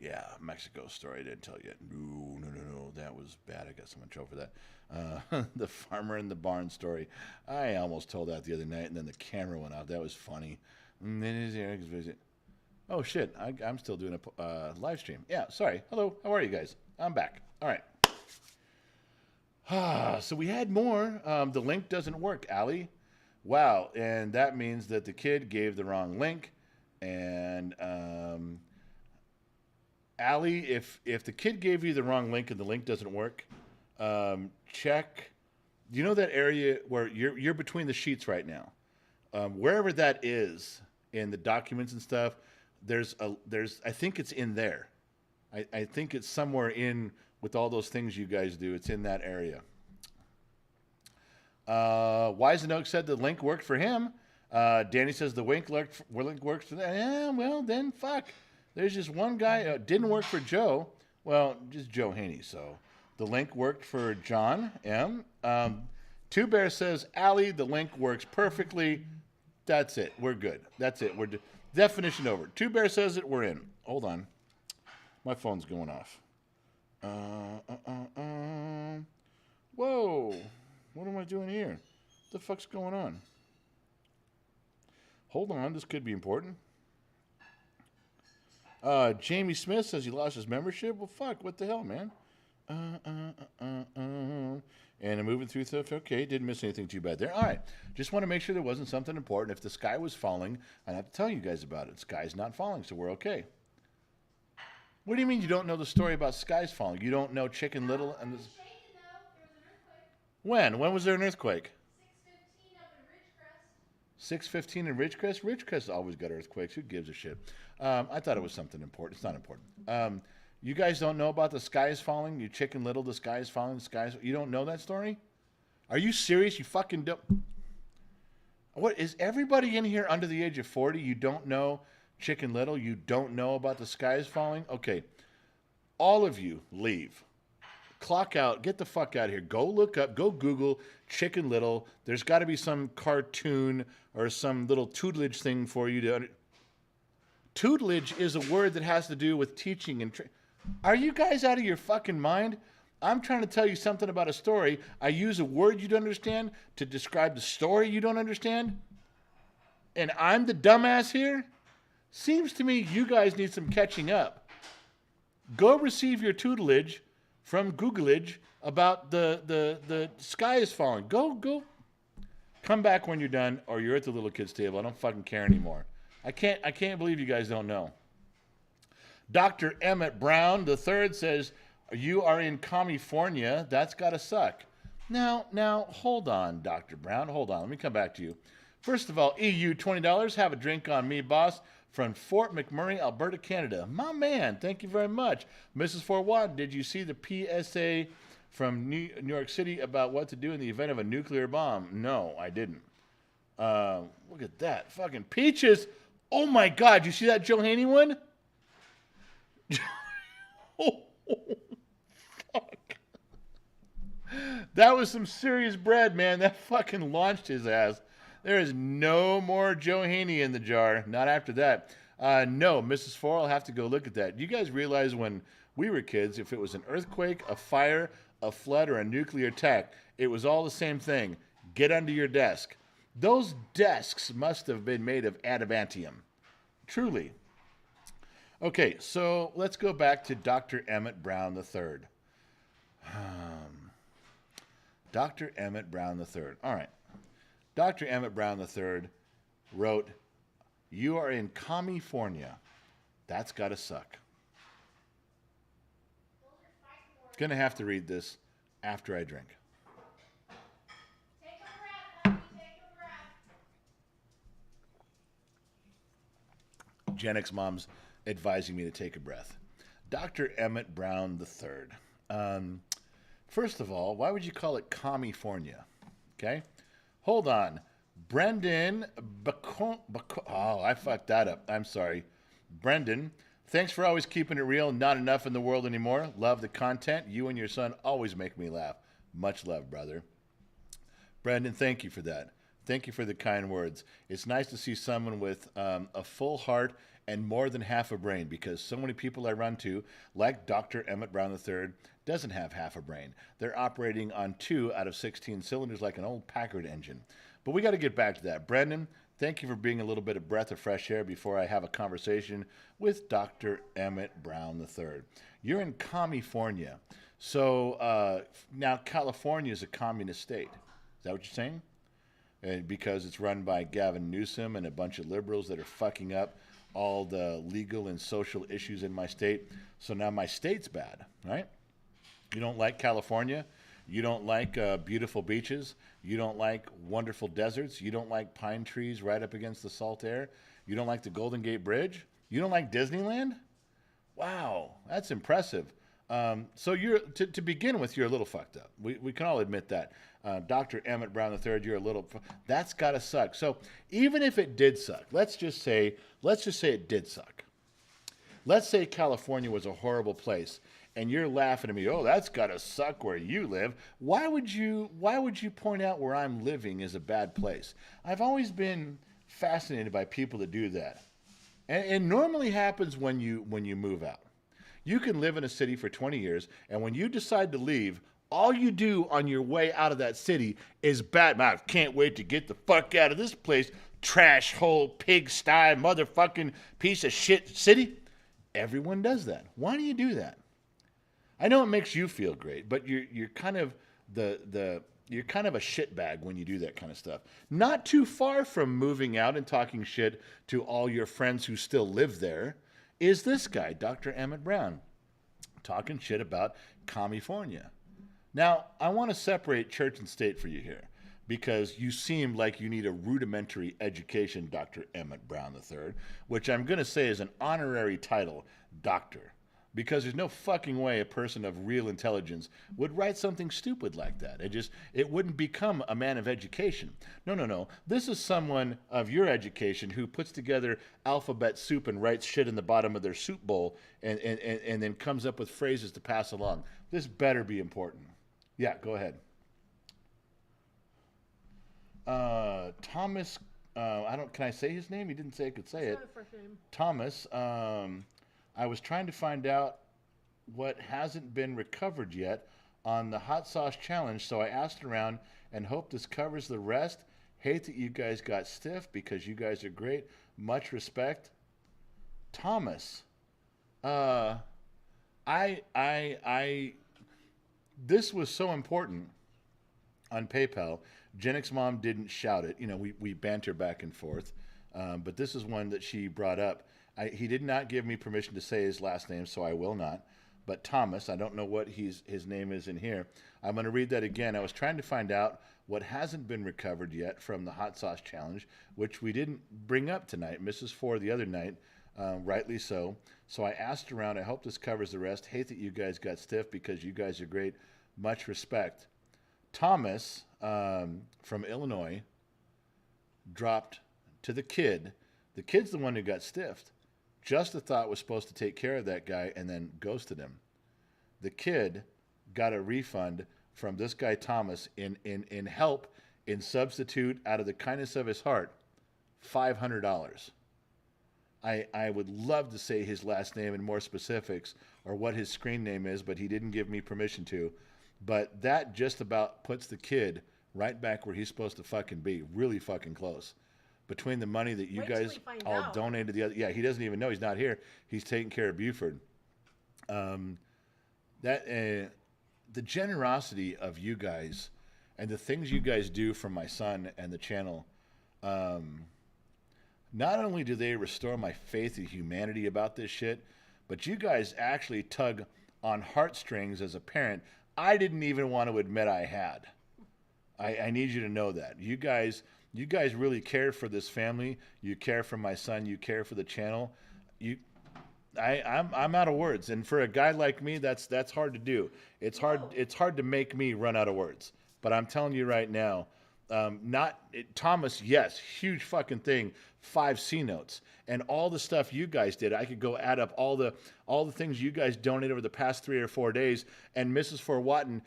Speaker 1: Yeah, Mexico story. I didn't tell you yet. No. That was bad. I got someone in trouble for that. The farmer in the barn story. I almost told that the other night, and then the camera went out. That was funny. And then his Eric's visit. Oh, shit. I'm still doing a live stream. Yeah, sorry. Hello. How are you guys? I'm back. All right. So we had more. The link doesn't work, Allie. Wow. And that means that the kid gave the wrong link. And Allie, if the kid gave you the wrong link and the link doesn't work, check. You know that area where you're between the sheets right now? Wherever that is in the documents and stuff, there's I think it's in there. I think it's somewhere in with all those things you guys do. It's in that area. Wise and Oak said the link worked for him. Danny says the link works for that. Yeah, well then fuck. There's just one guy didn't work for Joe. Well, just Joe Haney. So the link worked for John M. Two Bear says Allie, the link works perfectly. That's it. We're good. That's it. Definition over. Two Bear says it. We're in. Hold on. My phone's going off. Whoa. What am I doing here? What the fuck's going on? Hold on. This could be important. Jamie Smith says he lost his membership. Well, fuck. What the hell, man? And I'm moving through stuff. Okay, didn't miss anything too bad there. All right. Just want to make sure there wasn't something important. If the sky was falling, I'd have to tell you guys about it. The sky's not falling, so we're okay. What do you mean you don't know the story about skies falling? You don't know Chicken Little and this... When? When was there an earthquake? 6:15 in Ridgecrest? Ridgecrest always got earthquakes. Who gives a shit? I thought it was something important. It's not important. You guys don't know about the skies falling? You Chicken Little, the skies falling, the skies... You don't know that story? Are you serious? You fucking don't... What, is everybody in here under the age of 40? You don't know Chicken Little? You don't know about the skies falling? Okay. All of you leave. Clock out. Get the fuck out of here. Go look up. Go Google Chicken Little. There's got to be some cartoon or some little tutelage thing for you to... Tutelage is a word that has to do with teaching and... Are you guys out of your fucking mind? I'm trying to tell you something about a story. I use a word you don't understand to describe the story you don't understand. And I'm the dumbass here? Seems to me you guys need some catching up. Go receive your tutelage from Googleage about the sky is falling. Go. Come back when you're done or you're at the little kids table. I don't fucking care anymore. I can't believe you guys don't know. Dr. Emmett Brown III says, you are in California. That's got to suck. Now, hold on, Dr. Brown. Hold on. Let me come back to you. First of all, EU $20. Have a drink on me, boss. From Fort McMurray, Alberta, Canada. My man, thank you very much. Mrs. Fort Watt, did you see the PSA from New York City about what to do in the event of a nuclear bomb? No, I didn't. Look at that. Fucking peaches. Oh, my God. You see that Joe Haney one? Oh, fuck. That was some serious bread, man. That fucking launched his ass. There is no more Joe Haney in the jar. Not after that. No, Mrs. Four, I'll have to go look at that. You guys realize when we were kids, if it was an earthquake, a fire, a flood, or a nuclear attack, it was all the same thing. Get under your desk. Those desks must have been made of adamantium. Truly. Okay, so let's go back to Dr. Emmett Brown III. Dr. Emmett Brown III. All right. Dr. Emmett Brown III wrote, you are in California. That's got to suck. Going to have to read this after I drink.
Speaker 2: Take a breath, honey. Take a breath.
Speaker 1: Gen X moms advising me to take a breath. Dr. Emmett Brown III. First of all, why would you call it California? Okay? Hold on. Brendan oh, I fucked that up. I'm sorry. Brendan, thanks for always keeping it real. Not enough in the world anymore. Love the content. You and your son always make me laugh. Much love, brother. Brendan, thank you for that. Thank you for the kind words. It's nice to see someone with a full heart and more than half a brain, because so many people I run to, like Dr. Emmett Brown III, doesn't have half a brain. They're operating on 2 out of 16 cylinders like an old Packard engine. But we got to get back to that. Brendan, Thank you for being a little bit of breath of fresh air before I have a conversation with Dr. Emmett Brown III. You're in California. So now California is a communist state. Is that what you're saying? And because it's run by Gavin Newsom and a bunch of liberals that are fucking up all the legal and social issues in my state. So now my state's bad, right? You don't like California? You don't like beautiful beaches? You don't like wonderful deserts? You don't like pine trees right up against the salt air? You don't like the Golden Gate Bridge? You don't like Disneyland? Wow, that's impressive. So you're to begin with, you're a little fucked up. We can all admit that. Dr. Emmett Brown III, you're a little. That's gotta suck. So even if it did suck, let's just say it did suck. Let's say California was a horrible place, and you're laughing at me. Oh, that's gotta suck where you live. Why would you point out where I'm living is a bad place? I've always been fascinated by people that do that, and it normally happens when you move out. You can live in a city for 20 years, and when you decide to leave, all you do on your way out of that city is I can't wait to get the fuck out of this place, trash hole, pigsty, motherfucking piece of shit city. Everyone does that. Why do you do that? I know it makes you feel great, but you're kind of you're kind of a shitbag when you do that kind of stuff. Not too far from moving out and talking shit to all your friends who still live there is this guy, Dr. Emmett Brown, talking shit about California. Now, I want to separate church and state for you here because you seem like you need a rudimentary education, Dr. Emmett Brown III, which I'm going to say is an honorary title, doctor, because there's no fucking way a person of real intelligence would write something stupid like that. It wouldn't become a man of education. No. This is someone of your education who puts together alphabet soup and writes shit in the bottom of their soup bowl and then comes up with phrases to pass along. This better be important. Yeah, go ahead. Thomas, can I say his name? He didn't say I could say it.
Speaker 2: It's not a first name.
Speaker 1: Thomas, I was trying to find out what hasn't been recovered yet on the hot sauce challenge, so I asked around and hope this covers the rest. Hate that you guys got stiff because you guys are great. Much respect. Thomas, this was so important on PayPal. Jenix Mom didn't shout it. You know, we banter back and forth. But this is one that she brought up. He did not give me permission to say his last name, so I will not. But Thomas, I don't know what his name is in here. I'm going to read that again. I was trying to find out what hasn't been recovered yet from the hot sauce challenge, which we didn't bring up tonight. Mrs. Ford the other night, rightly so. So I asked around. I hope this covers the rest. Hate that you guys got stiff because you guys are great. Much respect. Thomas from Illinois dropped to the kid. The kid's the one who got stiffed. Justa thought was supposed to take care of that guy and then ghosted him. The kid got a refund from this guy Thomas in help, in substitute, out of the kindness of his heart, $500. I would love to say his last name and more specifics or what his screen name is, but he didn't give me permission to. But that just about puts the kid right back where he's supposed to fucking be, really fucking close. Between the money that you guys all donated, he doesn't even know he's not here. He's taking care of Buford. The generosity of you guys and the things you guys do for my son and the channel, not only do they restore my faith in humanity about this shit, but you guys actually tug on heartstrings as a parent I didn't even want to admit I had. I need you to know that. You guys really care for this family. You care for my son. You care for the channel. I'm out of words. And for a guy like me, that's hard to do. It's hard to make me run out of words. But I'm telling you right now, Thomas, yes, huge fucking thing. 5 C notes and all the stuff you guys did. I could go add up all the things you guys donated over the past 3 or 4 days. And Mrs. Forwatton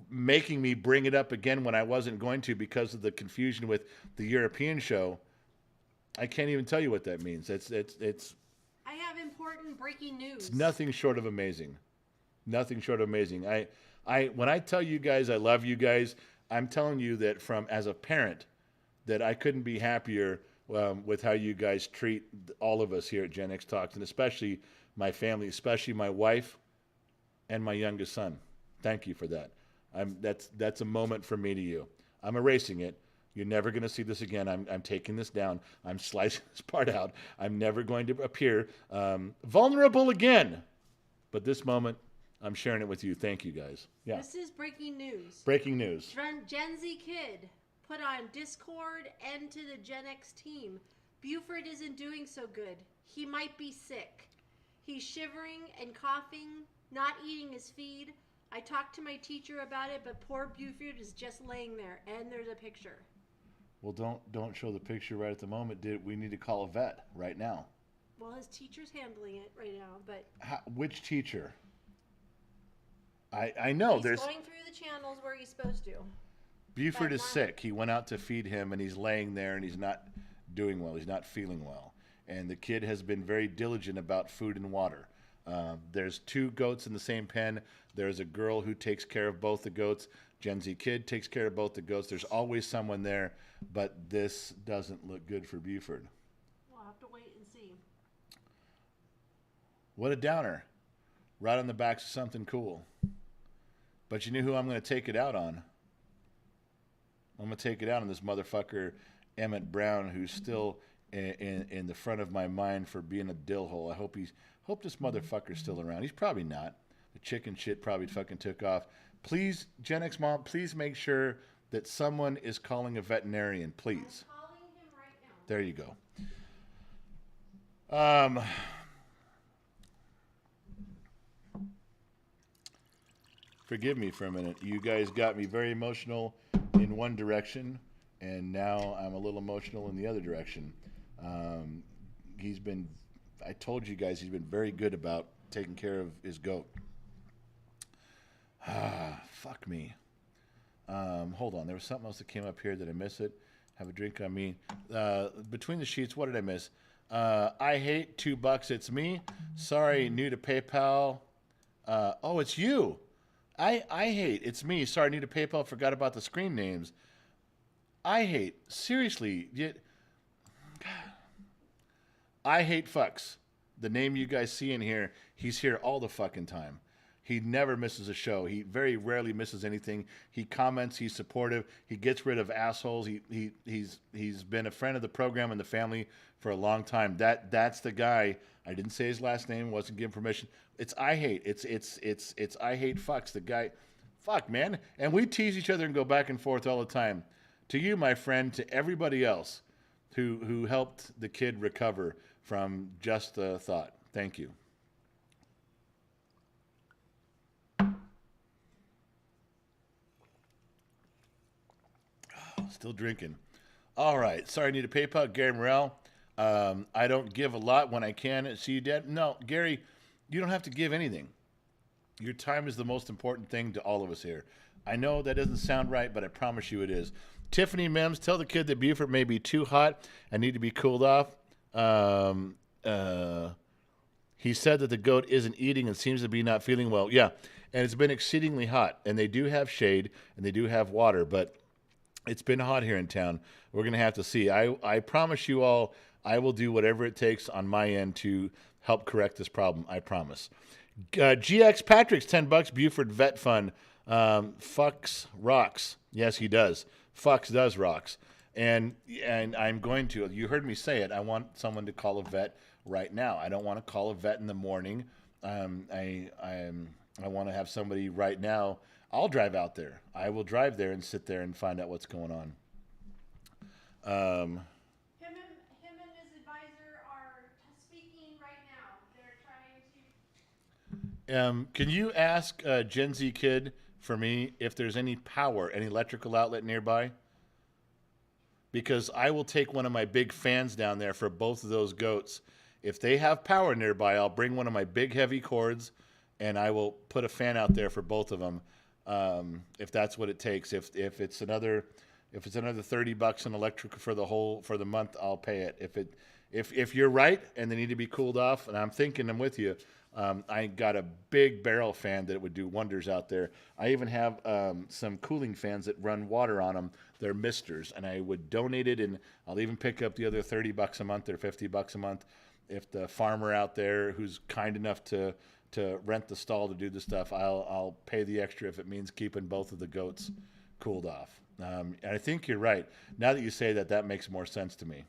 Speaker 1: making me bring it up again when I wasn't going to because of the confusion with the European show. I can't even tell you what that means. It's
Speaker 2: I have important breaking news.
Speaker 1: It's nothing short of amazing. Nothing short of amazing. When I tell you guys I love you guys, I'm telling you that as a parent, that I couldn't be happier with how you guys treat all of us here at Gen X Talks, and especially my family, especially my wife and my youngest son. Thank you for that. That's a moment from me to you. I'm erasing it. You're never going to see this again. I'm taking this down. I'm slicing this part out. I'm never going to appear vulnerable again. But this moment, I'm sharing it with you. Thank you, guys. Yeah.
Speaker 2: This is breaking news.
Speaker 1: Breaking news.
Speaker 2: Gen Z kid put on Discord and to the Gen X team. Buford isn't doing so good. He might be sick. He's shivering and coughing, not eating his feed. I talked to my teacher about it, but poor Buford is just laying there, and there's a picture.
Speaker 1: Well, don't show the picture right at the moment. We need to call a vet right now?
Speaker 2: Well, his teacher's handling it right now, but
Speaker 1: which teacher? I know
Speaker 2: he's
Speaker 1: there's
Speaker 2: going through the channels where he's supposed to.
Speaker 1: Buford is sick. He went out to feed him, and he's laying there, and he's not doing well. He's not feeling well. And the kid has been very diligent about food and water. There's 2 goats in the same pen. There's a girl who takes care of both the goats. Gen Z kid takes care of both the goats. There's always someone there, but this doesn't look good for Buford.
Speaker 2: We'll have to wait and see.
Speaker 1: What a downer. Right on the backs of something cool. But you know who I'm going to take it out on? I'm going to take it out on this motherfucker, Emmett Brown, who's still in the front of my mind for being a dill hole. I hope this motherfucker's still around. He's probably not. The chicken shit probably fucking took off. Please, Gen X Mom, please make sure that someone is calling a veterinarian, please.
Speaker 2: I'm calling him right now.
Speaker 1: There you go. Forgive me for a minute. You guys got me very emotional in one direction, and now I'm a little emotional in the other direction. I told you guys he's been very good about taking care of his goat. Fuck me. Hold on. There was something else that came up here. Did I miss it? Have a drink on me. Between the sheets, what did I miss? I hate $2. It's me. Sorry, new to PayPal. Oh, it's you. I hate. It's me. Sorry, new to PayPal. Forgot about the screen names. I hate. Seriously. I hate fucks. The name you guys see in here, he's here all the fucking time. He never misses a show. He very rarely misses anything. He comments. He's supportive. He gets rid of assholes. He's been a friend of the program and the family for a long time. That's the guy. I didn't say his last name. Wasn't given permission. It's I hate. It's I hate fucks. The guy, fuck man. And we tease each other and go back and forth all the time. To you, my friend. To everybody else who helped the kid recover from just a thought. Thank you. Still drinking. All right. Sorry, I need a PayPal. Gary Morrell. I don't give a lot when I can. See you, Dad. No, Gary, you don't have to give anything. Your time is the most important thing to all of us here. I know that doesn't sound right, but I promise you it is. Tiffany Mims, tell the kid that Buford may be too hot and need to be cooled off. He said that the goat isn't eating and seems to be not feeling well. Yeah, and it's been exceedingly hot. And they do have shade and they do have water, but it's been hot here in town. We're going to have to see. I promise you all, I will do whatever it takes on my end to help correct this problem. I promise. GX Patrick's $10. Buford Vet Fund. Fucks rocks. Yes, he does. Fucks does rocks. And I'm going to. You heard me say it. I want someone to call a vet right now. I don't want to call a vet in the morning. I want to have somebody right now. I'll drive out there. I will drive there and sit there and find out what's going on.
Speaker 2: Him and his advisor are speaking right now. They're trying to.
Speaker 1: Can you ask Gen Z Kid for me if there's any power, any electrical outlet nearby? Because I will take one of my big fans down there for both of those goats. If they have power nearby, I'll bring one of my big heavy cords and I will put a fan out there for both of them. If that's what it takes. If it's another $30 in electric for the month, I'll pay it. If you're right and they need to be cooled off, and I'm with you, I got a big barrel fan that would do wonders out there. I even have some cooling fans that run water on them. They're misters, and I would donate it, and I'll even pick up the other $30 a month or $50 a month if the farmer out there who's kind enough to rent the stall to do the stuff, I'll pay the extra if it means keeping both of the goats cooled off. And I think you're right. Now that you say that, that makes more sense to me.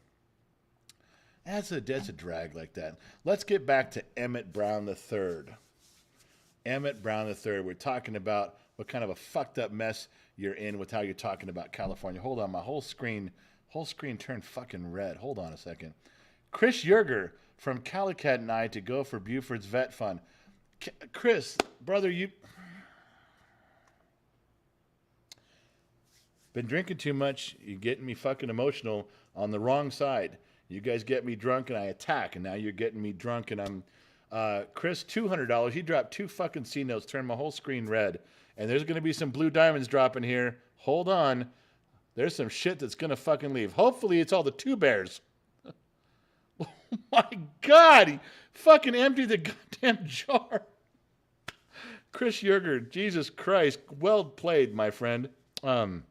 Speaker 1: That's a drag like that. Let's get back to Emmett Brown III. Emmett Brown III. We're talking about what kind of a fucked up mess you're in with how you're talking about California. Hold on, my whole screen turned fucking red. Hold on a second. Chris Yerger from Calicat and I to go for Buford's Vet Fund. Chris, brother, you been drinking too much. You're getting me fucking emotional on the wrong side. You guys get me drunk and I attack, and now you're getting me drunk and I'm Chris, $200. He dropped 2 fucking C notes, turned my whole screen red. And there's gonna be some blue diamonds dropping here. Hold on. There's some shit that's gonna fucking leave. Hopefully it's all the 2 bears. Oh my God, he fucking emptied the goddamn jar. Chris Yerger, Jesus Christ, well played, my friend. The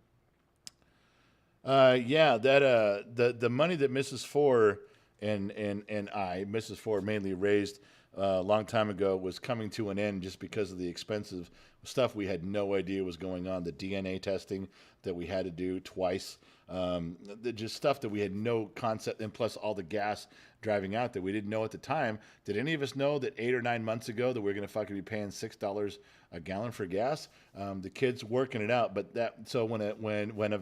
Speaker 1: money that Mrs. Four and Mrs. Four mainly raised a long time ago was coming to an end just because of the expensive stuff we had no idea was going on. The DNA testing that we had to do twice. Just stuff that we had no concept, and plus all the gas driving out there we didn't know at the time. Did any of us know that 8 or 9 months ago that we are going to fucking be paying $6 a gallon for gas? The kids working it out, but when a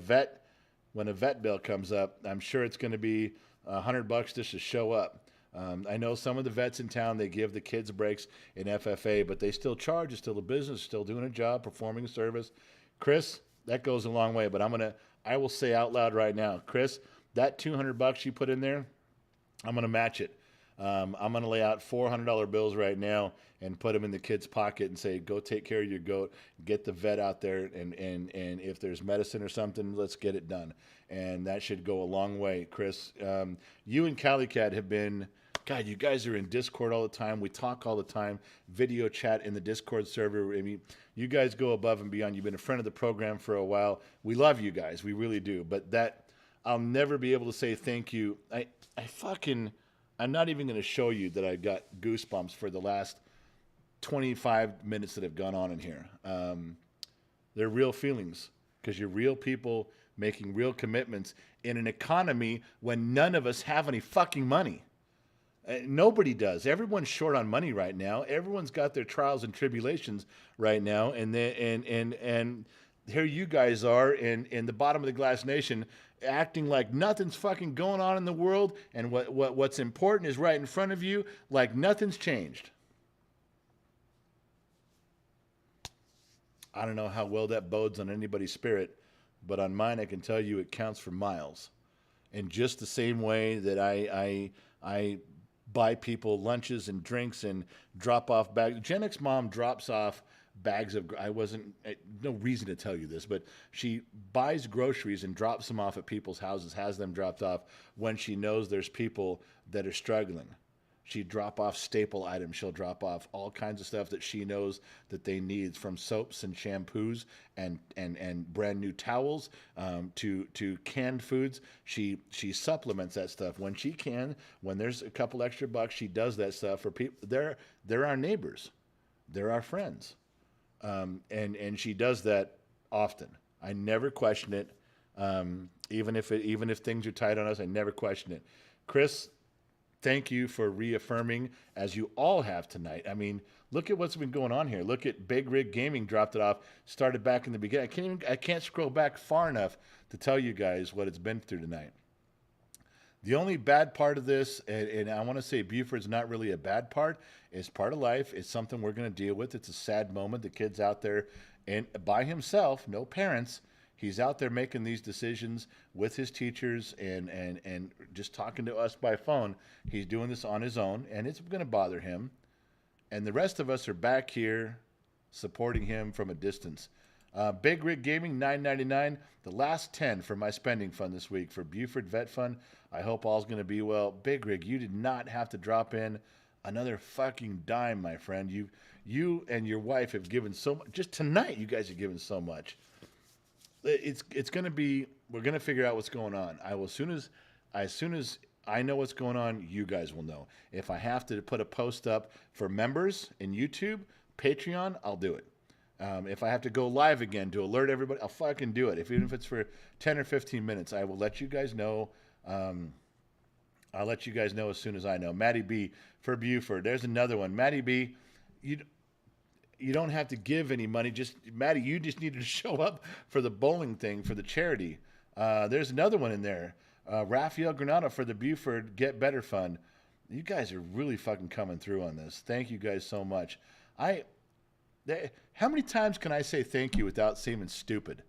Speaker 1: vet bill comes up, I'm sure it's going to be $100 just to show up. I know some of the vets in town, they give the kids breaks in FFA, but they still charge. It's still a business, still doing a job, performing a service. Chris, that goes a long way, but I will say out loud right now, Chris, that $200 you put in there, I'm going to match it. I'm going to lay out $400 bills right now and put them in the kid's pocket and say, go take care of your goat, get the vet out there, and if there's medicine or something, let's get it done. And that should go a long way, Chris. You and Calicat have been, God, you guys are in Discord all the time. We talk all the time, video chat in the Discord server. I mean, you guys go above and beyond. You've been a friend of the program for a while. We love you guys. We really do. But that, I'll never be able to say thank you. I'm not even going to show you that I got goosebumps for the last 25 minutes that have gone on in here. They're real feelings because you're real people making real commitments in an economy when none of us have any fucking money. Nobody does. Everyone's short on money right now. Everyone's got their trials and tribulations right now, and here you guys are in the bottom of the glass nation, acting like nothing's fucking going on in the world, and what's important is right in front of you, like nothing's changed. I don't know how well that bodes on anybody's spirit, but on mine, I can tell you it counts for miles. In just the same way that I buy people lunches and drinks and drop off bags. Gen X mom drops off bags of, no reason to tell you this, but she buys groceries and drops them off at people's houses, has them dropped off when she knows there's people that are struggling. She'd drop off staple items. She'll drop off all kinds of stuff that she knows that they need, from soaps and shampoos and brand new towels to canned foods. She supplements that stuff when she can. When there's a couple extra bucks, she does that stuff for people. They're our neighbors. They're our friends. And she does that often. I never question it. Even if things are tight on us, I never question it. Chris, thank you for reaffirming, as you all have tonight. I mean, look at what's been going on here. Look at Big Rig Gaming dropped it off, started back in the beginning. I can't scroll back far enough to tell you guys what it's been through tonight. The only bad part of this, and I want to say Buford's not really a bad part, it's part of life. It's something we're going to deal with. It's a sad moment. The kid's out there and by himself, no parents. He's out there making these decisions with his teachers and just talking to us by phone. He's doing this on his own, and it's going to bother him. And the rest of us are back here supporting him from a distance. Big Rig Gaming, $9.99. The last 10 for my spending fund this week for Buford Vet Fund. I hope all's going to be well. Big Rig, you did not have to drop in another fucking dime, my friend. You and your wife have given so much. Just tonight, you guys have given so much. It's gonna be. We're gonna figure out what's going on. I will as soon as I know what's going on, you guys will know. If I have to put a post up for members in YouTube, Patreon, I'll do it. If I have to go live again to alert everybody, I'll fucking do it. Even if it's for 10 or 15 minutes, I will let you guys know. I'll let you guys know as soon as I know. Maddie B for Buford. There's another one. Maddie B, you don't have to give any money. Just Maddie, you just needed to show up for the bowling thing for the charity. There's another one in there. Rafael Granada for the Buford Get Better Fund. You guys are really fucking coming through on this. Thank you guys so much. How many times can I say thank you without seeming stupid?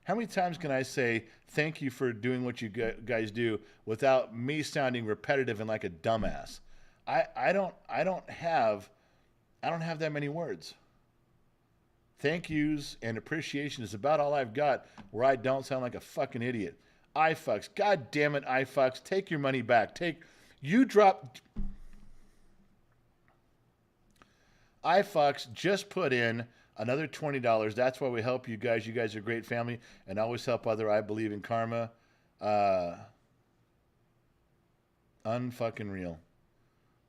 Speaker 1: How many times can I say thank you for doing what you guys do without me sounding repetitive and like a dumbass? I don't have that many words. Thank yous and appreciation is about all I've got where I don't sound like a fucking idiot. iFucks, god damn it, iFucks, take your money back. iFucks just put in another $20. That's why we help you guys. You guys are a great family and always help other. I believe in karma. Unfucking real.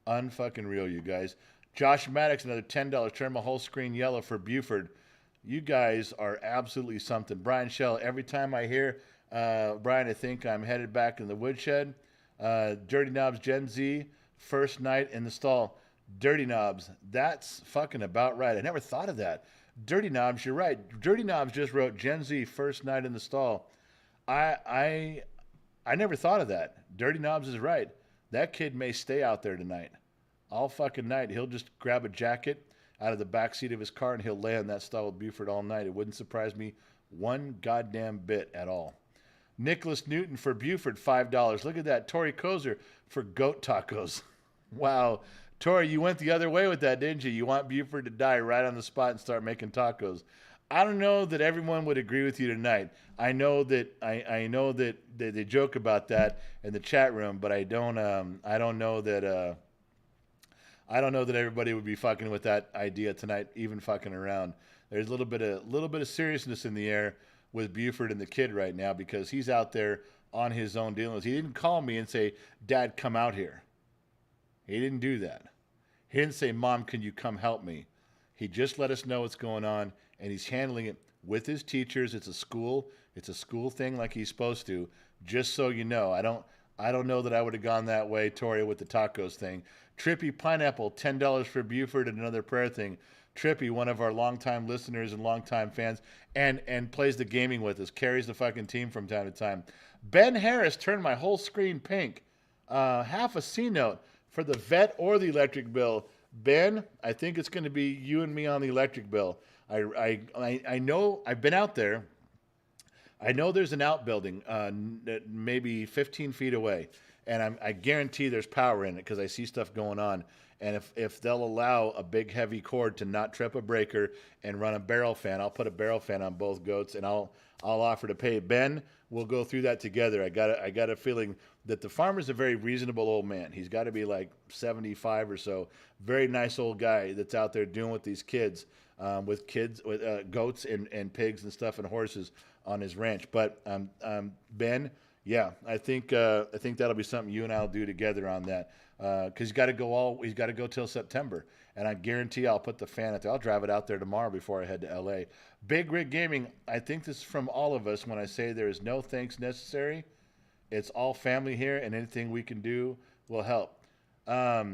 Speaker 1: Unfucking real, you guys. Josh Maddox, another $10. Turn my whole screen yellow for Buford. You guys are absolutely something. Brian Shell, every time I hear Brian, I think I'm headed back in the woodshed. Dirty Knobs Gen Z, first night in the stall. Dirty Knobs, that's fucking about right. I never thought of that. Dirty Knobs, you're right. Dirty Knobs just wrote Gen Z, first night in the stall. I never thought of that. Dirty Knobs is right. That kid may stay out there tonight. All fucking night. He'll just grab a jacket out of the backseat of his car and he'll lay on that stall with Buford all night. It wouldn't surprise me one goddamn bit at all. Nicholas Newton for Buford, $5. Look at that. Tori Kozer for goat tacos. Wow. Tori, you went the other way with that, didn't you? You want Buford to die right on the spot and start making tacos. I don't know that everyone would agree with you tonight. I know that I know that they joke about that in the chat room, but I don't know that everybody would be fucking with that idea tonight, even fucking around. There's a little bit of seriousness in the air with Buford and the kid right now because he's out there on his own dealing with. He didn't call me and say, "Dad, come out here." He didn't do that. He didn't say, "Mom, can you come help me?" He just let us know what's going on, and he's handling it with his teachers. It's a school thing like he's supposed to. Just so you know, I don't know that I would have gone that way, Tori, with the tacos thing. Trippy Pineapple, $10 for Buford and another prayer thing. Trippy, one of our longtime listeners and longtime fans, and plays the gaming with us, carries the fucking team from time to time. Ben Harris turned my whole screen pink. Half a C note for the vet or the electric bill. Ben, I think it's going to be you and me on the electric bill. I know, I've been out there. I know there's an outbuilding maybe 15 feet away, and I guarantee there's power in it because I see stuff going on. And if they'll allow a big heavy cord to not trip a breaker and run a barrel fan, I'll put a barrel fan on both goats and I'll offer to pay. Ben, we'll go through that together. I got a feeling that the farmer's a very reasonable old man. He's got to be like 75 or so. Very nice old guy that's out there doing with these kids, with goats and pigs and stuff and horses on his ranch. But Ben, yeah, I think that'll be something you and I'll do together on that. Because he's got to go till September, and I guarantee I'll put the fan out there. I'll drive it out there tomorrow before I head to LA. Big Rig Gaming, I think this is from all of us when I say there is no thanks necessary. It's all family here, and anything we can do will help. Not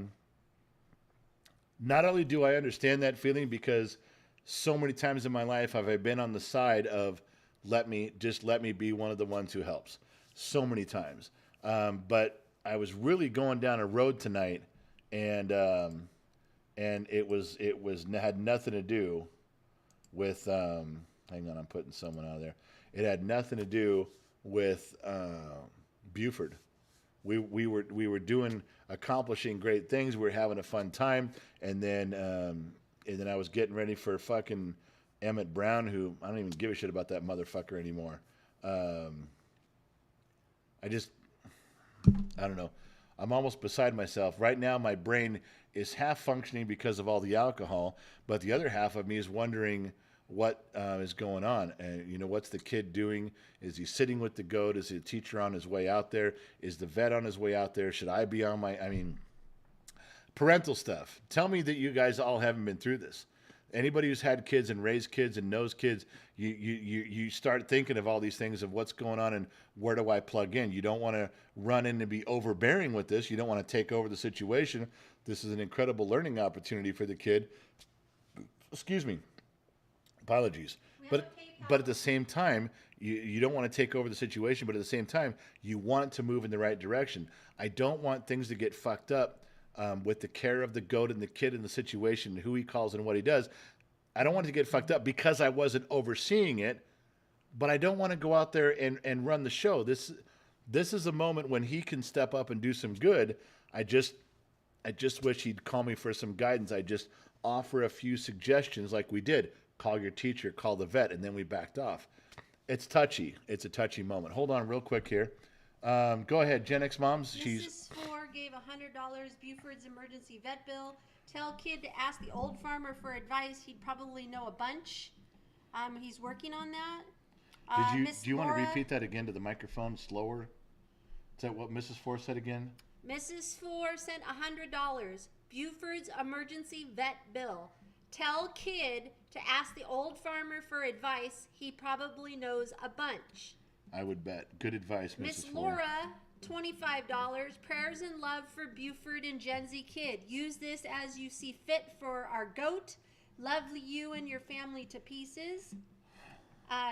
Speaker 1: only do I understand that feeling because so many times in my life have I been on the side of let me be one of the ones who helps. So many times, but I was really going down a road tonight, and it had nothing to do with. Hang on, I'm putting someone out of there. It had nothing to do with Buford. We were accomplishing great things. We were having a fun time, and then I was getting ready for fucking Emmett Brown, who I don't even give a shit about that motherfucker anymore. I don't know. I'm almost beside myself. Right now, my brain is half functioning because of all the alcohol, but the other half of me is wondering what is going on. And, you know, what's the kid doing? Is he sitting with the goat? Is the teacher on his way out there? Is the vet on his way out there? Should I be on my, I mean, parental stuff. Tell me that you guys all haven't been through this. Anybody who's had kids and raised kids and knows kids, you start thinking of all these things of what's going on and where do I plug in. You don't want to run in and be overbearing with this. You don't want to take over the situation. This is an incredible learning opportunity for the kid. Excuse me. Apologies. But at the same time, you don't want to take over the situation, but at the same time, you want it to move in the right direction. I don't want things to get fucked up with the care of the goat and the kid in the situation, who he calls and what he does. I don't want it to get fucked up because I wasn't overseeing it, but I don't want to go out there and run the show. This is a moment when he can step up and do some good. I just wish he'd call me for some guidance. I just offer a few suggestions like we did. Call your teacher, call the vet, and then we backed off. It's touchy. It's a touchy moment. Hold on real quick here. Go ahead, Gen X Moms.
Speaker 2: Mrs. Four gave $100 Buford's emergency vet bill. Tell kid to ask the old farmer for advice. He'd probably know a bunch. He's working on that.
Speaker 1: Do you want to repeat that again to the microphone slower? Is that what Mrs. Four said again?
Speaker 2: Mrs. Four sent $100 Buford's emergency vet bill. Tell kid to ask the old farmer for advice. He probably knows a bunch.
Speaker 1: I would bet. Good advice, Mrs.
Speaker 2: Miss
Speaker 1: Four.
Speaker 2: Laura, $25. Prayers and love for Buford and Gen Z kid. Use this as you see fit for our goat. Love you and your family to pieces.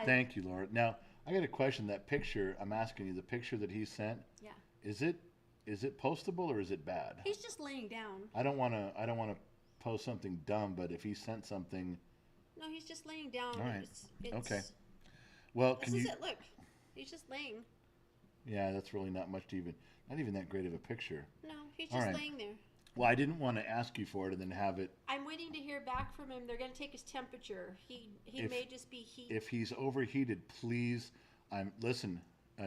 Speaker 1: Thank you, Laura. Now, I got a question. That picture, I'm asking you, the picture that he sent,
Speaker 2: Yeah.
Speaker 1: is it postable or is it bad?
Speaker 2: He's just laying down.
Speaker 1: I don't want to post something dumb, but if he sent something.
Speaker 2: No, he's just laying down.
Speaker 1: All right.
Speaker 2: It's,
Speaker 1: okay. Well,
Speaker 2: this is it. Look, he's just laying.
Speaker 1: Yeah, that's really not even that great of a picture.
Speaker 2: No, he's just laying there.
Speaker 1: Well, I didn't want to ask you for it and then have it.
Speaker 2: I'm waiting to hear back from him. They're going to take his temperature. He may just be heat.
Speaker 1: If he's overheated, please. Listen,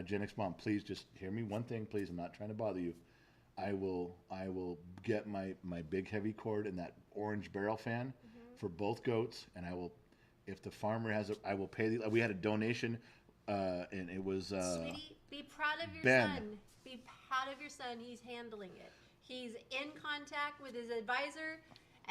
Speaker 1: Gen X Mom. Please just hear me. One thing, please. I'm not trying to bother you. I will get my big heavy cord and that orange barrel fan for both goats, and I will. If the farmer has I will pay. We had a donation, and it was.
Speaker 2: Sweetie, be proud of your
Speaker 1: Ben.
Speaker 2: son. Be proud of your son. He's handling it. He's in contact with his advisor,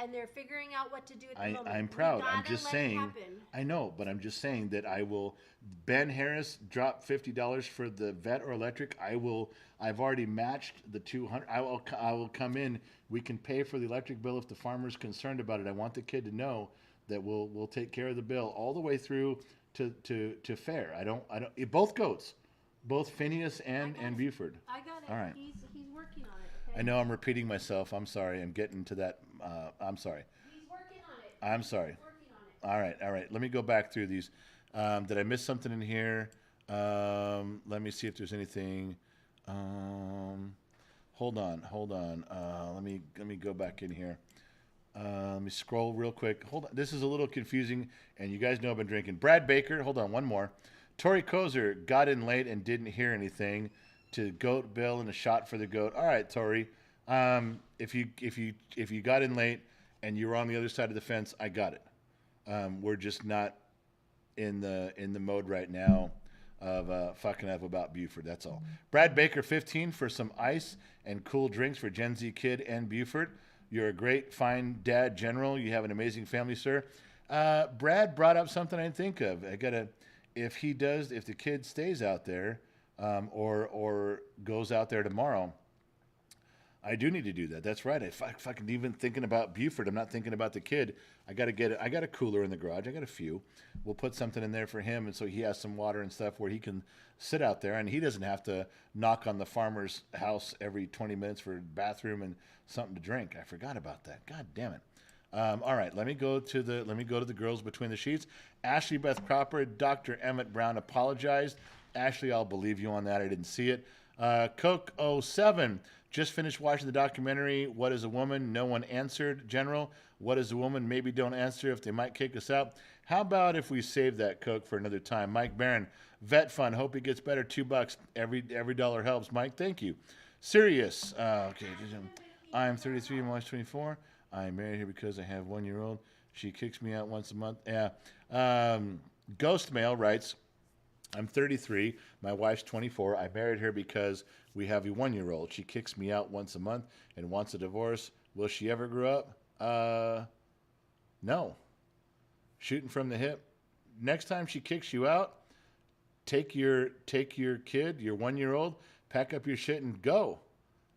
Speaker 2: and they're figuring out what to do at the moment.
Speaker 1: I'm proud. I'm just saying. I know, but I'm just saying that I will. Ben Harris dropped $50 for the vet or electric. I've already matched the $200. I will come in. We can pay for the electric bill if the farmer's concerned about it. I want the kid to know that we'll take care of the bill all the way through to fair. I don't. Both goats, both Phineas and Buford.
Speaker 2: I got it.
Speaker 1: All right.
Speaker 2: He's working on it. Okay?
Speaker 1: I know I'm repeating myself. I'm sorry. I'm getting to that. I'm sorry.
Speaker 2: He's working on it.
Speaker 1: I'm sorry.
Speaker 2: He's working on it.
Speaker 1: All right. Let me go back through these. Did I miss something in here? Let me see if there's anything. Hold on. Let me go back in here. Let me scroll real quick. Hold on. This is a little confusing, and you guys know I've been drinking. Brad Baker. Hold on. One more. Tori Kozer got in late and didn't hear anything. To Goat Bill and a shot for the goat. All right, Tori. If you got in late and you were on the other side of the fence, I got it. We're just not in the mode right now of fucking up about Buford. That's all. Brad Baker, 15 for some ice and cool drinks for Gen Z Kid and Buford. You're a great, fine dad, General. You have an amazing family, sir. Brad brought up something I didn't think of. If the kid stays out there. Or goes out there tomorrow, I do need to do that. That's right. If I can even thinking about Buford, I'm not thinking about the kid. I got a cooler in the garage. I got a few. We'll put something in there for him, and so he has some water and stuff where he can sit out there, and he doesn't have to knock on the farmer's house every 20 minutes for a bathroom and something to drink. I forgot about that. God damn it. All right, let me go to the girls between the sheets. Ashley Beth Cropper, Dr. Emmett Brown apologized. Ashley, I'll believe you on that. I didn't see it. Coke 07, just finished watching the documentary, What is a Woman? No one answered. General, what is a woman? Maybe don't answer if they might kick us out. How about if we save that Coke for another time? Mike Barron, Vet Fund, hope he gets better. $2. Every dollar helps. Mike, thank you. Serious. Okay. I'm 33, my wife's 24. I'm married here because I have 1-year-old. She kicks me out once a month. Yeah. Ghost Mail writes, I'm 33. My wife's 24. I married her because we have a 1-year-old. She kicks me out once a month and wants a divorce. Will she ever grow up? No. Shooting from the hip. Next time she kicks you out, take your kid, your 1-year-old, pack up your shit and go.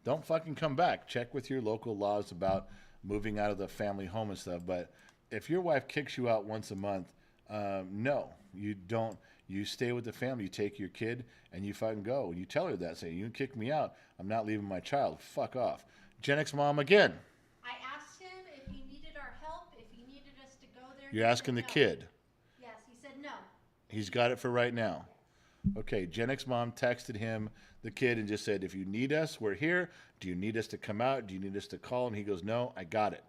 Speaker 1: Don't fucking come back. Check with your local laws about moving out of the family home and stuff. But if your wife kicks you out once a month, no, you don't. You stay with the family. You take your kid and you fucking go. You tell her that. Say, you kick me out. I'm not leaving my child. Fuck off. Gen X mom again.
Speaker 2: I asked him if he needed our help, if he needed us to go there.
Speaker 1: You're asking the kid.
Speaker 2: Yes, he said no.
Speaker 1: He's got it for right now. Okay, Gen X mom texted him, the kid, and just said, if you need us, we're here. Do you need us to come out? Do you need us to call? And he goes, no, I got it.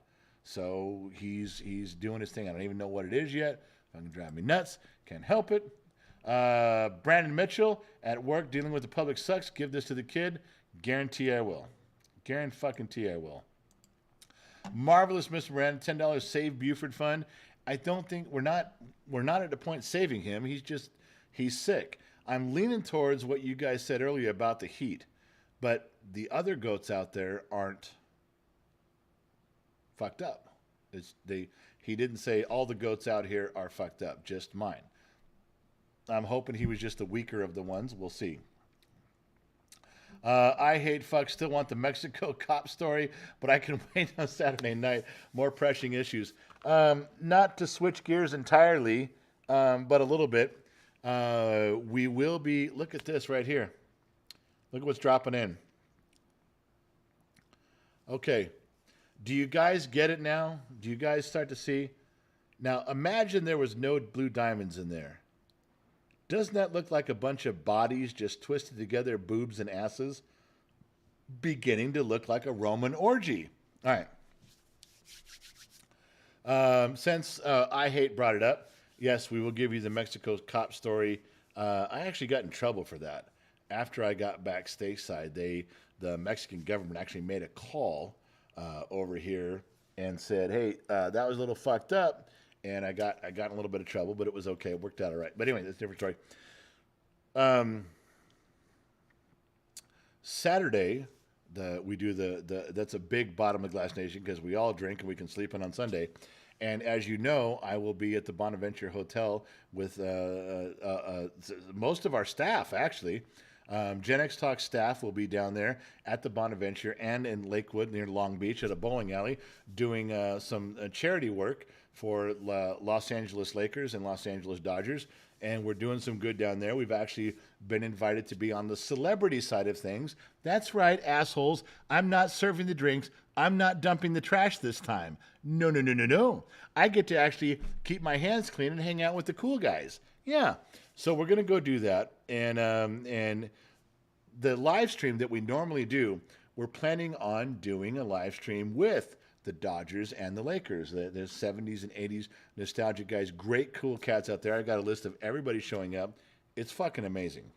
Speaker 1: So he's doing his thing. I don't even know what it is yet. Fucking drive me nuts. Can't help it. Brandon Mitchell at work dealing with the public sucks. Give this to the kid. Guarantee I will. Guarantee I will. Marvelous Mr. Miranda, $10 Save Buford Fund. I don't think we're not at the point saving him. He's sick. I'm leaning towards what you guys said earlier about the heat, but the other goats out there aren't fucked up. He didn't say all the goats out here are fucked up, just mine. I'm hoping he was just the weaker of the ones. We'll see. I hate fuck. Still want the Mexico cop story, but I can wait on Saturday night. More pressing issues. Not to switch gears entirely, but a little bit. We will be. Look at this right here. Look at what's dropping in. Okay. Do you guys get it now? Do you guys start to see? Now, imagine there was no blue diamonds in there. Doesn't that look like a bunch of bodies just twisted together, boobs and asses, beginning to look like a Roman orgy? All right. Since I Hate brought it up, yes, we will give you the Mexico cop story. I actually got in trouble for that. After I got back stateside, the Mexican government actually made a call over here and said, hey, that was a little fucked up. And I got in a little bit of trouble, but it was okay. It worked out all right. But anyway, that's a different story. Saturday, we do that's a big bottom of Glass Nation because we all drink and we can sleep in on Sunday. And as you know, I will be at the Bonaventure Hotel with most of our staff, actually. Gen X Talk staff will be down there at the Bonaventure and in Lakewood near Long Beach at a bowling alley doing some charity work for Los Angeles Lakers and Los Angeles Dodgers. And we're doing some good down there. We've actually been invited to be on the celebrity side of things. That's right, assholes. I'm not serving the drinks. I'm not dumping the trash this time. No. I get to actually keep my hands clean and hang out with the cool guys. Yeah. So we're going to go do that. And the live stream that we normally do, we're planning on doing a live stream with the Dodgers and the Lakers. The 70s and 80s nostalgic guys. Great, cool cats out there. I got a list of everybody showing up. It's fucking amazing.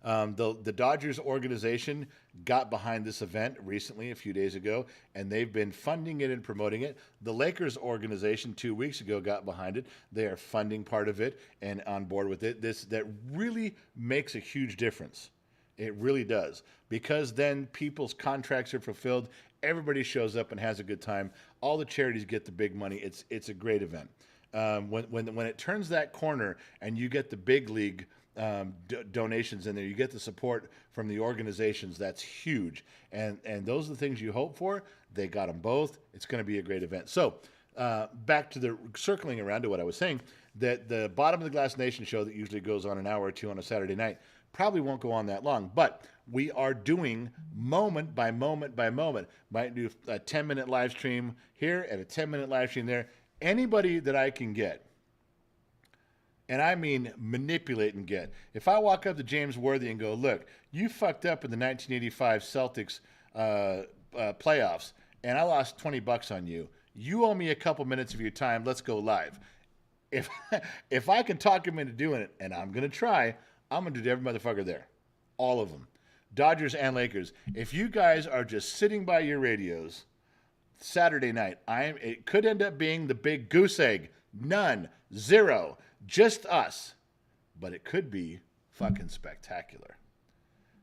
Speaker 1: The Dodgers organization got behind this event recently, a few days ago, and they've been funding it and promoting it. The Lakers organization 2 weeks ago got behind it. They are funding part of it and on board with it. That really makes a huge difference. It really does. Because then people's contracts are fulfilled. Everybody shows up and has a good time. All the charities get the big money. It's a great event. When it turns that corner and you get the big league donations in there, you get the support from the organizations. That's huge. And those are the things you hope for. They got them both. It's going to be a great event. So back to the circling around to what I was saying, that the Bottom of the Glass Nation show that usually goes on an hour or two on a Saturday night probably won't go on that long, but we are doing moment by moment by moment. Might do a 10-minute live stream here and a 10-minute live stream there. Anybody that I can get, and I mean manipulate and get. If I walk up to James Worthy and go, look, you fucked up in the 1985 Celtics playoffs, and I lost $20 on you. You owe me a couple minutes of your time. Let's go live. If I can talk him into doing it, and I'm going to try, I'm going to do every motherfucker there. All of them. Dodgers and Lakers. If you guys are just sitting by your radios Saturday night, it could end up being the big goose egg. None. Zero. Just us. But it could be fucking spectacular.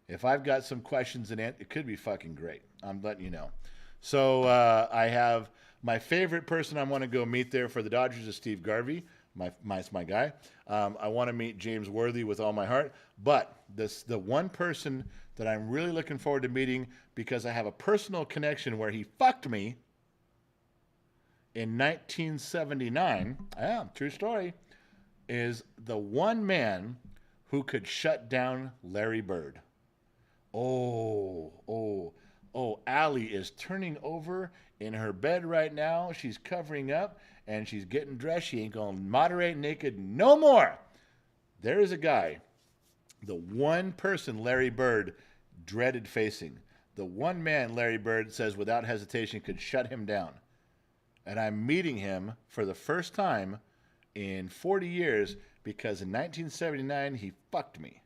Speaker 1: If I've got some questions and it could be fucking great. I'm letting you know. So I have my favorite person I want to go meet there for the Dodgers is Steve Garvey. My guy. I want to meet James Worthy with all my heart. But the one person that I'm really looking forward to meeting because I have a personal connection where he fucked me in 1979. Yeah, true story. Is the one man who could shut down Larry Bird. Oh, Allie is turning over in her bed right now. She's covering up and she's getting dressed. She ain't going to moderate naked no more. There is a guy, the one person Larry Bird dreaded facing. The one man Larry Bird says without hesitation could shut him down. And I'm meeting him for the first time in 40 years because in 1979 he fucked me.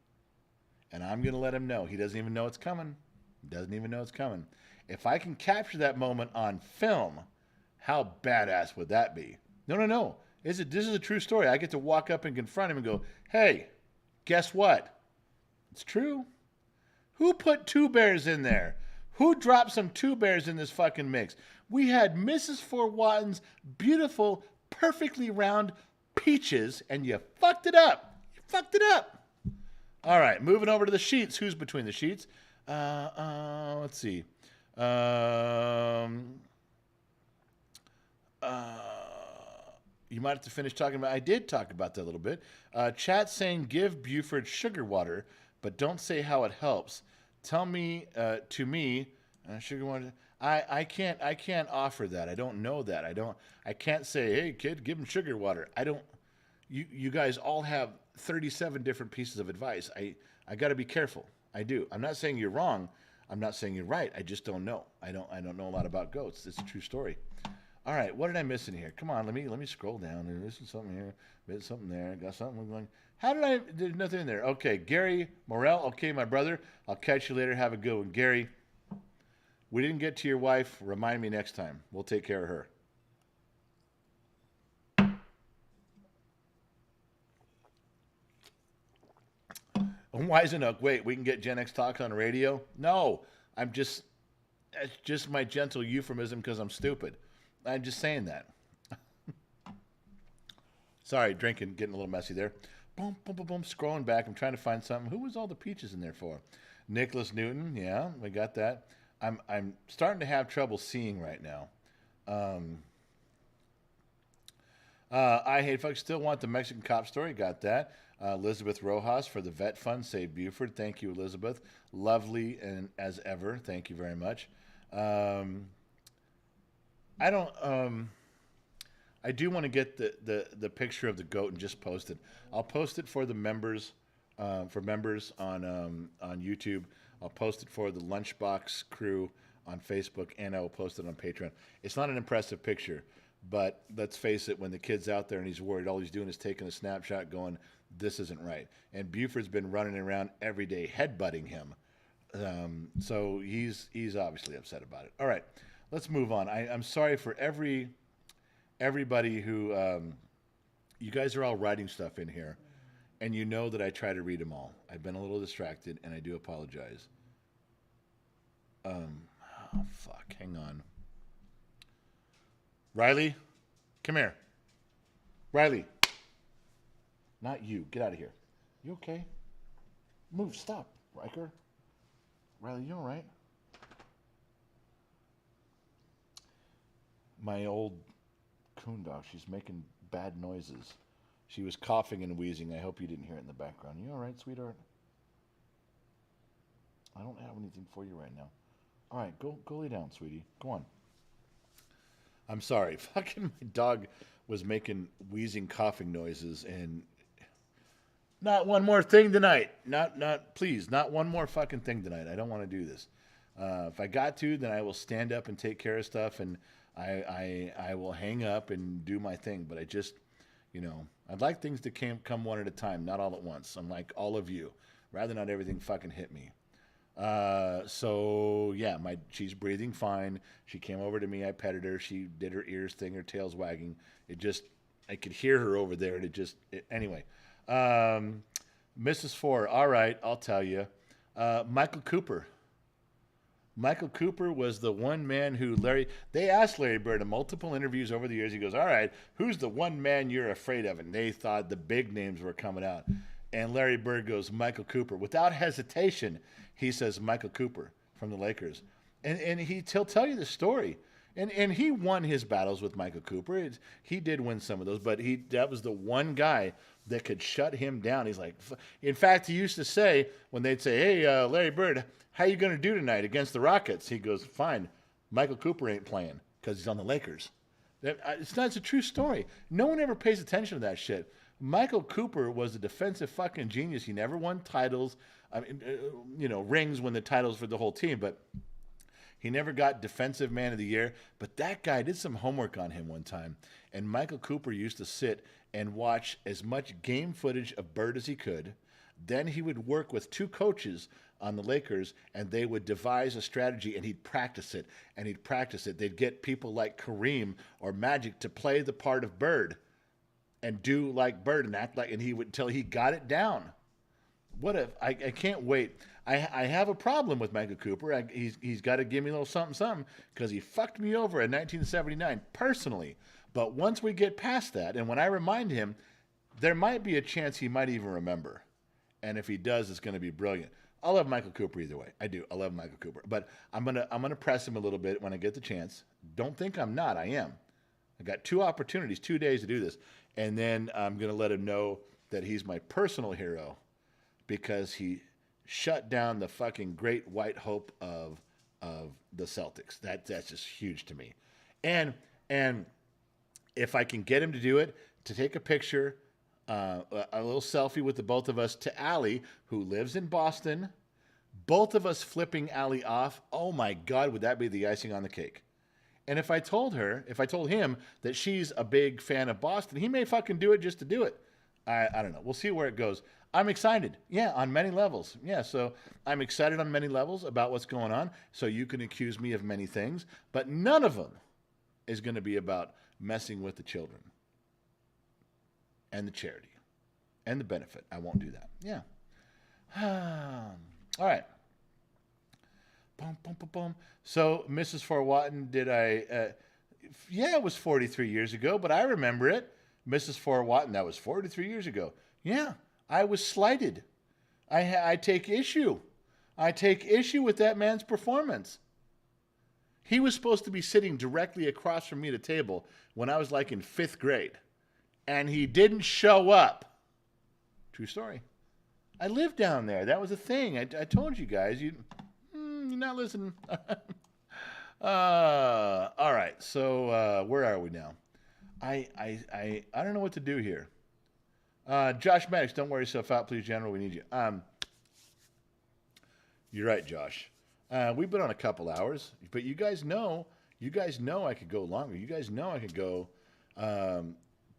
Speaker 1: And I'm going to let him know. He doesn't even know it's coming. If I can capture that moment on film, how badass would that be? No. This is a true story. I get to walk up and confront him and go, hey, guess what? It's true. Who put Two Bears in there? Who dropped some Two Bears in this fucking mix? We had Mrs. Fort Watten's beautiful, perfectly round peaches, and you fucked it up. All right, moving over to the sheets. Who's between the sheets? Let's see. You might have to finish talking about. I did talk about that a little bit. Chat saying give Buford sugar water, but don't say how it helps. Tell me to me sugar water. I can't offer that. I don't know that. I can't say, hey kid, give him sugar water. I don't. You guys all have 37 different pieces of advice. I got to be careful. I do. I'm not saying you're wrong. I'm not saying you're right. I just don't know. I don't know a lot about goats. It's a true story. All right, what did I miss in here? Come on, let me scroll down. There's something here, there's something there. Got something going. There's nothing in there. Okay, Gary Morrell. Okay, my brother. I'll catch you later. Have a good one, Gary. We didn't get to your wife. Remind me next time. We'll take care of her. Weisenhoek, wait, we can get Gen X Talk on radio? No, it's just my gentle euphemism because I'm stupid. I'm just saying that. Sorry, getting a little messy there. Boom, scrolling back. I'm trying to find something. Who was all the peaches in there for? Nicholas Newton, yeah, we got that. I'm starting to have trouble seeing right now. I hate folks. Still want the Mexican cop story. Got that. Elizabeth Rojas for the Vet Fund. Save Buford. Thank you, Elizabeth. Lovely and as ever. Thank you very much. I do want to get the picture of the goat and just post it. I'll post it for the members, on YouTube. I'll post it for the Lunchbox crew on Facebook, and I will post it on Patreon. It's not an impressive picture, but let's face it, when the kid's out there and he's worried, all he's doing is taking a snapshot going, this isn't right. And Buford's been running around every day headbutting him. So he's obviously upset about it. All right, let's move on. I'm sorry for everybody who, you guys are all writing stuff in here, and you know that I try to read them all. I've been a little distracted, and I do apologize. Fuck, hang on. Riley, come here. Riley. Not you. Get out of here. You okay? Move. Stop, Riker. Riley, you all right? My old coon dog, she's making bad noises. She was coughing and wheezing. I hope you didn't hear it in the background. You all right, sweetheart? I don't have anything for you right now. All right, go lay down, sweetie. Go on. I'm sorry. Fucking my dog was making wheezing, coughing noises, and not one more thing tonight. Please, not one more fucking thing tonight. I don't want to do this. If I got to, then I will stand up and take care of stuff, and I will hang up and do my thing. But I just, I'd like things to come one at a time, not all at once. I'm like all of you. Rather not everything fucking hit me. So yeah, she's breathing fine. She came over to me. I petted her. She did her ears thing, her tail's wagging. I could hear her over there, and anyway. Mrs. Four, all right, I'll tell you. Michael Cooper. Michael Cooper was the one man who they asked Larry Bird in multiple interviews over the years. He goes, all right, who's the one man you're afraid of? And they thought the big names were coming out. And Larry Bird goes, Michael Cooper. Without hesitation, he says Michael Cooper from the Lakers. And he'll tell you the story. And he won his battles with Michael Cooper. He did win some of those, but that was the one guy that could shut him down. He's like, in fact, he used to say, when they'd say, hey, Larry Bird, how you going to do tonight against the Rockets? He goes, fine, Michael Cooper ain't playing because he's on the Lakers. It's a true story. No one ever pays attention to that shit. Michael Cooper was a defensive fucking genius. He never won titles, rings, win the titles for the whole team, but he never got defensive man of the year. But that guy did some homework on him one time. And Michael Cooper used to sit and watch as much game footage of Bird as he could. Then he would work with two coaches on the Lakers, and they would devise a strategy, and he'd practice it, and he'd practice it. They'd get people like Kareem or Magic to play the part of Bird and do like Bird and act like, and he would until he got it down. I can't wait. I have a problem with Michael Cooper. He's got to give me a little something because he fucked me over in 1979 personally. But once we get past that, and when I remind him, there might be a chance he might even remember. And if he does, it's going to be brilliant. I love Michael Cooper either way. I do. I love Michael Cooper. But I'm gonna press him a little bit when I get the chance. Don't think I'm not. I am. I got 2 opportunities, 2 days to do this. And then I'm going to let him know that he's my personal hero because he shut down the fucking great white hope of the Celtics. That's just huge to me. And if I can get him to do it, to take a picture, a little selfie with the both of us to Allie, who lives in Boston, both of us flipping Allie off, oh my God, would that be the icing on the cake? And if I told him that she's a big fan of Boston, he may fucking do it just to do it. I don't know. We'll see where it goes. I'm excited. Yeah, on many levels. Yeah, so I'm excited on many levels about what's going on. So you can accuse me of many things, but none of them is going to be about messing with the children and the charity and the benefit. I won't do that. Yeah. All right. Boom, boom, boom, boom. So, Mrs. Fort Watton, it was 43 years ago, but I remember it. Mrs. Fort Watton, that was 43 years ago. Yeah, I was slighted. I take issue. I take issue with that man's performance. He was supposed to be sitting directly across from me at a table when I was like in 5th grade, and he didn't show up. True story. I lived down there. That was a thing. I told you guys. You're not listening. All right. So where are we now? I don't know what to do here. Josh Maddox, don't wear yourself out, please, General. We need you. You're right, Josh. We've been on a couple hours, but you guys know I could go longer. You guys know I could go.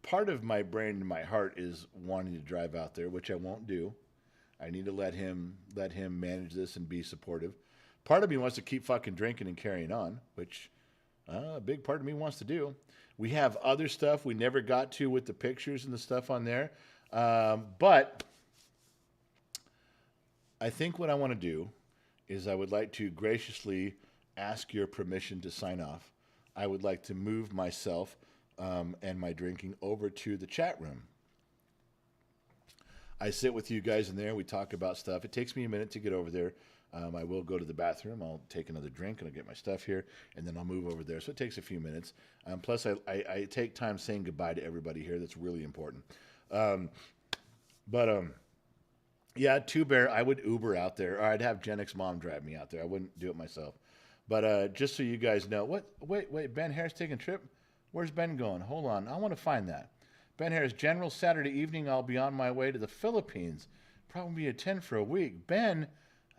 Speaker 1: Part of my brain and my heart is wanting to drive out there, which I won't do. I need to let him manage this and be supportive. Part of me wants to keep fucking drinking and carrying on, which a big part of me wants to do. We have other stuff we never got to with the pictures and the stuff on there. But I think what I want to do is I would like to graciously ask your permission to sign off. I would like to move myself and my drinking over to the chat room. I sit with you guys in there. We talk about stuff. It takes me a minute to get over there. I will go to the bathroom. I'll take another drink and I'll get my stuff here, and then I'll move over there. So it takes a few minutes. Plus, I take time saying goodbye to everybody here. That's really important. Yeah, Two Bear, I would Uber out there, or I'd have Jennick's mom drive me out there. I wouldn't do it myself. But just so you guys know, wait, Ben Harris taking a trip? Where's Ben going? Hold on, I want to find that. Ben Harris, General, Saturday evening, I'll be on my way to the Philippines. Probably at 10 for a week. Ben,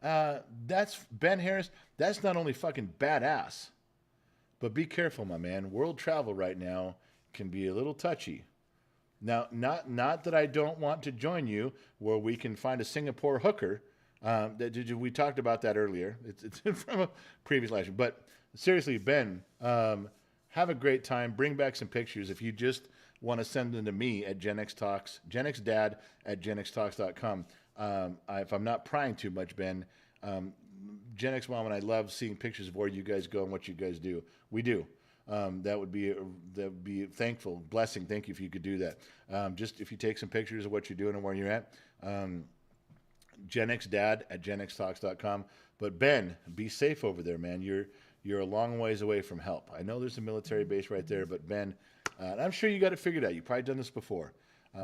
Speaker 1: that's Ben Harris. That's not only fucking badass, but be careful, my man. World travel right now can be a little touchy. Now, not that I don't want to join you where we can find a Singapore hooker We talked about that earlier. It's from a previous live stream. But seriously, Ben, have a great time. Bring back some pictures. If you just want to send them to me at Gen X Talks, GenXDad at GenXTalks.com. If I'm not prying too much, Ben, Gen X Mom and I love seeing pictures of where you guys go and what you guys do. We do. That would be thankful, blessing. Thank you if you could do that. Just if you take some pictures of what you're doing and where you're at. GenXDad at GenXTalks.com. But Ben, be safe over there, man. You're a long ways away from help. I know there's a military base right there, but Ben, I'm sure you got it figured out. You've probably done this before.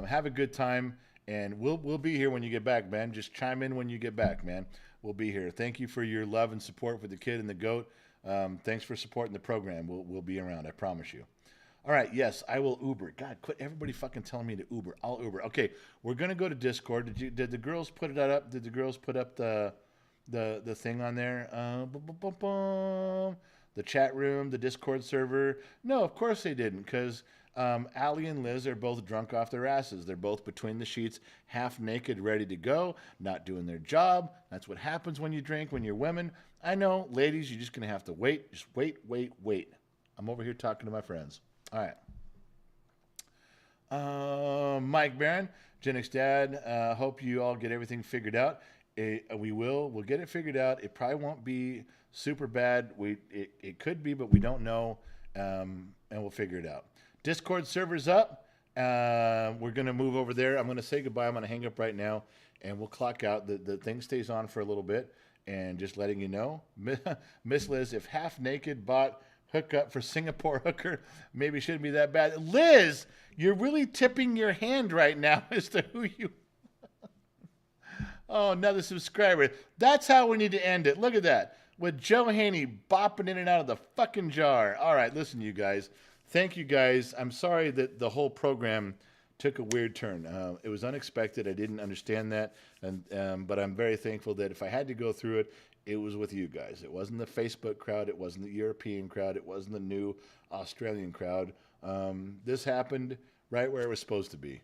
Speaker 1: Have a good time, and we'll be here when you get back, Ben. Just chime in when you get back, man. We'll be here. Thank you for your love and support for the kid and the goat. Thanks for supporting the program. We'll be around. I promise you. All right, yes, I will Uber. God, quit everybody fucking telling me to Uber. I'll Uber. Okay, we're gonna go to Discord. Did the girls put that up? Did the girls put up the thing on there? The chat room, the Discord server. No, of course they didn't, because Allie and Liz are both drunk off their asses. They're both between the sheets, half naked, ready to go, not doing their job. That's what happens when you drink, when you're women. I know, ladies, you're just gonna have to wait. Just wait. I'm over here talking to my friends. All right. Mike Barron, Gen X Dad, hope you all get everything figured out. We'll get it figured out. It probably won't be super bad. It could be, but we don't know, and we'll figure it out. Discord server's up. We're going to move over there. I'm going to say goodbye. I'm going to hang up right now, and we'll clock out. The thing stays on for a little bit, and just letting you know, Miss Liz, if half naked bot hookup for Singapore hooker, maybe shouldn't be that bad. Liz, you're really tipping your hand right now as to who you... Oh, another subscriber. That's how we need to end it. Look at that. With Joe Haney bopping in and out of the fucking jar. All right, listen, you guys. Thank you, guys. I'm sorry that the whole program took a weird turn. It was unexpected. I didn't understand that. But I'm very thankful that if I had to go through it, it was with you guys. It wasn't the Facebook crowd. It wasn't the European crowd. It wasn't the new Australian crowd. This happened right where it was supposed to be.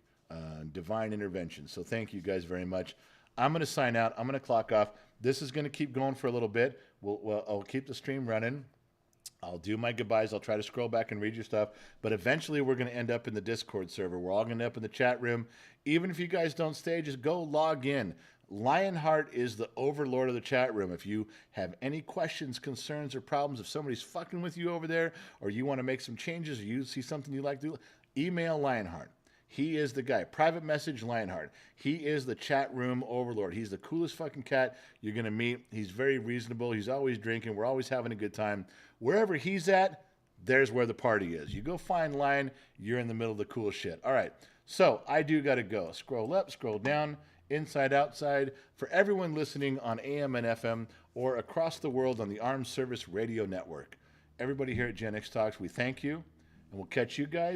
Speaker 1: Divine intervention. So thank you guys very much. I'm going to sign out. I'm going to clock off. This is going to keep going for a little bit. I'll keep the stream running. I'll do my goodbyes. I'll try to scroll back and read your stuff. But eventually we're going to end up in the Discord server. We're all going to end up in the chat room. Even if you guys don't stay, just go log in. Lionheart is the overlord of the chat room. If you have any questions, concerns, or problems, if somebody's fucking with you over there, or you want to make some changes, or you see something you'd like to do, email Lionheart. He is the guy. Private message Lionheart. He is the chat room overlord. He's the coolest fucking cat you're going to meet. He's very reasonable. He's always drinking. We're always having a good time. Wherever he's at, there's where the party is. You go find Lion, you're in the middle of the cool shit. All right. So I do got to go. Scroll up, scroll down, inside, outside. For everyone listening on AM and FM or across the world on the Armed Service Radio Network. Everybody here at Gen X Talks, we thank you, and we'll catch you guys